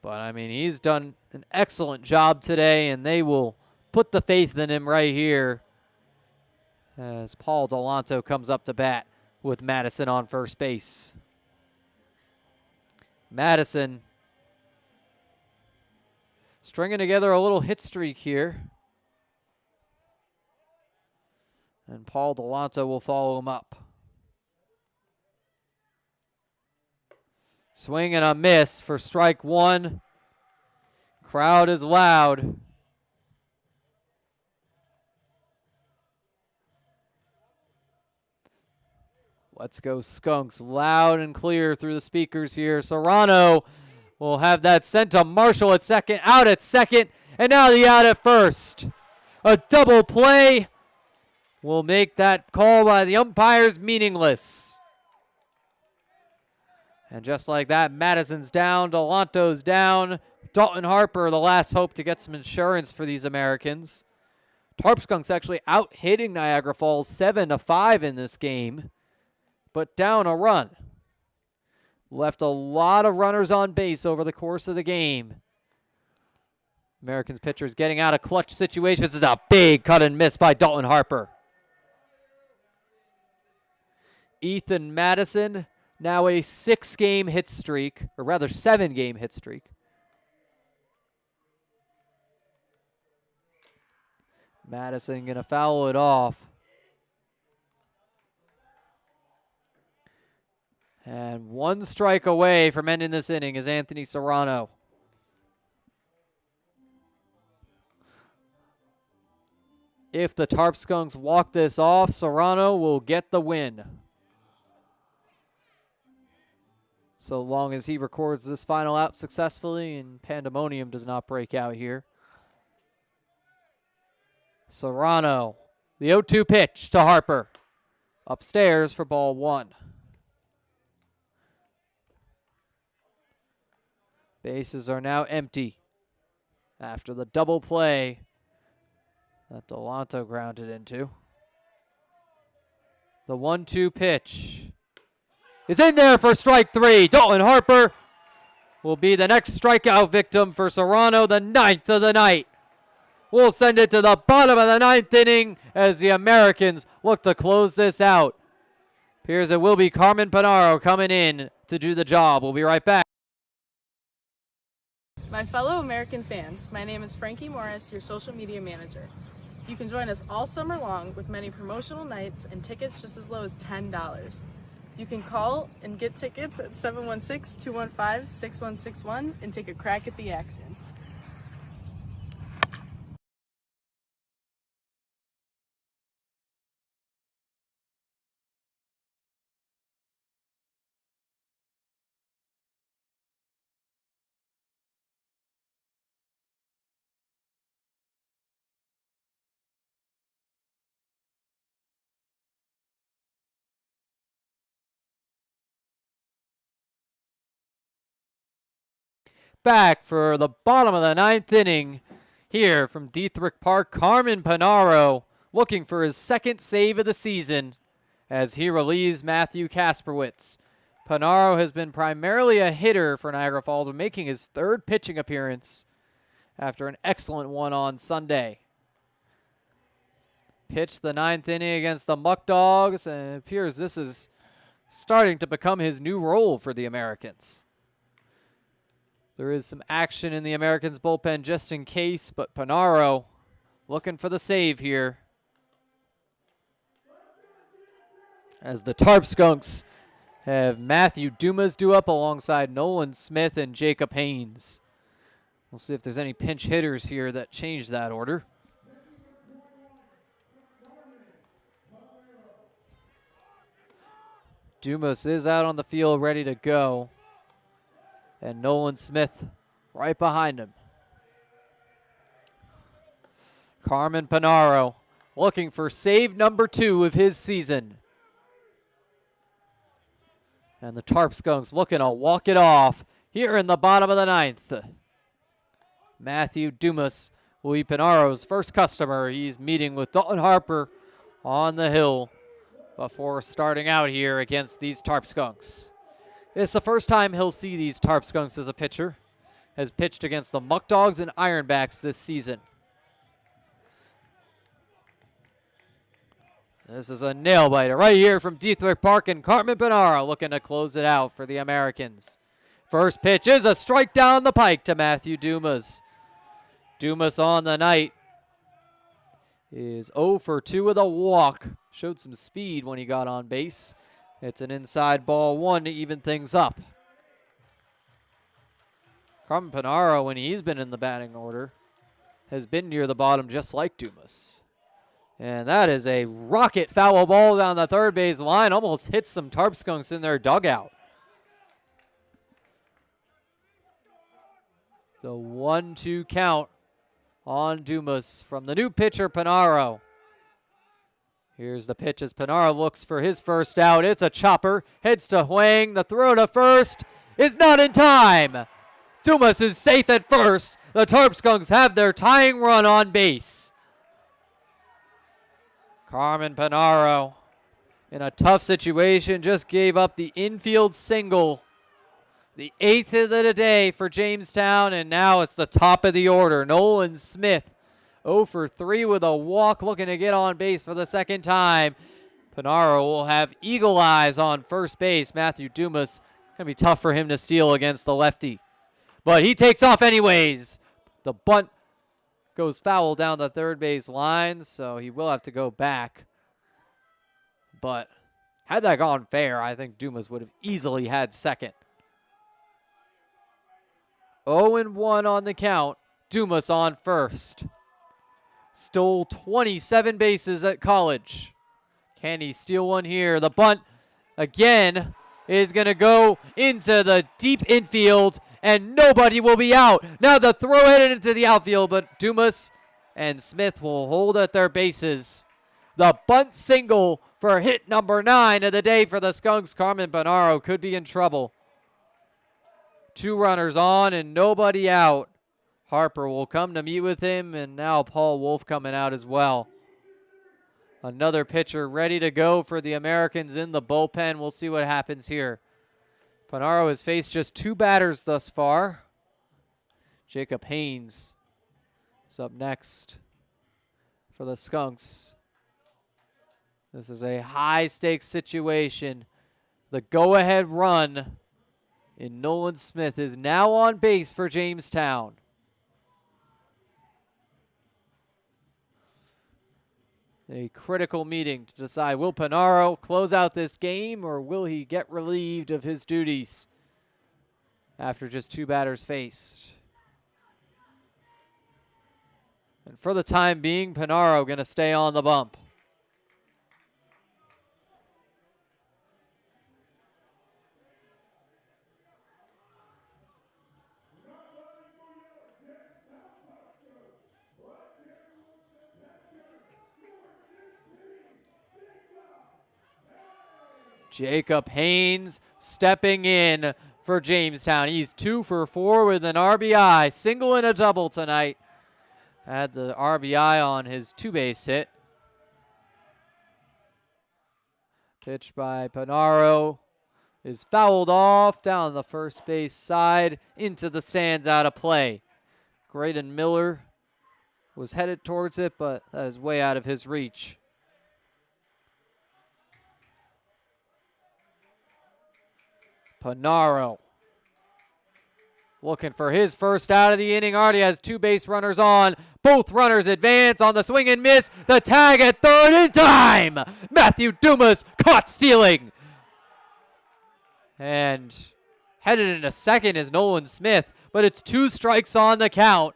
But, I mean, he's done an excellent job today, and they will put the faith in him right here as Paul Delanto comes up to bat with Madison on first base. Madison stringing together a little hit streak here. And Paul Delanto will follow him up. Swing and a miss for strike 1. Crowd is loud. Let's go Skunks. Loud and clear through the speakers here. Serrano will have that sent to Marshall at second. Out at second. And now the out at first. A double play will make that call by the umpires meaningless. And just like that, Madison's down, Delanto's down. Dalton Harper, the last hope to get some insurance for these Americans. Tarp Skunks actually out hitting Niagara Falls 7-5 in this game, but down a run. Left a lot of runners on base over the course of the game. Americans pitchers getting out of clutch situations. This is a big cut and miss by Dalton Harper. Ethan Madison, now a 6-game hit streak, or rather 7-game hit streak. Madison gonna foul it off. And 1 strike away from ending this inning is Anthony Serrano. If the Tarp Skunks walk this off, Serrano will get the win. So long as he records this final out successfully and pandemonium does not break out here. Serrano, the 0-2 pitch to Harper. Upstairs for ball 1. Bases are now empty after the double play that Delanto grounded into. The 1-2 pitch is in there for strike 3. Dalton Harper will be the next strikeout victim for Serrano, the 9th of the night. We'll send it to the bottom of the 9th inning as the Americans look to close this out. Appears it will be Carmen Panaro coming in to do the job. We'll be right back. My fellow American fans, my name is Frankie Morris, your social media manager. You can join us all summer long with many promotional nights and tickets just as low as $10. You can call and get tickets at 716-215-6161 and take a crack at the action. Back for the bottom of the 9th inning here from Dietrich Park. Carmen Panaro looking for his 2nd save of the season as he relieves Matthew Kasperwitz. Panaro has been primarily a hitter for Niagara Falls, but making his 3rd pitching appearance after an excellent one on Sunday. Pitched the 9th inning against the Muck Dogs, and it appears this is starting to become his new role for the Americans. There is some action in the Americans' bullpen just in case, but Panaro looking for the save here. as the Tarp Skunks have Matthew Dumas due up alongside Nolan Smith and Jacob Haynes. We'll see if there's any pinch hitters here that change that order. Dumas is out on the field ready to go. And Nolan Smith right behind him. Carmen Panaro looking for save number 2 of his season. And the Tarp Skunks looking to walk it off here in the bottom of the 9th. Matthew Dumas will be Panaro's first customer. He's meeting with Dalton Harper on the hill before starting out here against these Tarp Skunks. It's the first time he'll see these Tarp Skunks as a pitcher. Has pitched against the Muck Dogs and Ironbacks this season. This is a nail biter right here from Dietrich Park, and Carmen Panaro looking to close it out for the Americans. First pitch is a strike down the pike to Matthew Dumas. Dumas on the night is 0 for 2 with a walk. Showed some speed when he got on base. It's an inside ball 1 to even things up. Carmen Panaro, when he's been in the batting order, has been near the bottom just like Dumas. And that is a rocket foul ball down the third base line. Almost hits some Tarp Skunks in their dugout. The 1-2 count on Dumas from the new pitcher, Panaro. Here's the pitch as Panaro looks for his first out. It's a chopper. Heads to Huang. The throw to first is not in time. Dumas is safe at first. The Tarp Skunks have their tying run on base. Carmen Panaro in a tough situation just gave up the infield single. The 8th of the day for Jamestown, and now it's the top of the order. Nolan Smith 0 for 3 with a walk, looking to get on base for the second time. Panaro will have eagle eyes on first base. Matthew Dumas, going to be tough for him to steal against the lefty. But he takes off anyways. The bunt goes foul down the third base line, so he will have to go back. But had that gone fair, I think Dumas would have easily had second. 0-1 on the count. Dumas on first. Stole 27 bases at college. Can he steal one here? The bunt again is going to go into the deep infield, and nobody will be out. Now the throw headed into the outfield, but Dumas and Smith will hold at their bases. The bunt single for hit number 9 of the day for the Skunks. Carmen Panaro could be in trouble. 2 runners on and nobody out. Harper will come to meet with him, and now Paul Wolf coming out as well. Another pitcher ready to go for the Americans in the bullpen. We'll see what happens here. Panaro has faced just 2 batters thus far. Jacob Haynes is up next for the Skunks. This is a high-stakes situation. The go-ahead run in Nolan Smith is now on base for Jamestown. A critical meeting to decide, will Panaro close out this game or will he get relieved of his duties after just 2 batters faced? And for the time being, Panaro going to stay on the bump. Jacob Haynes stepping in for Jamestown. He's 2 for 4 with an RBI, single and a double tonight. Had the RBI on his 2-base hit. Pitch by Panaro is fouled off down the first base side into the stands, out of play. Graydon Miller was headed towards it, but that is way out of his reach. Panaro looking for his first out of the inning. Already has 2 base runners on, Both runners advance on the swing and miss. The tag at third in time. Matthew Dumas caught stealing. And headed into second is Nolan Smith, but it's 2 strikes on the count.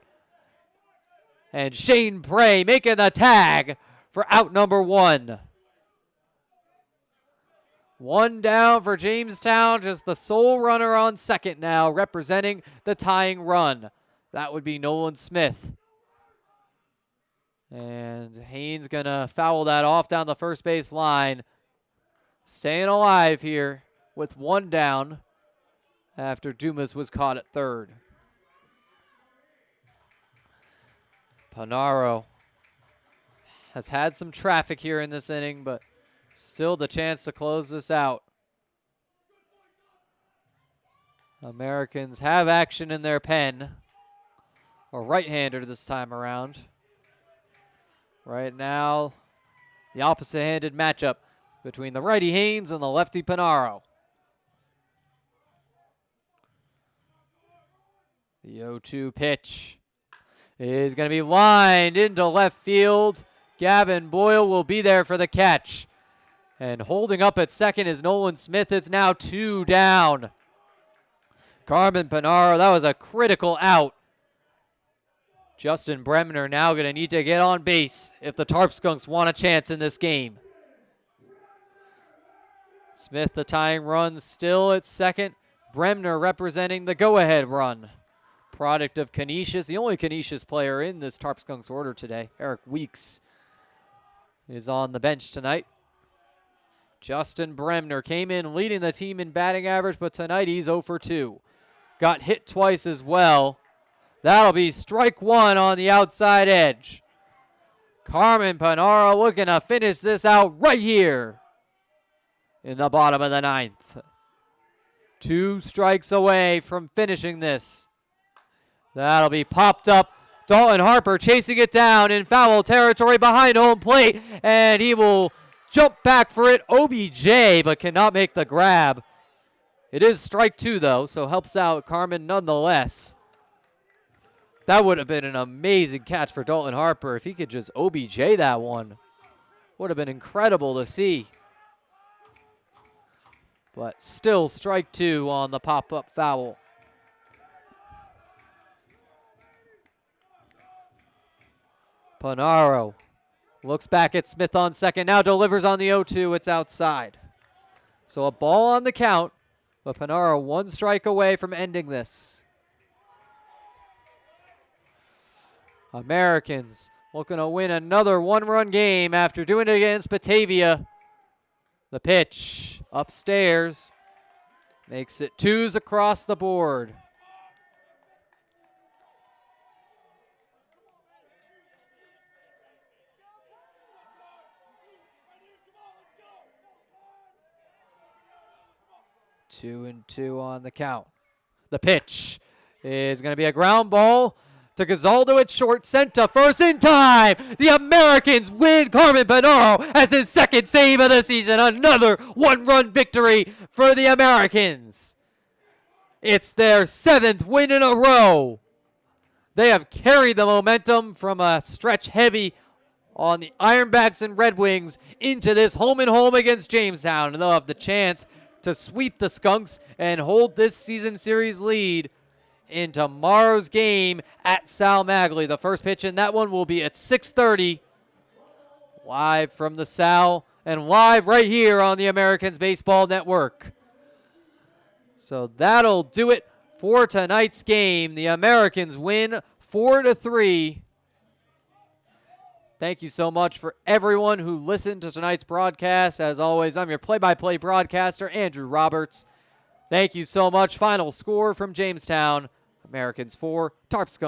And Shane Bray making the tag for out number 1. 1 down for Jamestown, just the sole runner on second now, representing the tying run. That would be Nolan Smith. And Haynes gonna foul that off down the first base line. Staying alive here with 1 down after Dumas was caught at third. Panaro has had some traffic here in this inning, but still the chance to close this out. Americans have action in their pen. A right-hander this time around. Right now, the opposite-handed matchup between the righty Haynes and the lefty Panaro. The 0-2 pitch is going to be lined into left field. Gavin Boyle will be there for the catch. And holding up at second is Nolan Smith. It's now 2 down. Carmen Panaro, that was a critical out. Justin Bremner now going to need to get on base if the Tarp Skunks want a chance in this game. Smith, the tying run, still at second. Bremner representing the go-ahead run. Product of Canisius, the only Canisius player in this Tarp Skunks order today. Eric Weeks is on the bench tonight. Justin Bremner came in leading the team in batting average, but tonight he's 0 for 2. Got hit twice as well. That'll be strike 1 on the outside edge. Carmen Panaro looking to finish this out right here in the bottom of the 9th. 2 strikes away from finishing this. That'll be popped up. Dalton Harper chasing it down in foul territory behind home plate, and he will jump back for it. OBJ, but cannot make the grab. It is strike 2, though, so helps out Carmen nonetheless. That would have been an amazing catch for Dalton Harper if he could just OBJ that one. Would have been incredible to see. But still strike 2 on the pop-up foul. Panaro looks back at Smith on second, now delivers on the 0-2. It's outside. So a ball on the count, but Panaro 1 strike away from ending this. Americans looking to win another 1-run game after doing it against Batavia. The pitch upstairs makes it 2s across the board. Two and 2 on the count. The pitch is going to be a ground ball to Gazaldo at short, sent to first in time. The Americans win. Carmen Panaro as his 2nd save of the season. Another 1-run victory for the Americans. It's their 7th win in a row. They have carried the momentum from a stretch heavy on the Ironbacks and Red Wings into this home and home against Jamestown. And they'll have the chance to sweep the Skunks and hold this season series lead in tomorrow's game at Sal Magley. The first pitch in that one will be at 6:30, live from the Sal and live right here on the Americans Baseball Network. So that'll do it for tonight's game. The Americans win 4-3. Thank you so much for everyone who listened to tonight's broadcast. As always, I'm your play-by-play broadcaster, Andrew Roberts. Thank you so much. Final score from Jamestown, Americans 4, Tarp Skunks